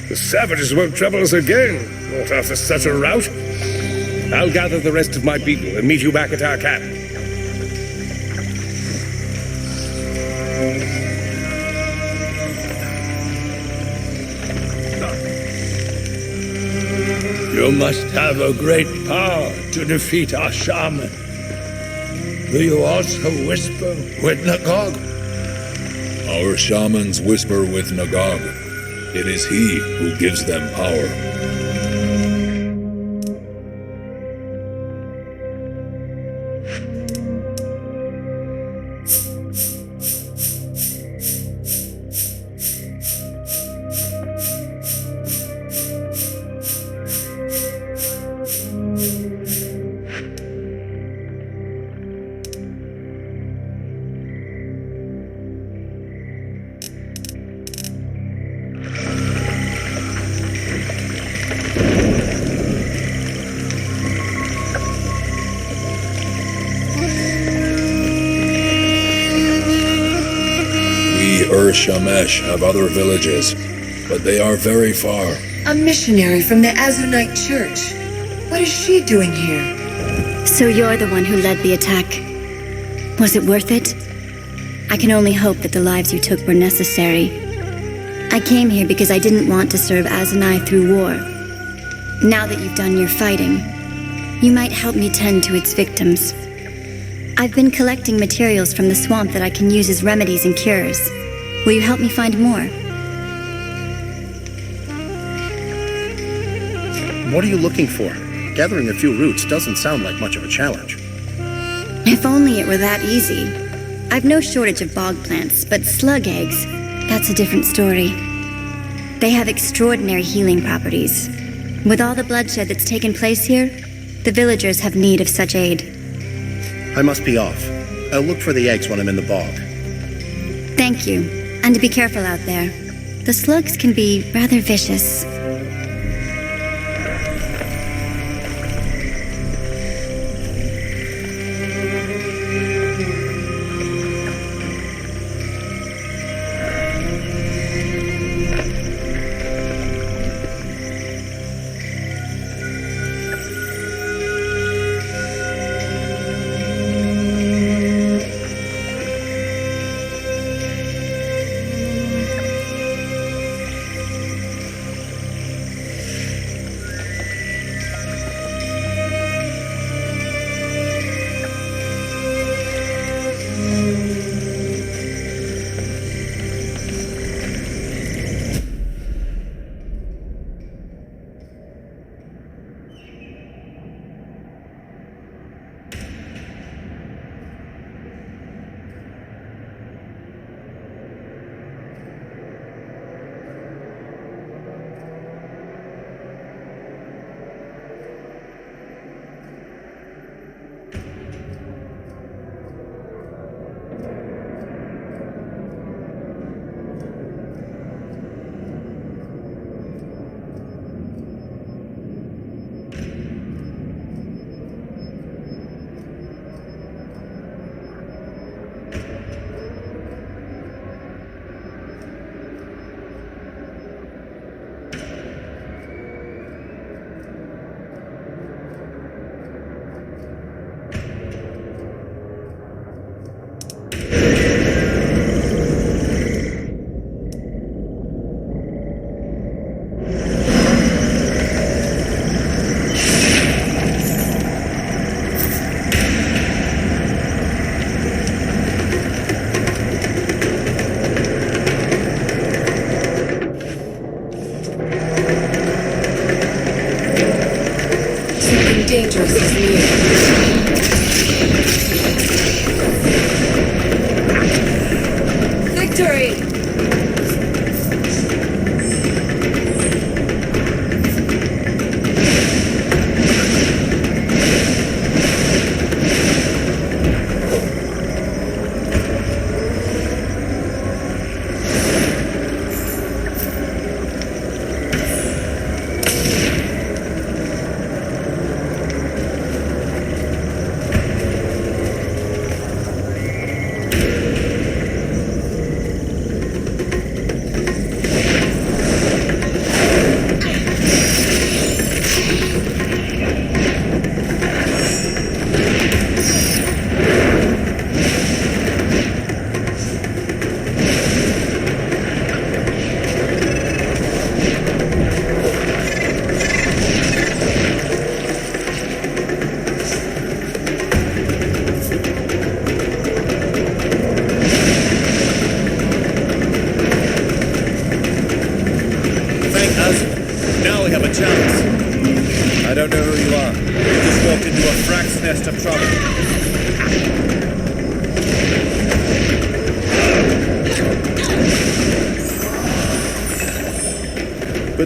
The savages won't trouble us again, not after such a rout. I'll gather the rest of my people and meet you back at our camp. You must have a great power to defeat our shaman. Do you also whisper with Nagog? Our shamans whisper with Nagog. It is he who gives them power. Shamesh have other villages, but they are very far. A missionary from the Azunite Church. What is she doing here? So you're the one who led the attack. Was it worth it? I can only hope that the lives you took were necessary. I came here because I didn't want to serve Azunai through war. Now that you've done your fighting, you might help me tend to its victims. I've been collecting materials from the swamp that I can use as remedies and cures. Will you help me find more? What are you looking for? Gathering a few roots doesn't sound like much of a challenge. If only it were that easy. I've no shortage of bog plants, but slug eggs, that's a different story. They have extraordinary healing properties. With all the bloodshed that's taken place here, the villagers have need of such aid. I must be off. I'll look for the eggs when I'm in the bog. Thank you. And be careful out there. The slugs can be rather vicious. dangerous is near. Victory!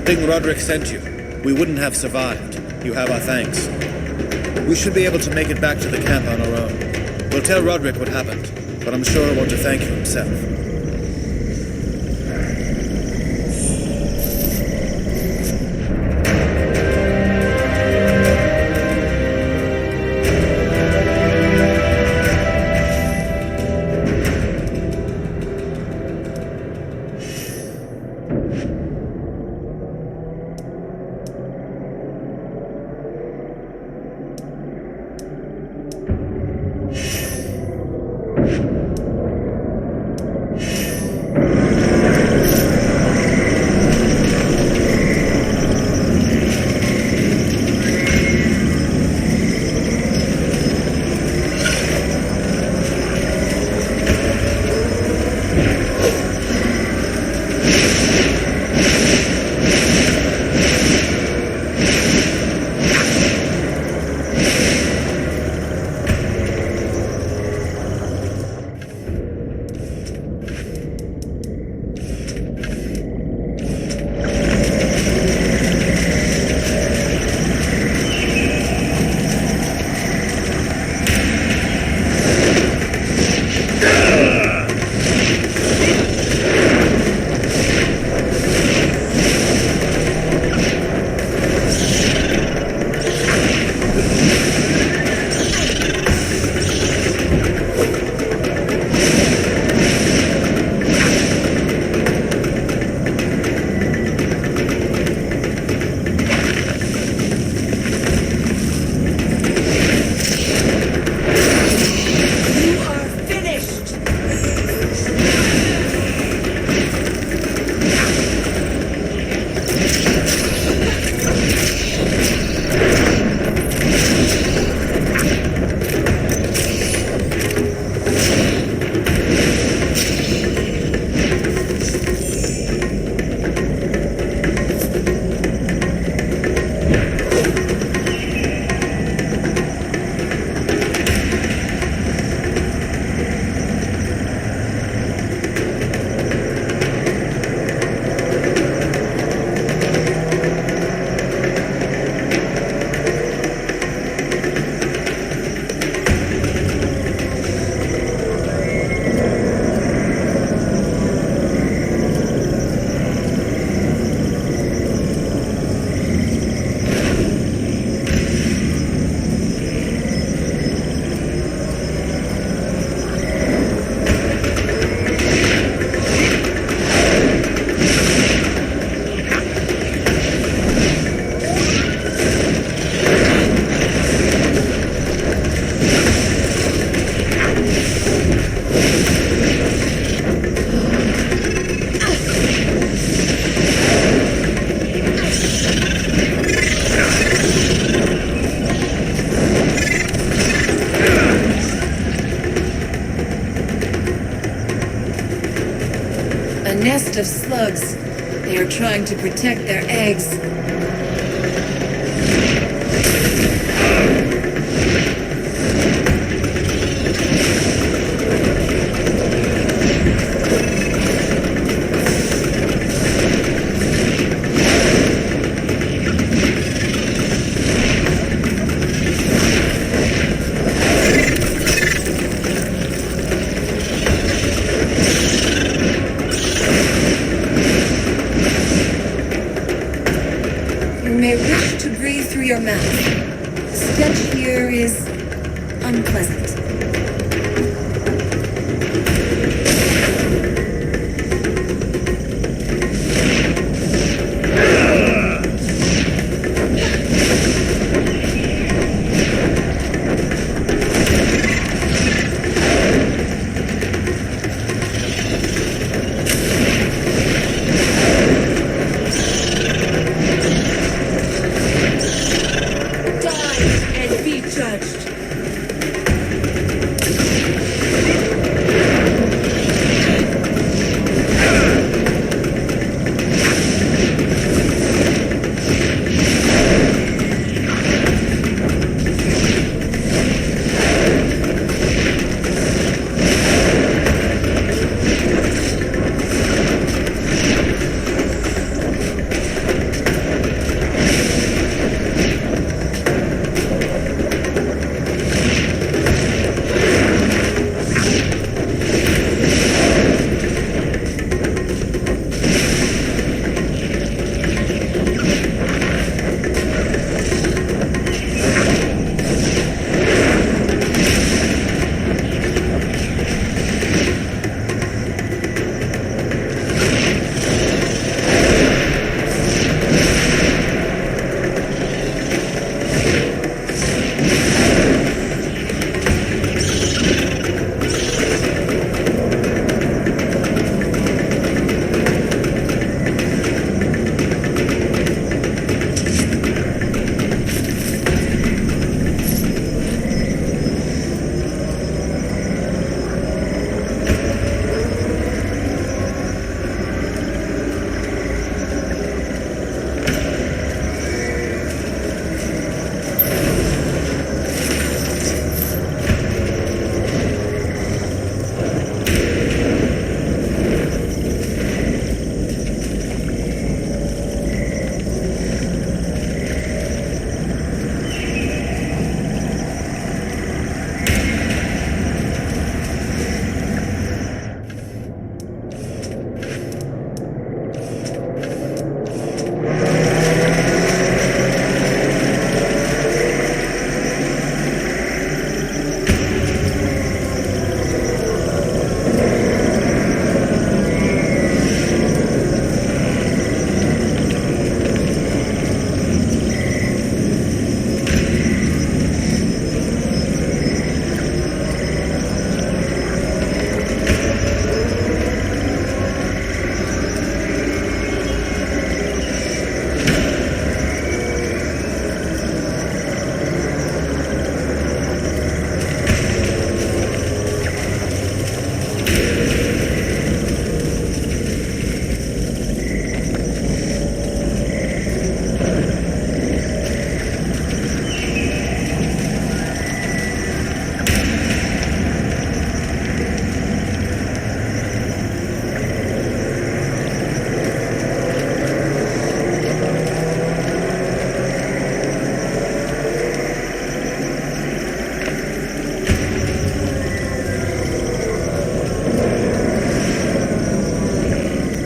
thing Roderick sent you. We wouldn't have survived. You have our thanks. We should be able to make it back to the camp on our own. We'll tell Roderick what happened, but I'm sure he'll want to thank you himself. Of slugs. They are trying to protect their eggs. You may wish to breathe through your mouth.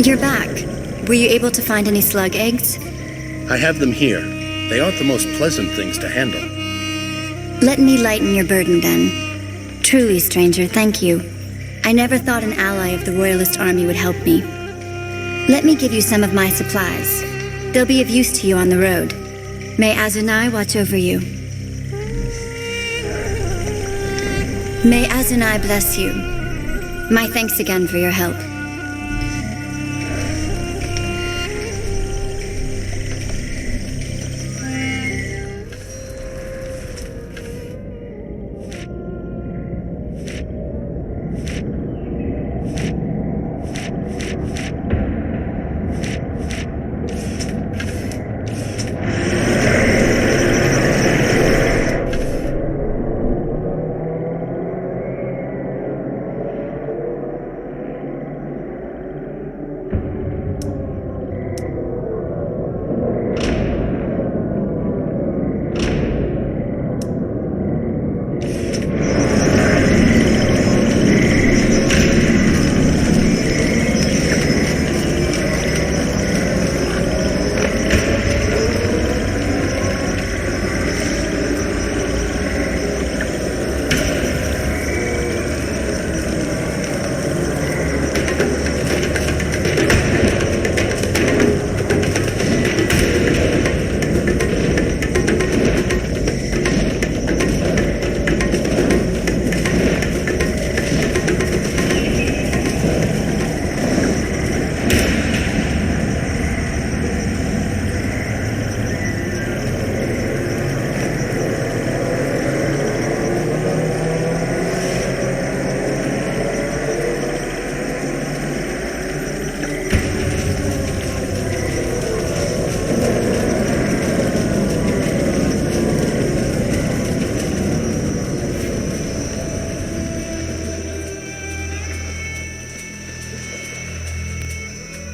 You're back. Were you able to find any slug eggs? I have them here. They aren't the most pleasant things to handle. Let me lighten your burden then. Truly, stranger, thank you. I never thought an ally of the Royalist army would help me. Let me give you some of my supplies. They'll be of use to you on the road. May Azunai watch over you. May Azunai bless you. My thanks again for your help.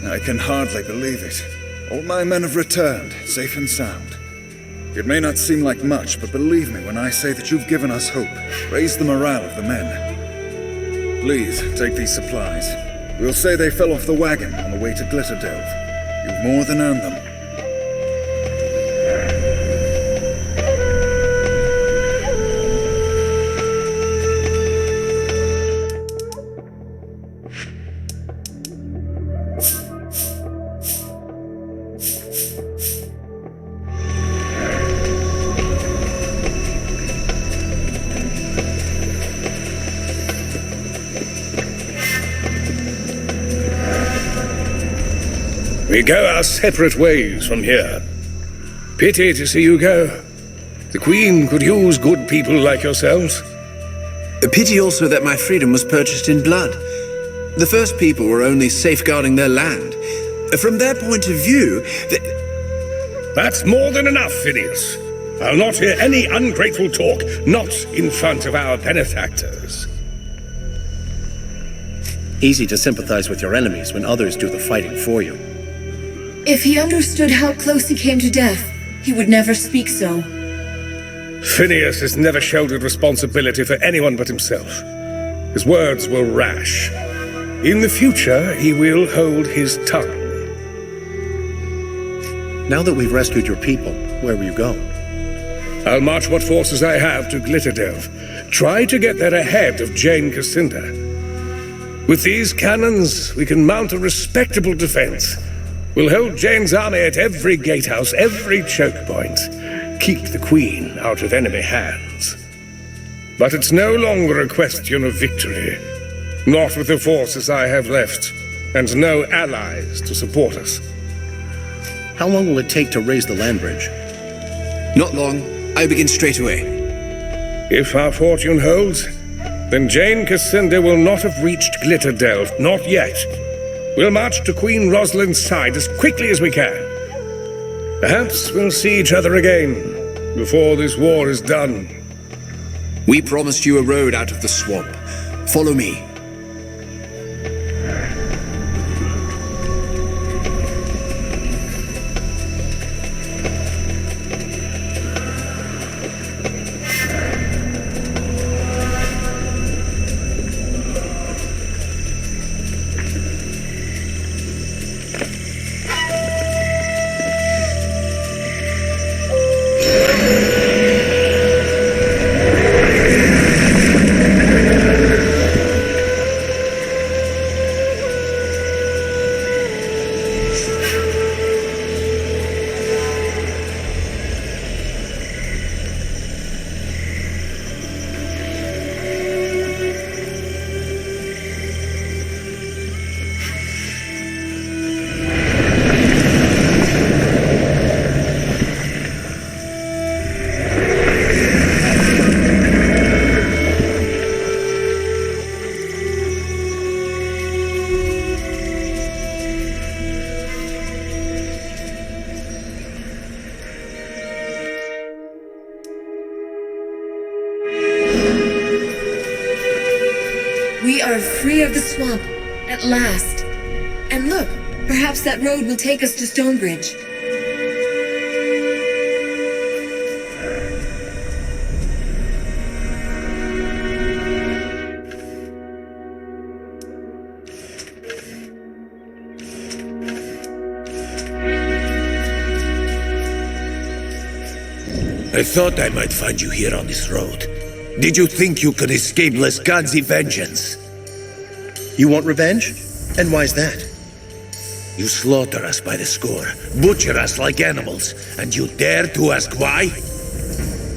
I can hardly believe it. All my men have returned, safe and sound. It may not seem like much, but believe me when I say that you've given us hope. Raised the morale of the men. Please, take these supplies. We'll say they fell off the wagon on the way to Glitterdelve. You've more than earned them. We go our separate ways from here. Pity to see you go. The Queen could use good people like yourselves. A pity also that my freedom was purchased in blood. The first people were only safeguarding their land. From their point of view, That's more than enough, Phineas. I'll not hear any ungrateful talk, not in front of our benefactors. Easy to sympathize with your enemies when others do the fighting for you. If he understood how close he came to death, he would never speak so. Phineas has never shouldered responsibility for anyone but himself. His words were rash. In the future, he will hold his tongue. Now that we've rescued your people, where will you go? I'll march what forces I have to Glitterdelve. Try to get there ahead of Jane Cassinda. With these cannons, we can mount a respectable defense. We'll hold Jane's army at every gatehouse, every choke point. Keep the Queen out of enemy hands. But it's no longer a question of victory. Not with the forces I have left, and no allies to support us. How long will it take to raise the land bridge? Not long. I begin straight away. If our fortune holds, then Jane Cassinda will not have reached Glitterdelve, not yet. We'll march to Queen Rosalind's side as quickly as we can. Perhaps we'll see each other again before this war is done. We promised you a road out of the swamp. Follow me. We are free of the swamp, at last. And look, perhaps that road will take us to Stonebridge. I thought I might find you here on this road. Did you think you could escape Lascanzi vengeance? You want revenge? And why's that? You slaughter us by the score, butcher us like animals, and you dare to ask why?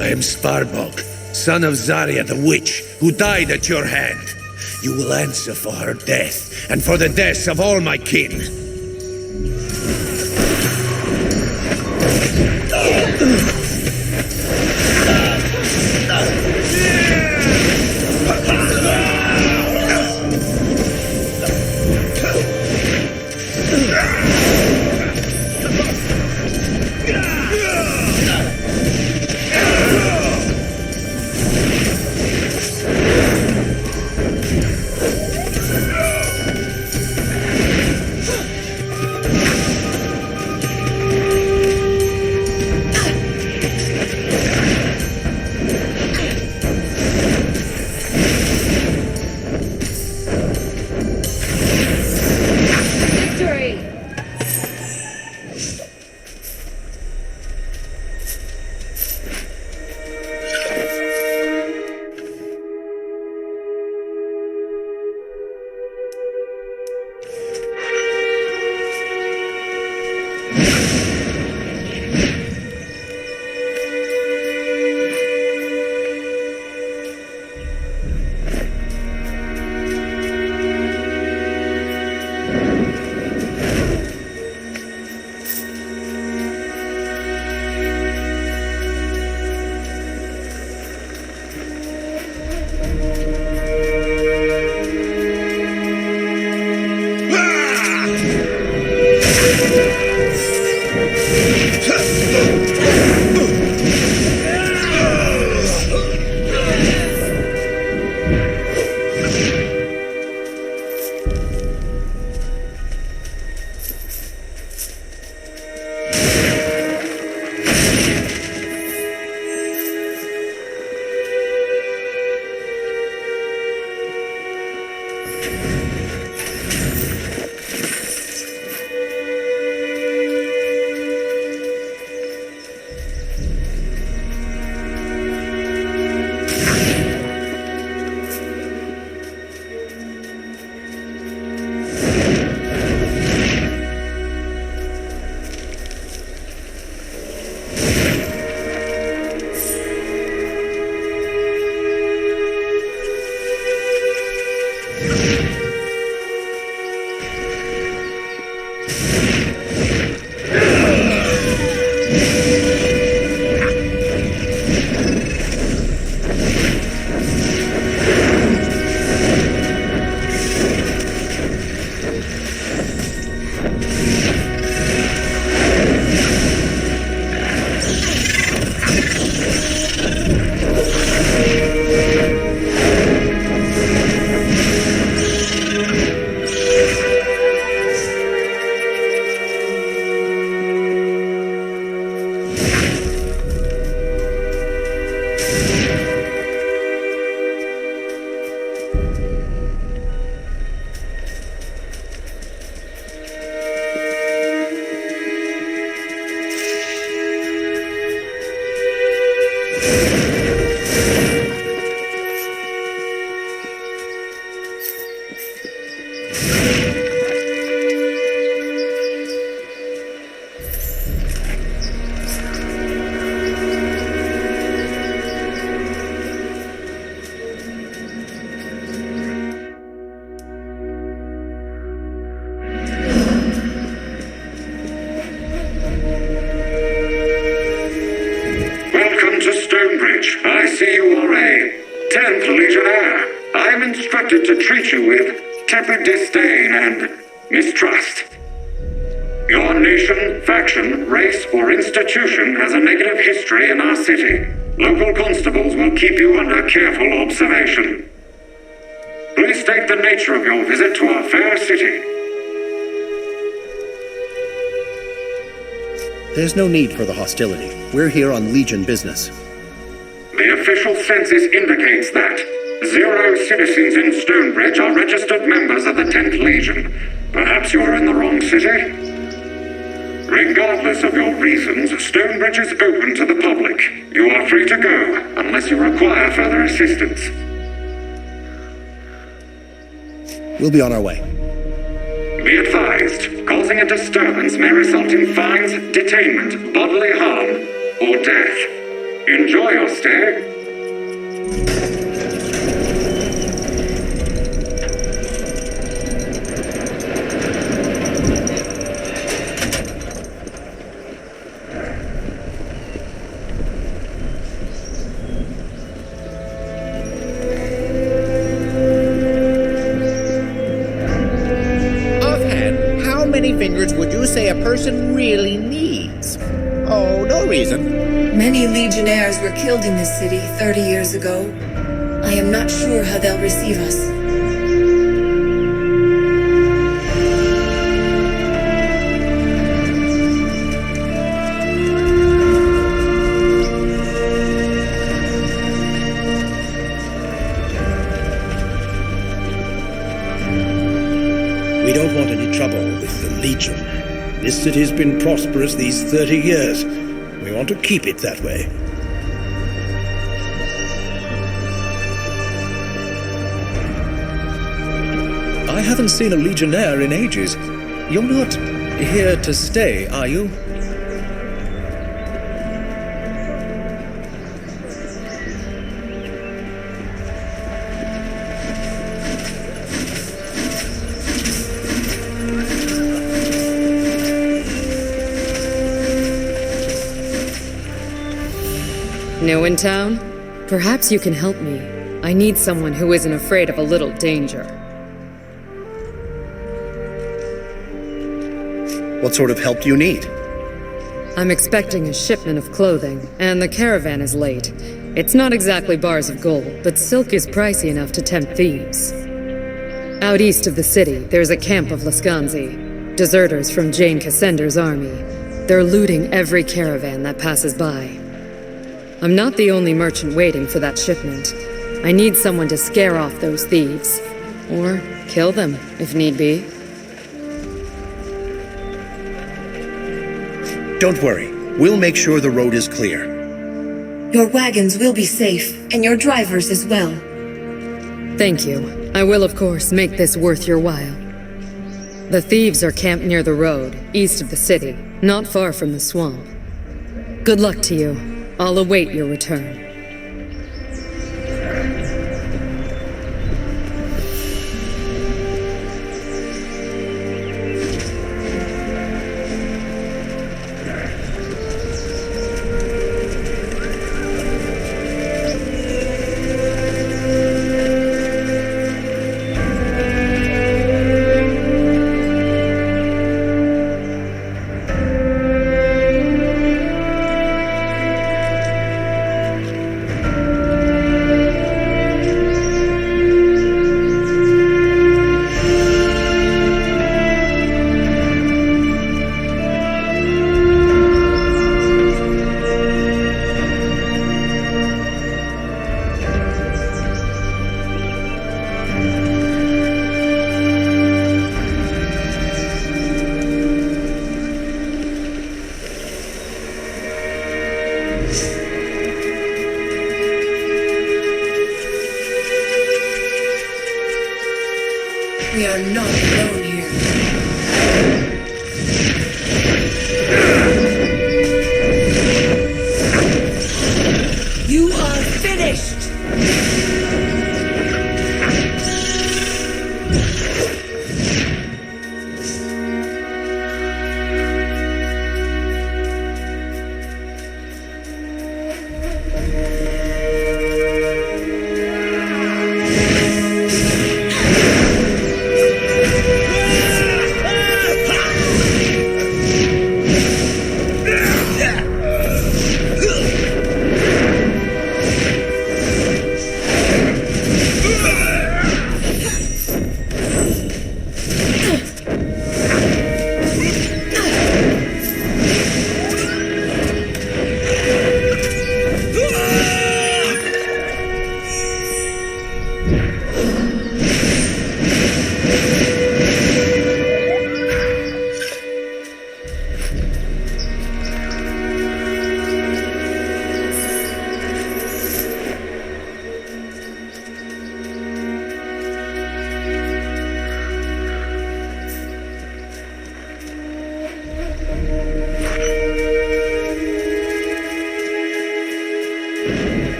I am Sparbog, son of Zarya the witch, who died at your hand. You will answer for her death, and for the deaths of all my kin. see you are a 10th Legionnaire. I am instructed to treat you with tepid disdain and mistrust. Your nation, faction, race, or institution has a negative history in our city. Local constables will keep you under careful observation. Please state the nature of your visit to our fair city. There's no need for the hostility. We're here on Legion business. The official census indicates that 0 citizens in Stonebridge are registered members of the 10th Legion. Perhaps you are in the wrong city? Regardless of your reasons, Stonebridge is open to the public. You are free to go, unless you require further assistance. We'll be on our way. Be advised, causing a disturbance may result in fines, detainment, bodily harm, or death. Enjoy your stay. Fingers would you say a person really needs? Oh, no reason. Many legionnaires were killed in this city 30 years ago. I am not sure how they'll receive us. We don't want any trouble with the Legion. This city's been prosperous these 30 years. We want to keep it that way. I haven't seen a Legionnaire in ages. You're not here to stay, are you? New in town? Perhaps you can help me. I need someone who isn't afraid of a little danger. What sort of help do you need? I'm expecting a shipment of clothing, and the caravan is late. It's not exactly bars of gold, but silk is pricey enough to tempt thieves. Out east of the city, there's a camp of Lascanzi, deserters from Jane Cassender's army. They're looting every caravan that passes by. I'm not the only merchant waiting for that shipment. I need someone to scare off those thieves. Or kill them, if need be. Don't worry. We'll make sure the road is clear. Your wagons will be safe, and your drivers as well. Thank you. I will, of course, make this worth your while. The thieves are camped near the road, east of the city, not far from the swamp. Good luck to you. I'll await your return. We are not alone here. You are finished!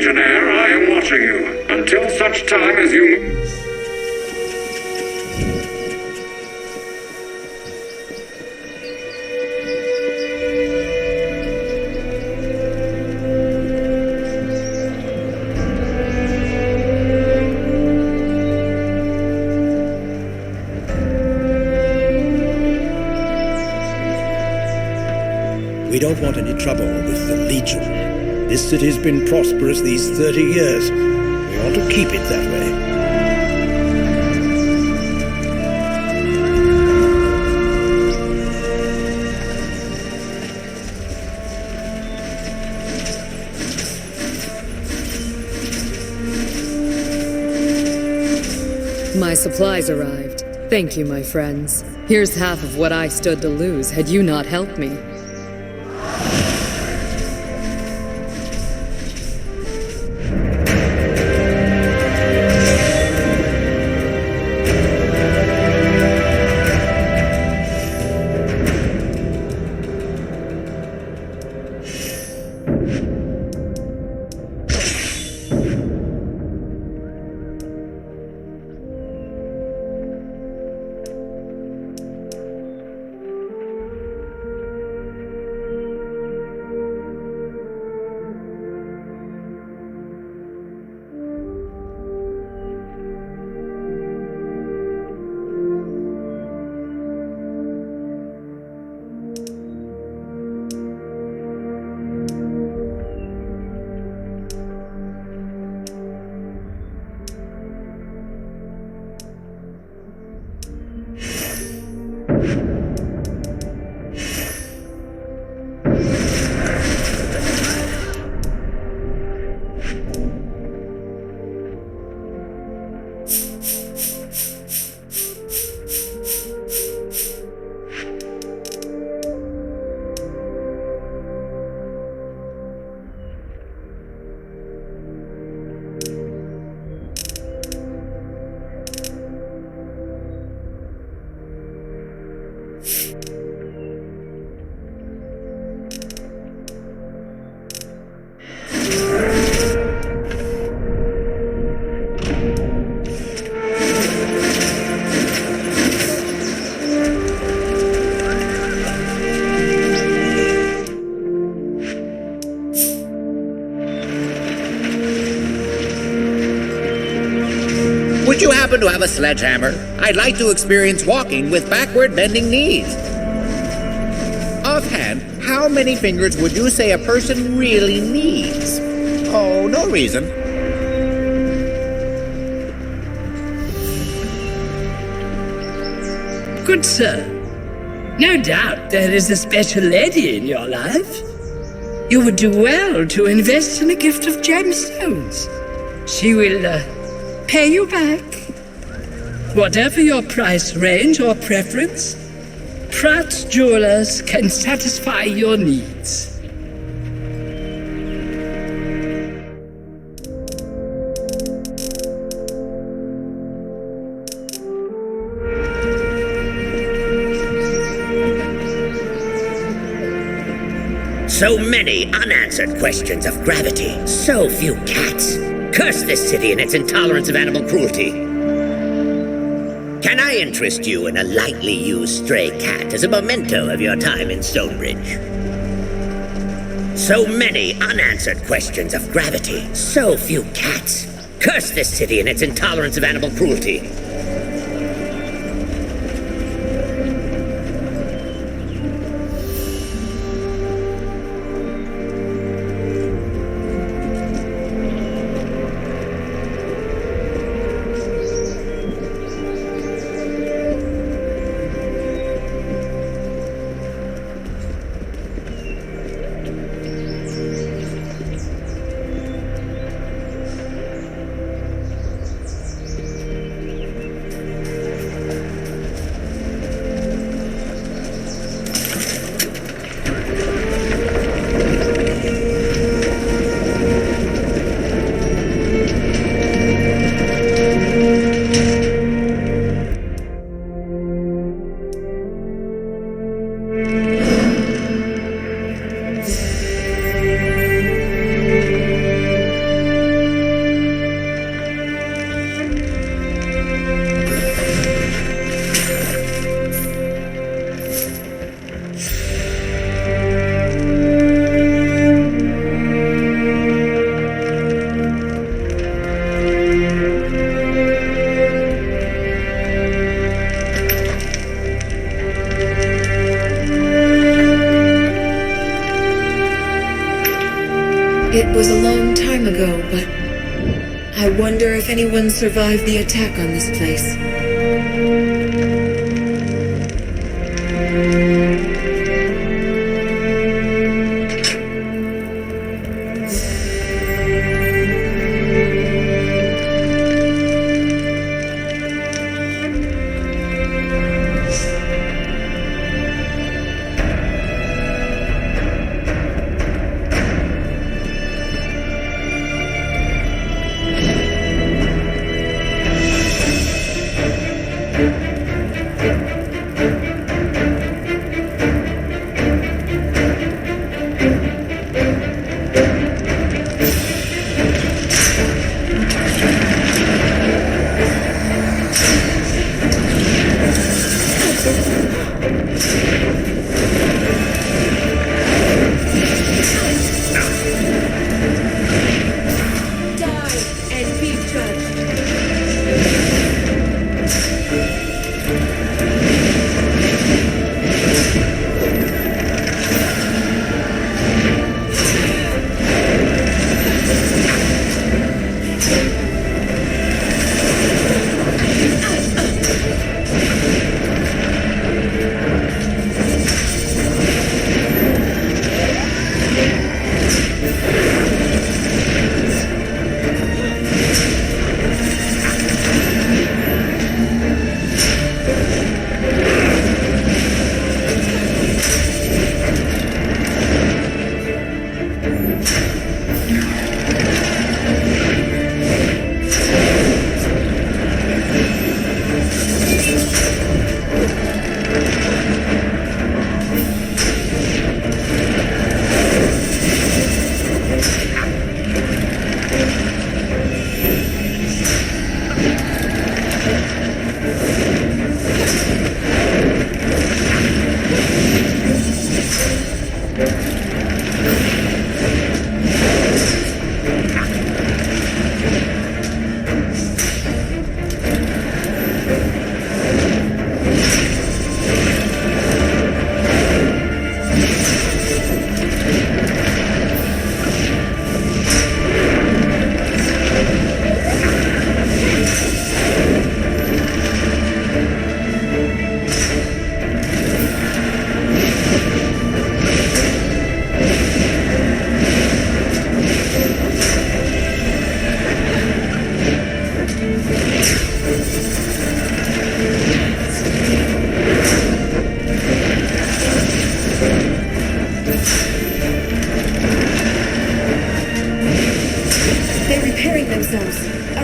Legionnaire, I am watching you until such time as you... We don't want any trouble with the Legion. This city's been prosperous these 30 years. We want to keep it that way. My supplies arrived. Thank you, my friends. Here's half of what I stood to lose had you not helped me. Would you happen to have a sledgehammer? I'd like to experience walking with backward bending knees. Offhand, how many fingers would you say a person really needs? Oh, no reason. Good sir, no doubt there is a special lady in your life. You would do well to invest in a gift of gemstones. She will pay you back. Whatever your price range or preference, Pratt's Jewelers can satisfy your needs. So many unanswered questions of gravity. So few cats. Curse this city and its intolerance of animal cruelty. Can I interest you in a lightly used stray cat as a memento of your time in Stonebridge? So many unanswered questions of gravity. So few cats. Curse this city and its intolerance of animal cruelty. It was a long time ago, but I wonder if anyone survived the attack on this place.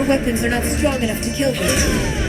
Weapons are not strong enough to kill them.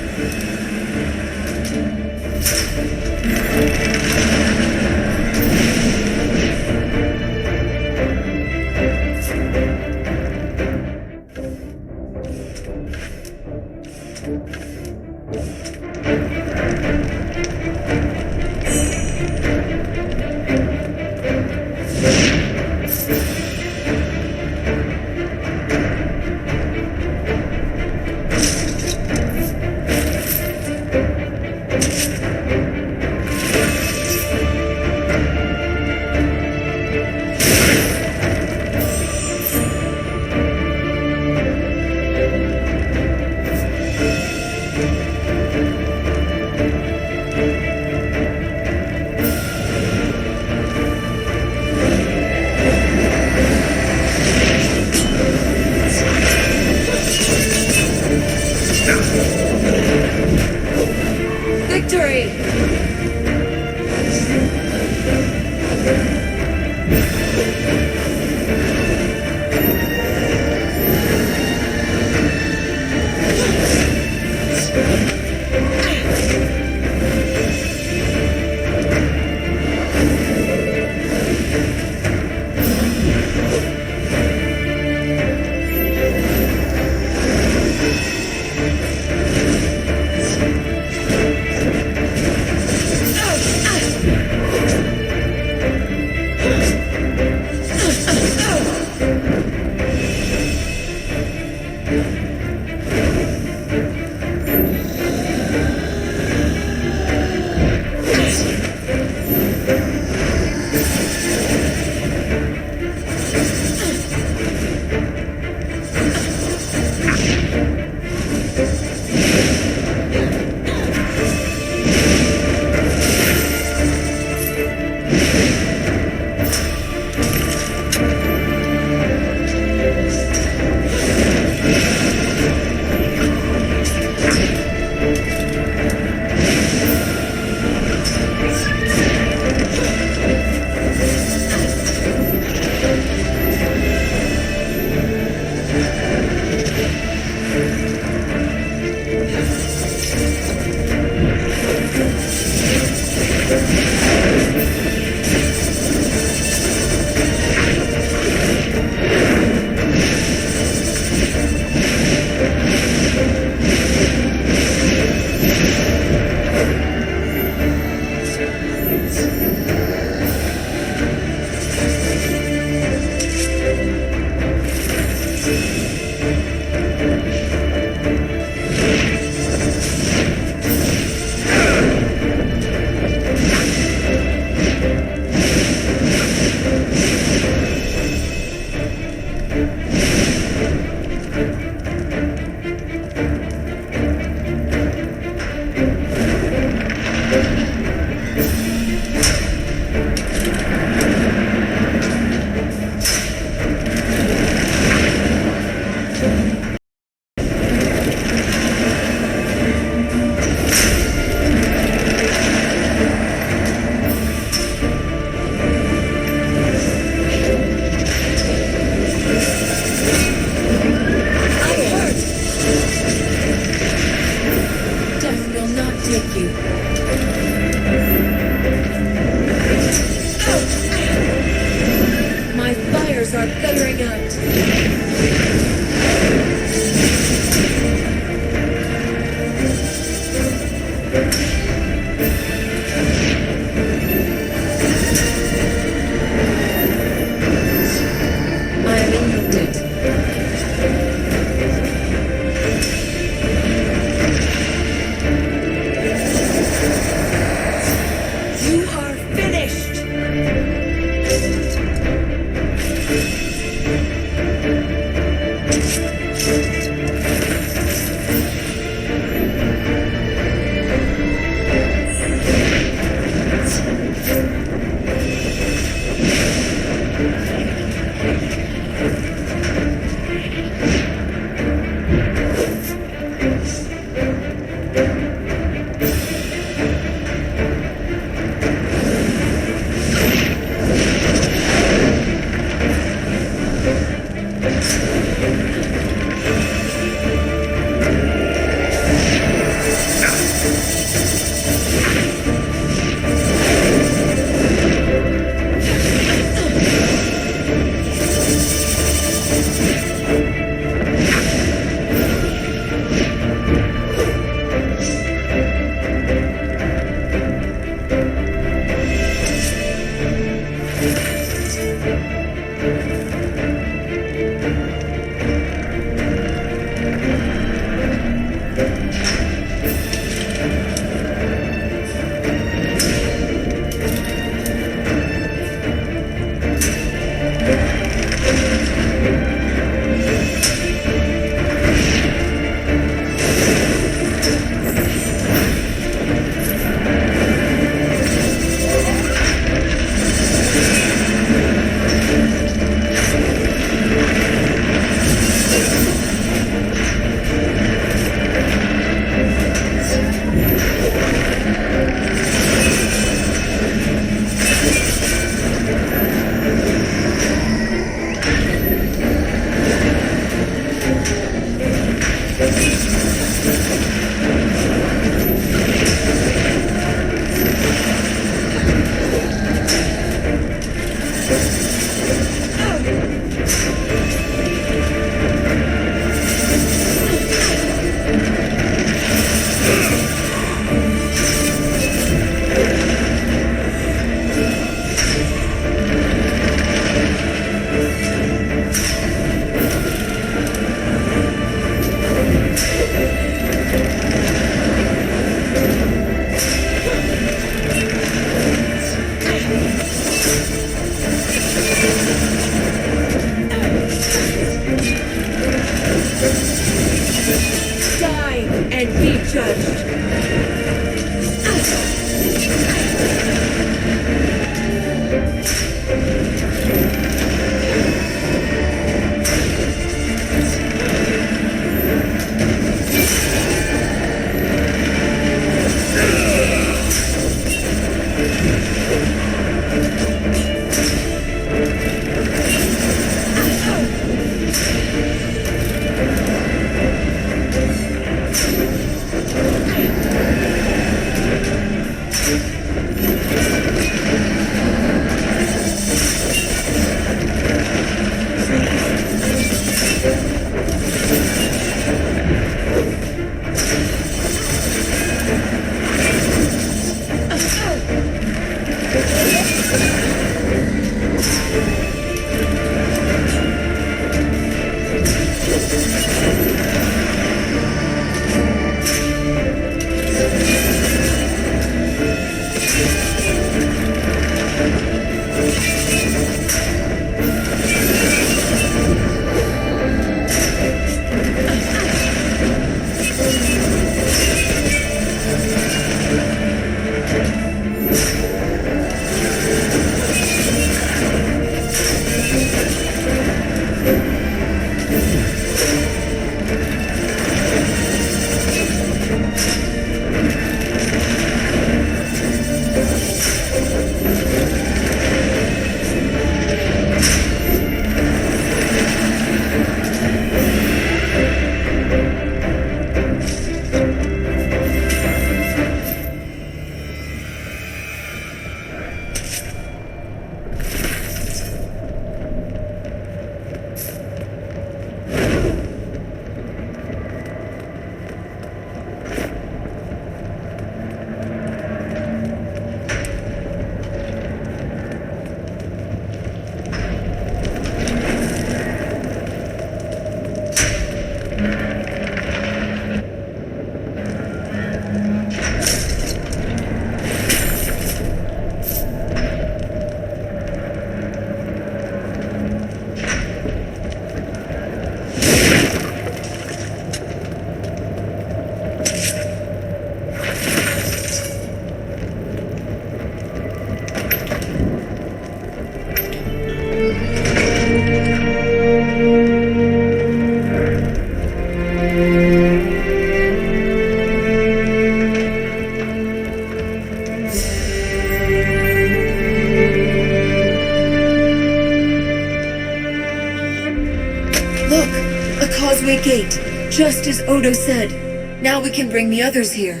the gate, just as Odo said. Now we can bring the others here.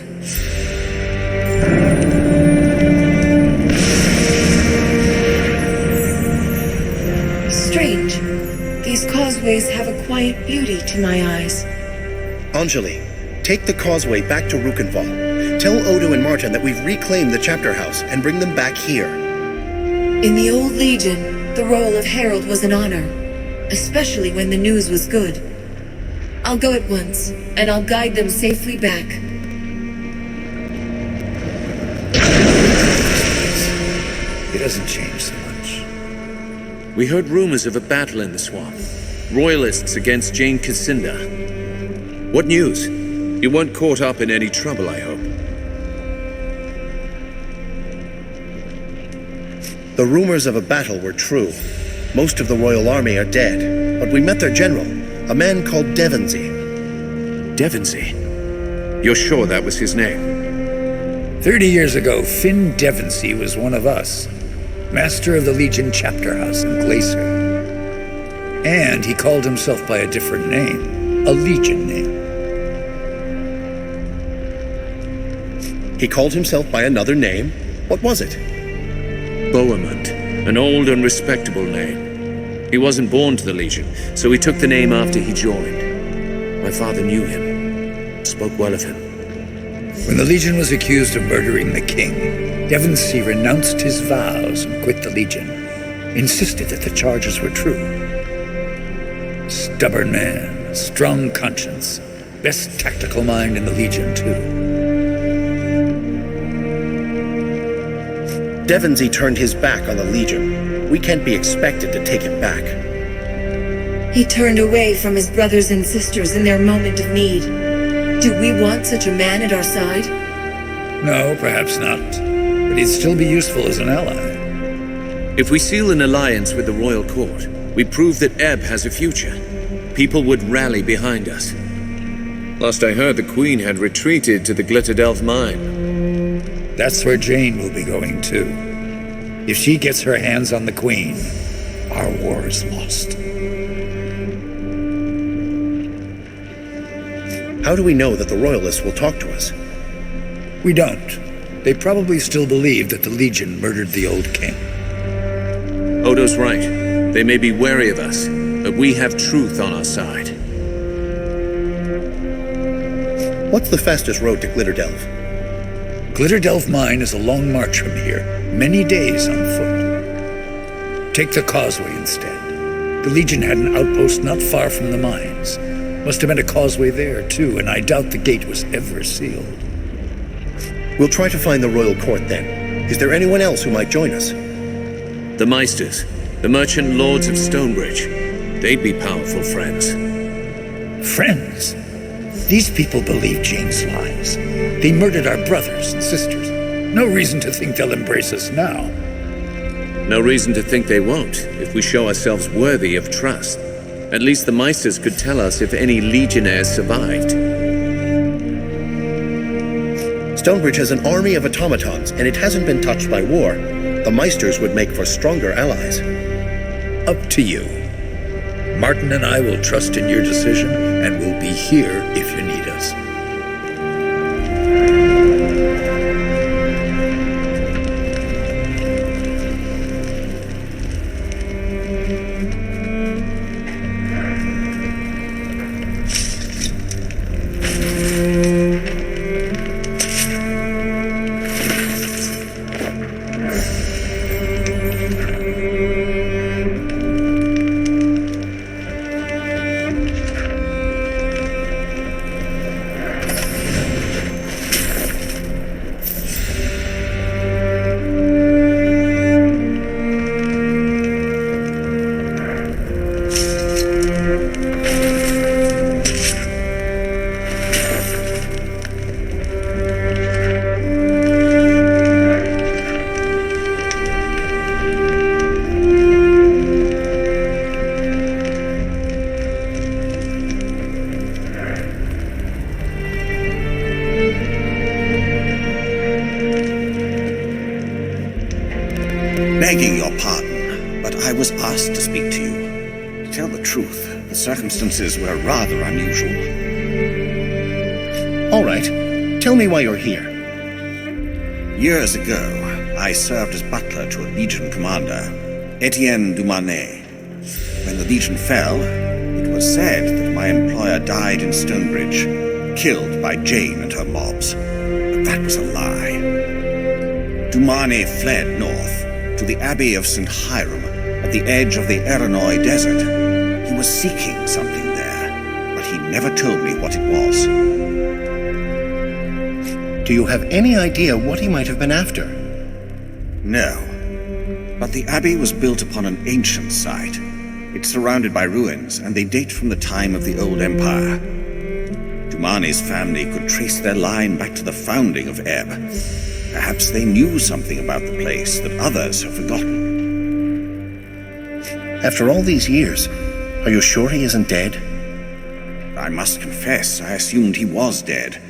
Strange. These causeways have a quiet beauty to my eyes. Anjali, take the causeway back to Rukenval. Tell Odo and Martin that we've reclaimed the chapter house and bring them back here. In the old Legion, the role of herald was an honor, especially when the news was good. I'll go at once, and I'll guide them safely back. It doesn't change so much. We heard rumors of a battle in the swamp. Royalists against Jane Cassinda. What news? You weren't caught up in any trouble, I hope. The rumors of a battle were true. Most of the royal army are dead, but we met their general, a man called Devonsey. Devonsey? You're sure that was his name? 30 years ago, Finn Devonsey was one of us, master of the Legion chapter house in Glacier. And he called himself by a different name, a Legion name. He called himself by another name? What was it? Bohemond, an old and respectable name. He wasn't born to the Legion, so he took the name after he joined. My father knew him, spoke well of him. When the Legion was accused of murdering the king, Devonsey renounced his vows and quit the Legion, insisted that the charges were true. Stubborn man, strong conscience, best tactical mind in the Legion, too. Devonsey turned his back on the Legion. We can't be expected to take it back. He turned away from his brothers and sisters in their moment of need. Do we want such a man at our side? No, perhaps not. But he'd still be useful as an ally. If we seal an alliance with the royal court, we prove that Ebb has a future. People would rally behind us. Last I heard, the Queen had retreated to the Glitterdelf mine. That's where Jane will be going too. If she gets her hands on the Queen, our war is lost. How do we know that the Royalists will talk to us? We don't. They probably still believe that the Legion murdered the old king. Odo's right. They may be wary of us, but we have truth on our side. What's the fastest road to Glitterdelf? Glitterdelf Mine is a long march from here, many days on foot. Take the causeway instead. The Legion had an outpost not far from the mines. Must have been a causeway there, too, and I doubt the gate was ever sealed. We'll try to find the royal court then. Is there anyone else who might join us? The Meisters, the merchant lords of Stonebridge. They'd be powerful friends. Friends? These people believe Jane's lies. They murdered our brothers and sisters. No reason to think they'll embrace us now. No reason to think they won't, if we show ourselves worthy of trust. At least the Meisters could tell us if any Legionnaires survived. Stonebridge has an army of automatons, and it hasn't been touched by war. The Meisters would make for stronger allies. Up to you. Martin and I will trust in your decision, and we'll be here if you need us. circumstances were rather unusual. All right. Tell me why you're here. Years ago, I served as butler to a Legion commander, Etienne Dumanet. When the Legion fell, it was said that my employer died in Stonebridge, killed by Jane and her mobs. But that was a lie. Dumanet fled north to the Abbey of St. Hiram at the edge of the Erinoy Desert. He was seeking something there, but he never told me what it was. Do you have any idea what he might have been after? No. But the abbey was built upon an ancient site. It's surrounded by ruins, and they date from the time of the Old Empire. Dumanet's family could trace their line back to the founding of Ebb. Perhaps they knew something about the place that others have forgotten. After all these years, are you sure he isn't dead? I must confess, I assumed he was dead,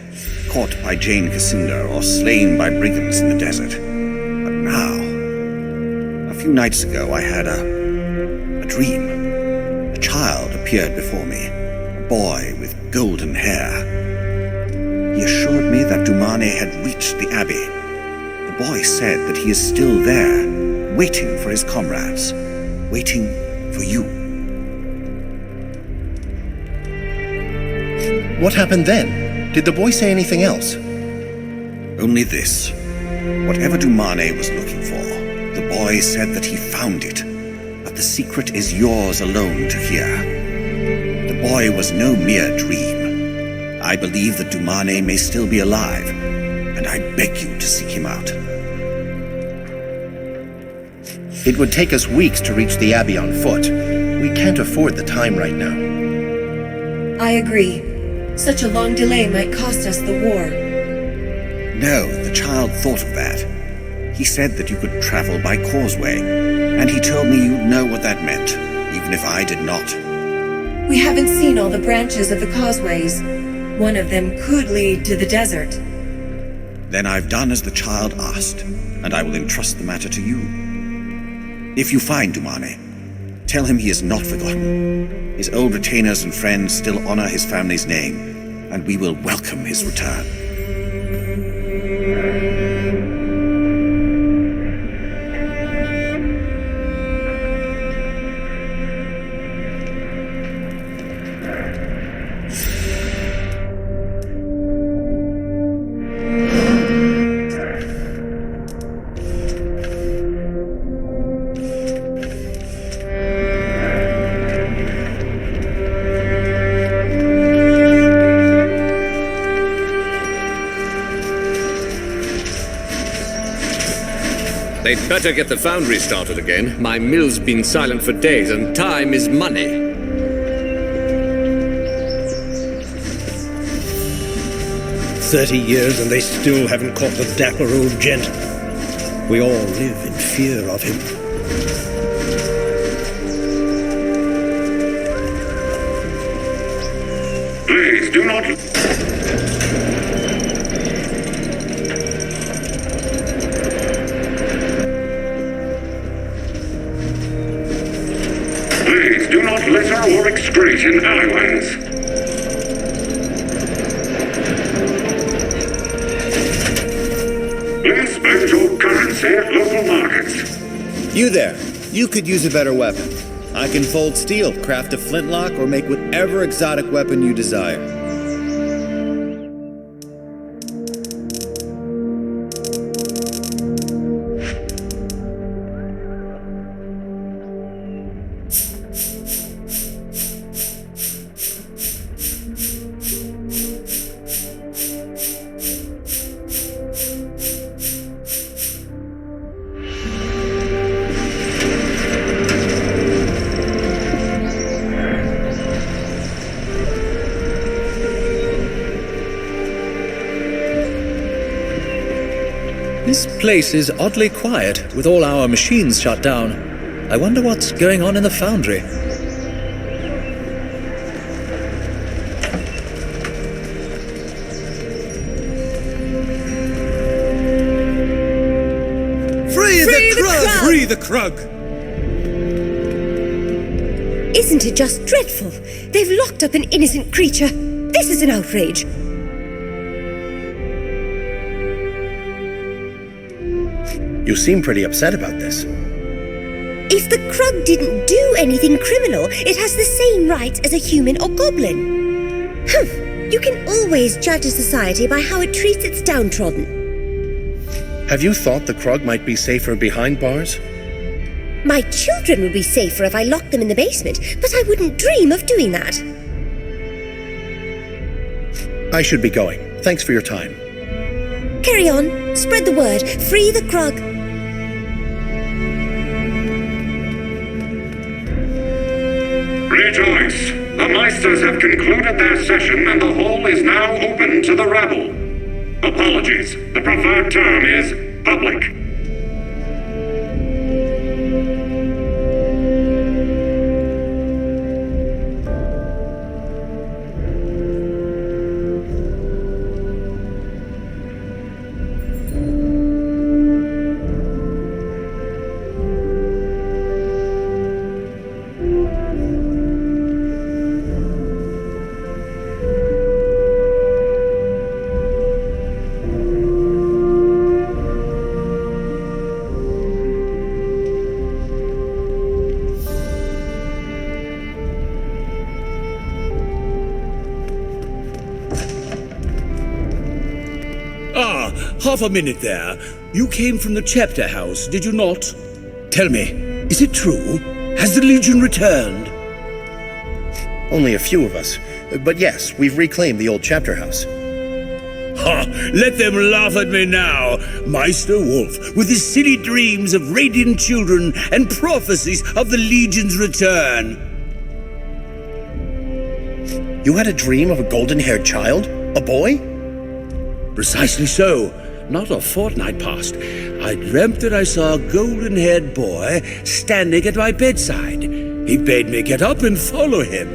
caught by Jane Cassinder or slain by brigands in the desert. But now, a few nights ago, I had a dream. A child appeared before me, a boy with golden hair. He assured me that Dumanet had reached the abbey. The boy said that he is still there, waiting for his comrades, waiting for you. What happened then? Did the boy say anything else? Only this. Whatever Dumanet was looking for, the boy said that he found it. But the secret is yours alone to hear. The boy was no mere dream. I believe that Dumanet may still be alive, and I beg you to seek him out. It would take us weeks to reach the Abbey on foot. We can't afford the time right now. I agree. Such a long delay might cost us the war. No, the child thought of that. He said that you could travel by causeway, and he told me you'd know what that meant, even if I did not. We haven't seen all the branches of the causeways. One of them could lead to the desert. Then I've done as the child asked, and I will entrust the matter to you. If you find Dumanet, tell him he is not forgotten. His old retainers and friends still honor his family's name, and we will welcome his return. They'd better get the foundry started again. My mill's been silent for days, and time is money. 30 years and they still haven't caught the dapper old gent. We all live in fear of him. Please do not... Please do not litter or excrete in alleyways. Please spend your currency at local markets. You there. You could use a better weapon. I can fold steel, craft a flintlock, or make whatever exotic weapon you desire. This place is oddly quiet, with all our machines shut down. I wonder what's going on in the foundry. Free the Krug! Free the Krug! Isn't it just dreadful? They've locked up an innocent creature. This is an outrage. You seem pretty upset about this. If the Krug didn't do anything criminal, it has the same rights as a human or goblin. You can always judge a society by how it treats its downtrodden. Have you thought the Krug might be safer behind bars? My children would be safer if I locked them in the basement, but I wouldn't dream of doing that. I should be going. Thanks for your time. Carry on. Spread the word. Free the Krug. Rejoice! The Meisters have concluded their session and the hall is now open to the rabble. Apologies. The preferred term is public. Half a minute there. You came from the chapter house, did you not? Tell me, is it true? Has the Legion returned? Only a few of us. But yes, we've reclaimed the old chapter house. Ha! Let them laugh at me now! Meister Wolf, with his silly dreams of radiant children and prophecies of the Legion's return. You had a dream of a golden-haired child? A boy? Precisely so. Not a fortnight past, I dreamt that I saw a golden-haired boy standing at my bedside. He bade me get up and follow him.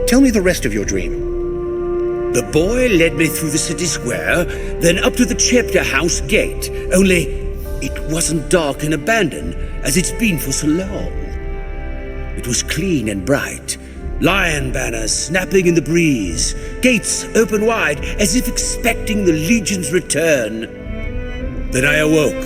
Tell me the rest of your dream. The boy led me through the city square, then up to the chapter house gate. Only, it wasn't dark and abandoned, as it's been for so long. It was clean and bright, lion banners snapping in the breeze, gates open wide as if expecting the Legion's return. Then I awoke,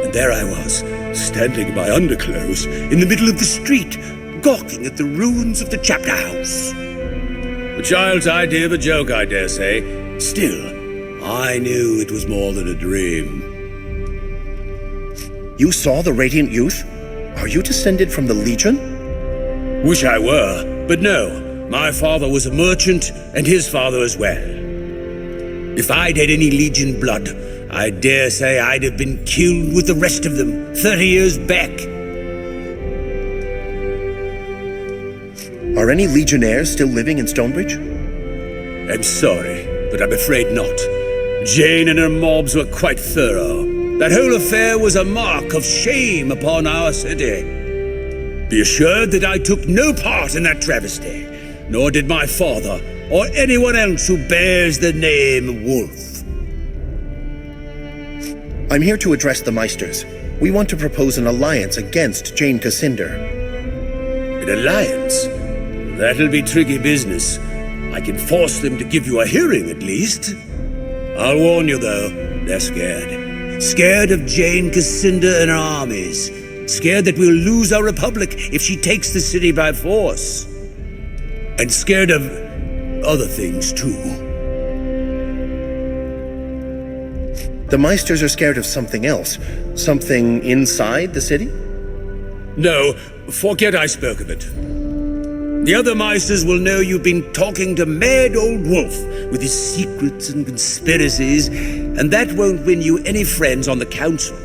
and there I was, standing in my underclothes in the middle of the street, gawking at the ruins of the chapter house. A child's idea of a joke, I dare say. Still, I knew it was more than a dream. You saw the Radiant Youth? Are you descended from the Legion? Wish I were, but no. My father was a merchant, and his father as well. If I'd had any Legion blood, I dare say I'd have been killed with the rest of them 30 years back. Are any Legionnaires still living in Stonebridge? I'm sorry, but I'm afraid not. Jane and her mobs were quite thorough. That whole affair was a mark of shame upon our city. Be assured that I took no part in that travesty, nor did my father or anyone else who bears the name Wolf. I'm here to address the Meisters. We want to propose an alliance against Jane Cassinder. An alliance? That'll be tricky business. I can force them to give you a hearing, at least. I'll warn you, though, they're scared. Scared of Jane Cassinder and her armies. Scared that we'll lose our republic if she takes the city by force. And scared of other things, too. The Meisters are scared of something else. Something inside the city? No, forget I spoke of it. The other Meisters will know you've been talking to mad old Wolf with his secrets and conspiracies, and that won't win you any friends on the council.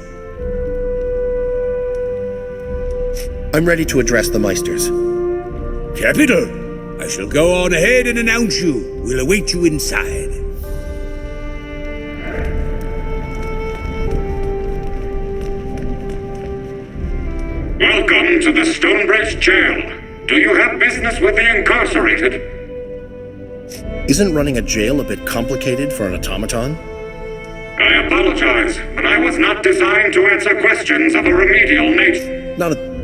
I'm ready to address the Meisters. Capital! I shall go on ahead and announce you. We'll await you inside. Welcome to the Stonebridge Jail. Do you have business with the incarcerated? Isn't running a jail a bit complicated for an automaton? I apologize, but I was not designed to answer questions of a remedial nature.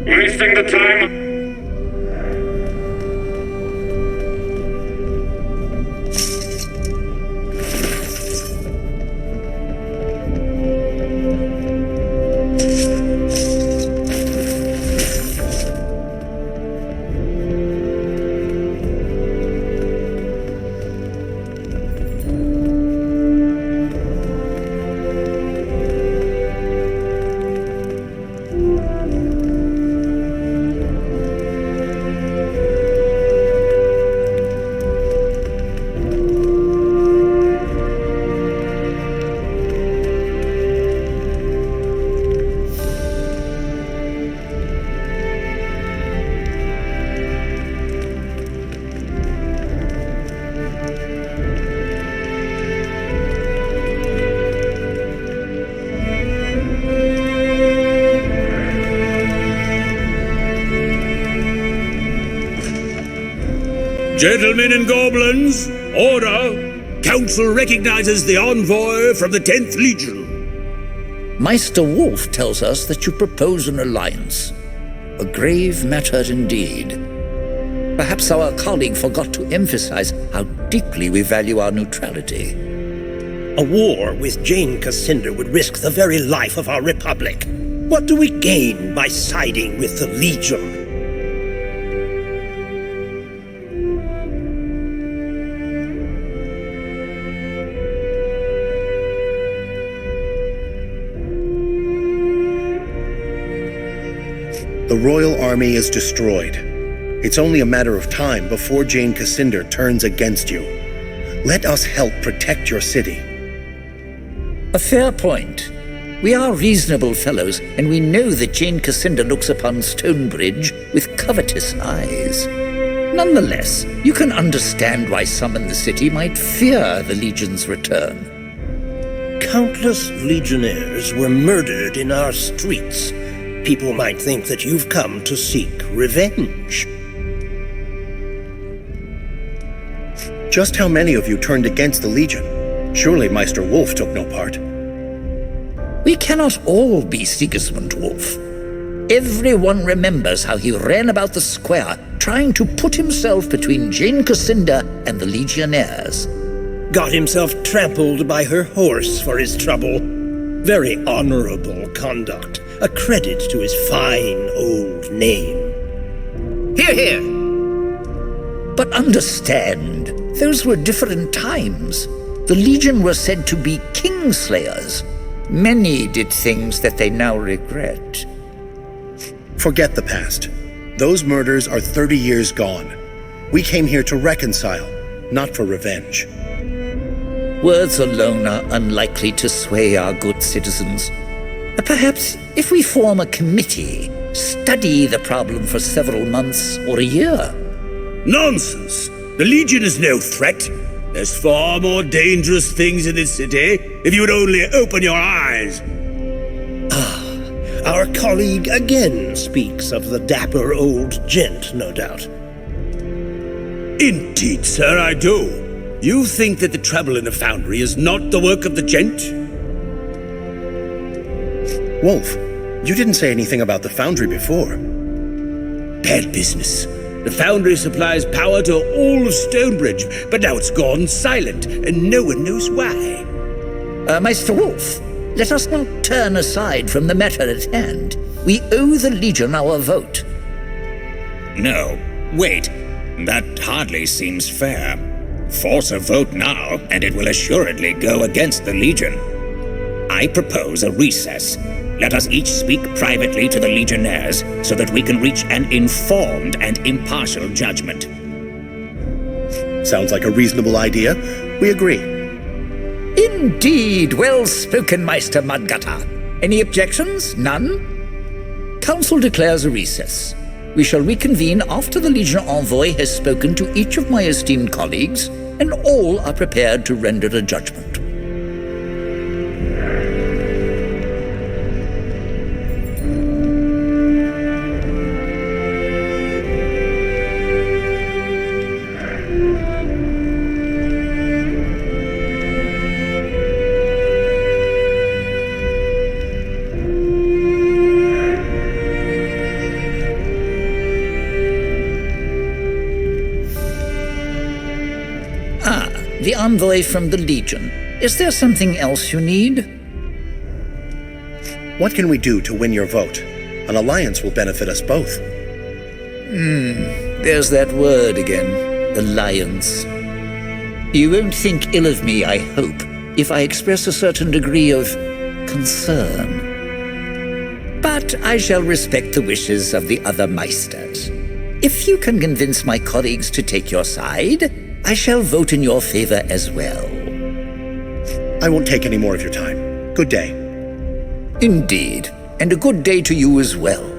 Wasting the time. Gentlemen and goblins, order! Council recognizes the envoy from the 10th Legion. Meister Wolf tells us that you propose an alliance. A grave matter indeed. Perhaps our colleague forgot to emphasize how deeply we value our neutrality. A war with Jane Cascinder would risk the very life of our Republic. What do we gain by siding with the Legion? The Royal Army is destroyed. It's only a matter of time before Jane Cascinder turns against you. Let us help protect your city. A fair point. We are reasonable fellows, and we know that Jane Cascinder looks upon Stonebridge with covetous eyes. Nonetheless, you can understand why some in the city might fear the Legion's return. Countless Legionnaires were murdered in our streets. People might think that you've come to seek revenge. Just how many of you turned against the Legion? Surely Meister Wolf took no part. We cannot all be Sigismund Wolf. Everyone remembers how he ran about the square trying to put himself between Jane Cascinder and the Legionnaires. Got himself trampled by her horse for his trouble. Very honorable conduct. A credit to his fine old name. Hear, hear! But understand, those were different times. The Legion were said to be kingslayers. Many did things that they now regret. Forget the past. Those murders are 30 years gone. We came here to reconcile, not for revenge. Words alone are unlikely to sway our good citizens. Perhaps if we form a committee, study the problem for several months or a year. Nonsense! The Legion is no threat. There's far more dangerous things in this city, if you would only open your eyes. Our colleague again speaks of the dapper old gent, no doubt. Indeed, sir, I do. You think that the trouble in the foundry is not the work of the gent? Wolf, you didn't say anything about the foundry before. Bad business. The foundry supplies power to all of Stonebridge, but now it's gone silent, and no one knows why. Meister Wolf, let us not turn aside from the matter at hand. We owe the Legion our vote. No, wait. That hardly seems fair. Force a vote now, and it will assuredly go against the Legion. I propose a recess. Let us each speak privately to the Legionnaires so that we can reach an informed and impartial judgment. Sounds like a reasonable idea. We agree. Indeed, well spoken, Meister Mudgutter. Any objections? None? Council declares a recess. We shall reconvene after the Legion envoy has spoken to each of my esteemed colleagues, and all are prepared to render a judgment. the envoy from the Legion. Is there something else you need? What can we do to win your vote? An alliance will benefit us both. There's that word again, alliance. You won't think ill of me, I hope, if I express a certain degree of concern. But I shall respect the wishes of the other Meisters. If you can convince my colleagues to take your side, I shall vote in your favor as well. I won't take any more of your time. Good day. Indeed, and a good day to you as well.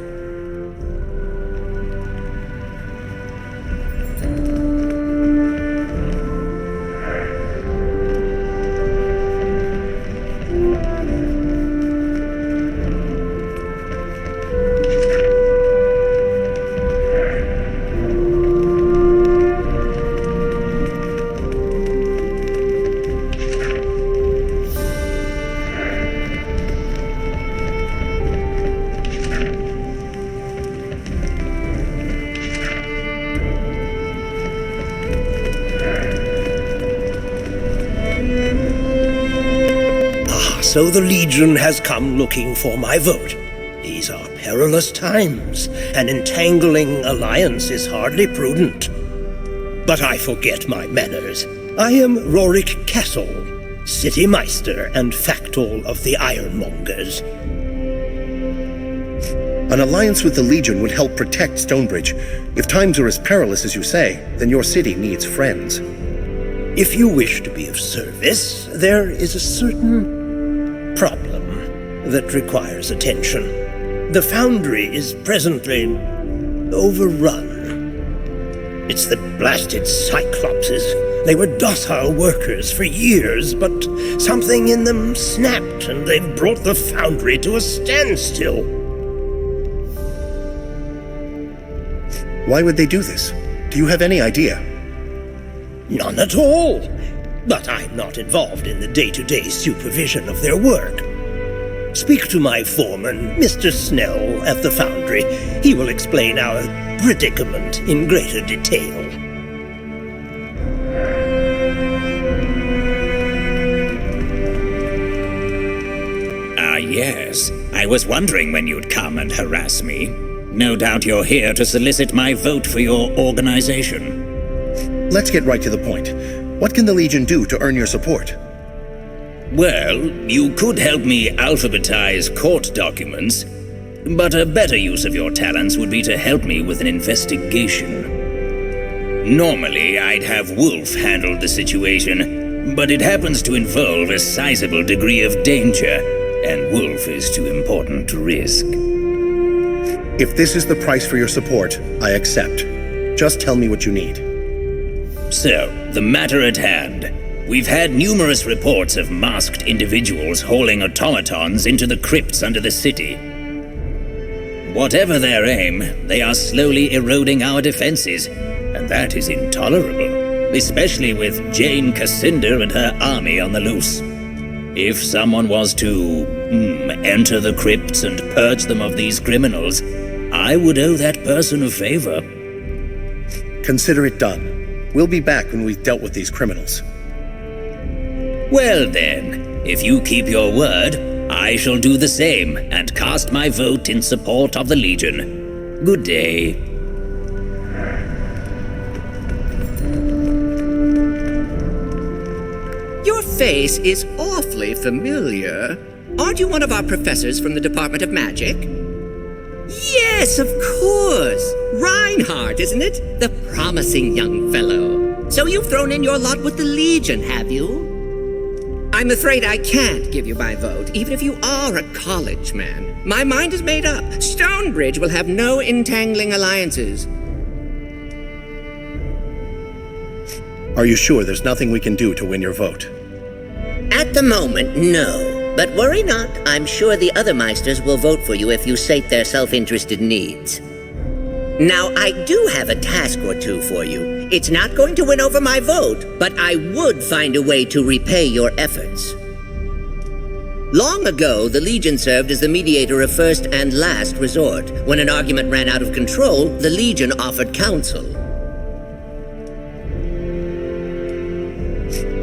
So the Legion has come looking for my vote. These are perilous times. An entangling alliance is hardly prudent. But I forget my manners. I am Rorik Castle, City Meister and Factol of the Ironmongers. An alliance with the Legion would help protect Stonebridge. If times are as perilous as you say, then your city needs friends. If you wish to be of service, there is a certain problem that requires attention. The foundry is presently overrun. It's the blasted Cyclopses. They were docile workers for years, but something in them snapped and they've brought the foundry to a standstill. Why would they do this? Do you have any idea? None at all. But I'm not involved in the day-to-day supervision of their work. Speak to my foreman, Mr. Snell, at the foundry. He will explain our predicament in greater detail. Yes. I was wondering when you'd come and harass me. No doubt you're here to solicit my vote for your organization. Let's get right to the point. What can the Legion do to earn your support? Well, you could help me alphabetize court documents, but a better use of your talents would be to help me with an investigation. Normally, I'd have Wolf handle the situation, but it happens to involve a sizable degree of danger, and Wolf is too important to risk. If this is the price for your support, I accept. Just tell me what you need. So, the matter at hand. We've had numerous reports of masked individuals hauling automatons into the crypts under the city. Whatever their aim, they are slowly eroding our defenses, and that is intolerable, especially with Jane Cascinder and her army on the loose. If someone was to enter the crypts and purge them of these criminals, I would owe that person a favor. Consider it done. We'll be back when we've dealt with these criminals. Well then, if you keep your word, I shall do the same and cast my vote in support of the Legion. Good day. Your face is awfully familiar. Aren't you one of our professors from the Department of Magic? Yes, of course. Reinhardt, isn't it? The promising young fellow. So you've thrown in your lot with the Legion, have you? I'm afraid I can't give you my vote, even if you are a college man. My mind is made up. Stonebridge will have no entangling alliances. Are you sure there's nothing we can do to win your vote? At the moment, no. But worry not, I'm sure the other Meisters will vote for you if you sate their self-interested needs. Now, I do have a task or two for you. It's not going to win over my vote, but I would find a way to repay your efforts. Long ago, the Legion served as the mediator of first and last resort. When an argument ran out of control, the Legion offered counsel.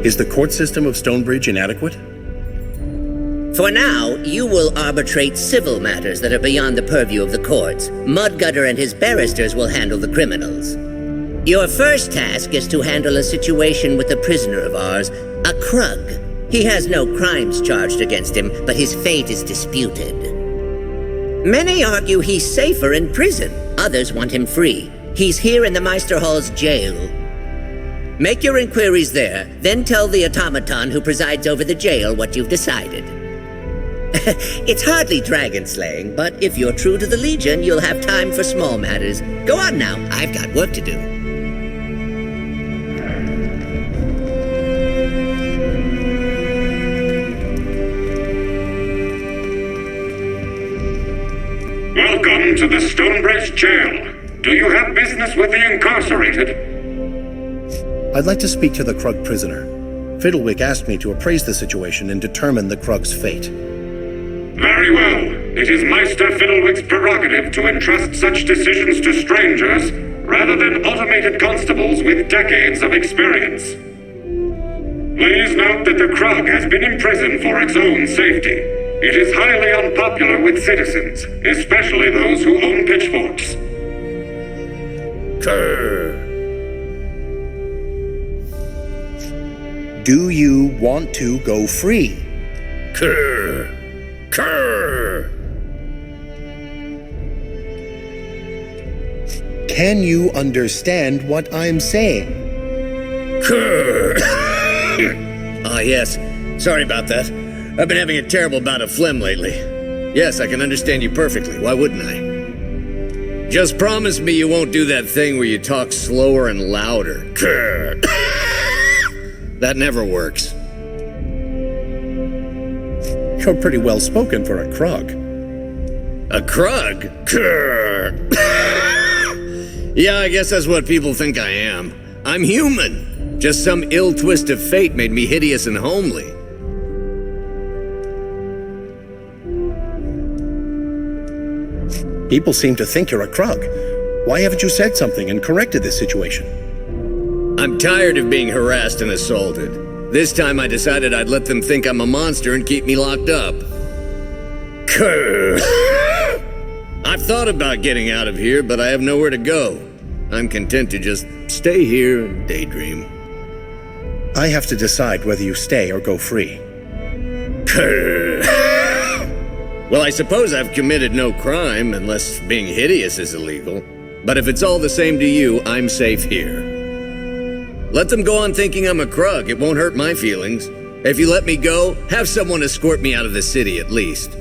Is the court system of Stonebridge inadequate? For now, you will arbitrate civil matters that are beyond the purview of the courts. Mudgutter and his barristers will handle the criminals. Your first task is to handle a situation with a prisoner of ours, a Krug. He has no crimes charged against him, but his fate is disputed. Many argue he's safer in prison. Others want him free. He's here in the Meisterhall's jail. Make your inquiries there, then tell the automaton who presides over the jail what you've decided. It's hardly dragon slaying, but if you're true to the Legion, you'll have time for small matters. Go on now, I've got work to do. Welcome to the Stonebridge Jail. Do you have business with the incarcerated? I'd like to speak to the Krug prisoner. Fiddlewick asked me to appraise the situation and determine the Krug's fate. Very well. It is Meister Fiddlewick's prerogative to entrust such decisions to strangers rather than automated constables with decades of experience. Please note that the Krug has been imprisoned for its own safety. It is highly unpopular with citizens, especially those who own pitchforks. Krr. Do you want to go free? Krr. Krr. Can you understand what I'm saying? Krr. Ah, yes. Sorry about that. I've been having a terrible bout of phlegm lately. Yes, I can understand you perfectly. Why wouldn't I? Just promise me you won't do that thing where you talk slower and louder. Krr. That never works. You're pretty well spoken for a Krug. A Krug? Krr. Yeah, I guess that's what people think I am. I'm human. Just some ill twist of fate made me hideous and homely. People seem to think you're a Krug. Why haven't you said something and corrected this situation? I'm tired of being harassed and assaulted. This time I decided I'd let them think I'm a monster and keep me locked up. Krr. I've thought about getting out of here, but I have nowhere to go. I'm content to just stay here and daydream. I have to decide whether you stay or go free. Krr. Well, I suppose I've committed no crime, unless being hideous is illegal. But if it's all the same to you, I'm safe here. Let them go on thinking I'm a Krug. It won't hurt my feelings. If you let me go, have someone escort me out of the city at least.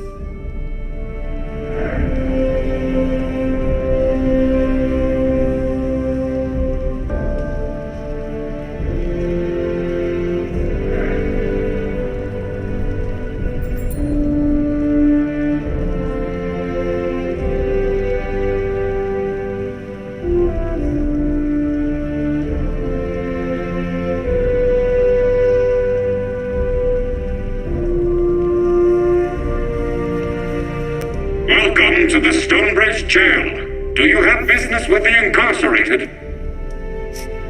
Welcome to the Stonebridge Jail. Do you have business with the incarcerated?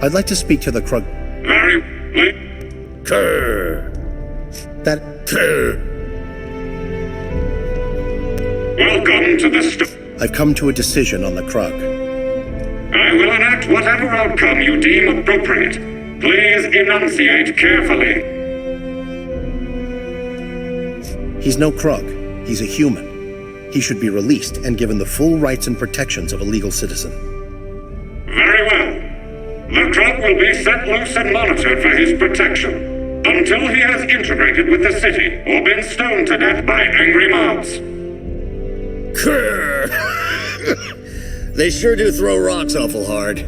I'd like to speak to the Krug. Very well. Krr. That. Krr. Welcome to the I've come to a decision on the Krug. I will enact whatever outcome you deem appropriate. Please enunciate carefully. He's no Krug. He's a human. He should be released and given the full rights and protections of a legal citizen. Very well. The Krug will be set loose and monitored for his protection until he has integrated with the city or been stoned to death by angry mobs. Krr. They sure do throw rocks awful hard.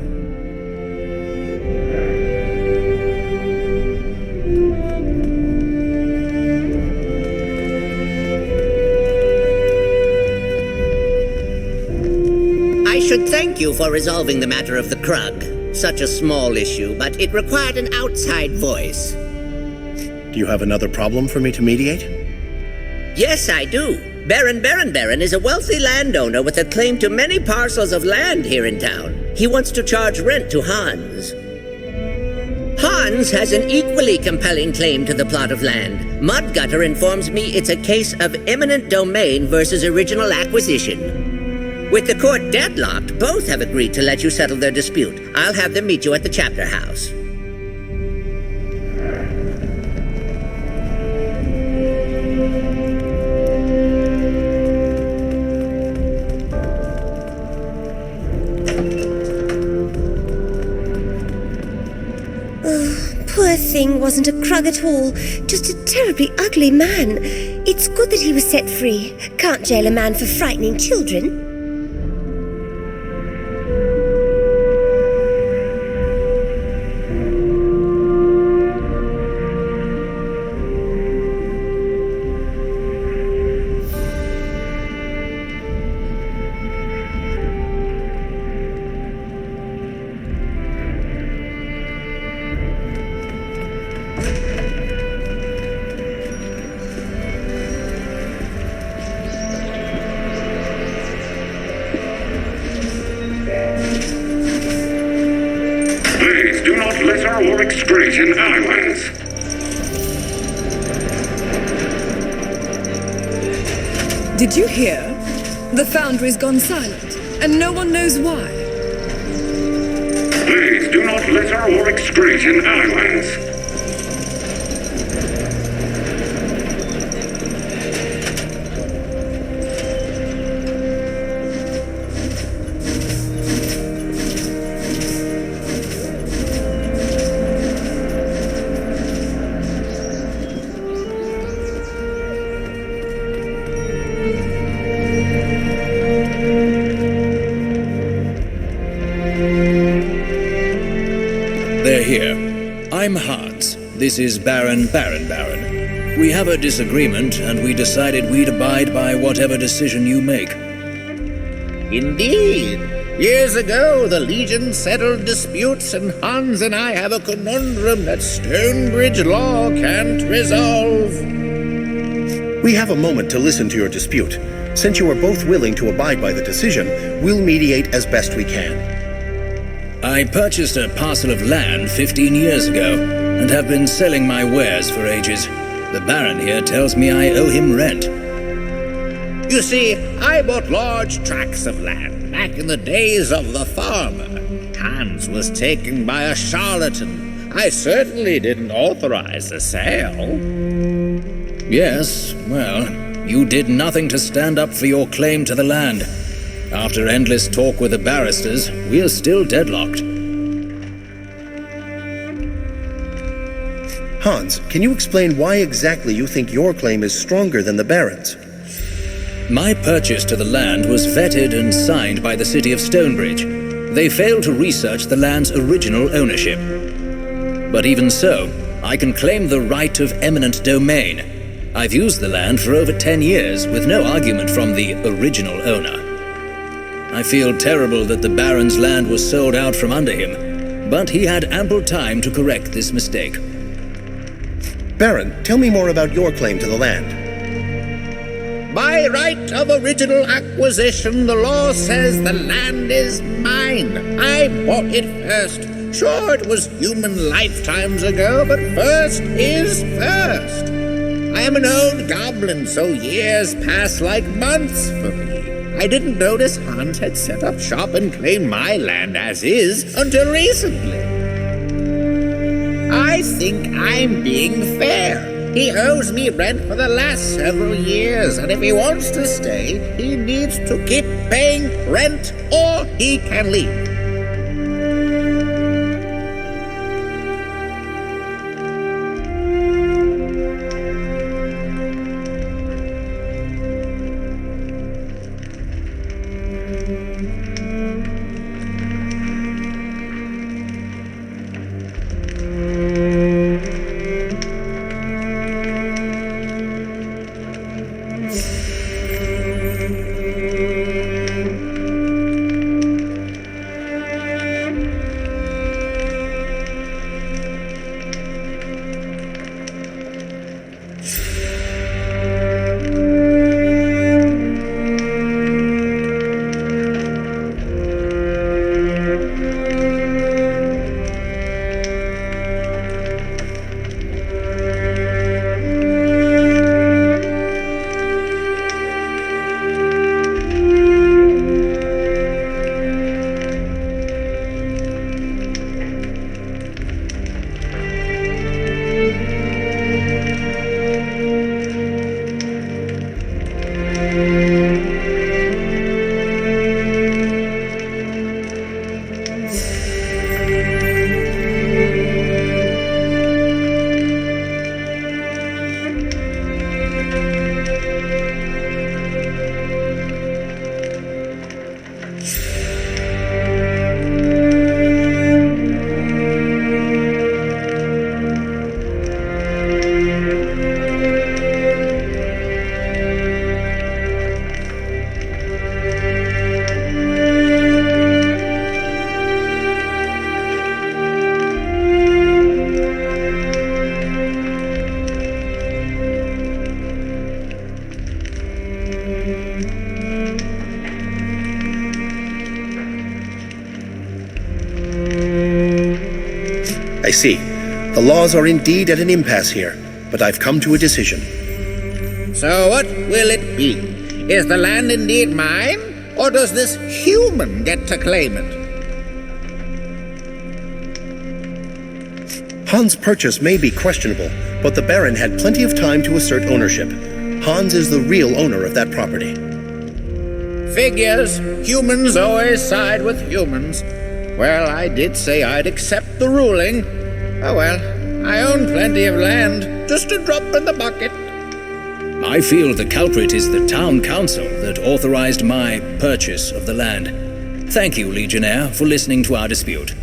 I should thank you for resolving the matter of the Krug. Such a small issue, but it required an outside voice. Do you have another problem for me to mediate? Yes, I do. Baron is a wealthy landowner with a claim to many parcels of land here in town. He wants to charge rent to Hans. Hans has an equally compelling claim to the plot of land. Mudgutter informs me it's a case of eminent domain versus original acquisition. With the court deadlocked, both have agreed to let you settle their dispute. I'll have them meet you at the chapter house. Poor thing wasn't a Krug at all, just a terribly ugly man. It's good that he was set free. Can't jail a man for frightening children. Do not litter or excrete in alleyways. Did you hear? The foundry's gone silent, and no one knows why. Please do not litter or excrete in alleyways. They're here. I'm Hans. This is Baron. We have a disagreement, and we decided we'd abide by whatever decision you make. Indeed. Years ago, the Legion settled disputes, and Hans and I have a conundrum that Stonebridge law can't resolve. We have a moment to listen to your dispute. Since you are both willing to abide by the decision, we'll mediate as best we can. I purchased a parcel of land 15 years ago, and have been selling my wares for ages. The Baron here tells me I owe him rent. You see, I bought large tracts of land back in the days of the farmer. Hans was taken by a charlatan. I certainly didn't authorize the sale. Yes, well, you did nothing to stand up for your claim to the land. After endless talk with the barristers, we're still deadlocked. Hans, can you explain why exactly you think your claim is stronger than the Baron's? My purchase to the land was vetted and signed by the city of Stonebridge. They failed to research the land's original ownership. But even so, I can claim the right of eminent domain. I've used the land for over 10 years with no argument from the original owner. I feel terrible that the Baron's land was sold out from under him, but he had ample time to correct this mistake. Baron, tell me more about your claim to the land. By right of original acquisition, the law says the land is mine. I bought it first. Sure, it was human lifetimes ago, but first is first. I am an old goblin, so years pass like months for me. I didn't notice Hans had set up shop and claimed my land as is until recently. I think I'm being fair. He owes me rent for the last several years, and if he wants to stay, he needs to keep paying rent or he can leave. I see. The laws are indeed at an impasse here, but I've come to a decision. So what will it be? Is the land indeed mine, or does this human get to claim it? Hans' purchase may be questionable, but the Baron had plenty of time to assert ownership. Hans is the real owner of that property. Figures. Humans always side with humans. Well, I did say I'd accept the ruling. Oh well, I own plenty of land, just a drop in the bucket. I feel the culprit is the town council that authorized my purchase of the land. Thank you, Legionnaire, for listening to our dispute.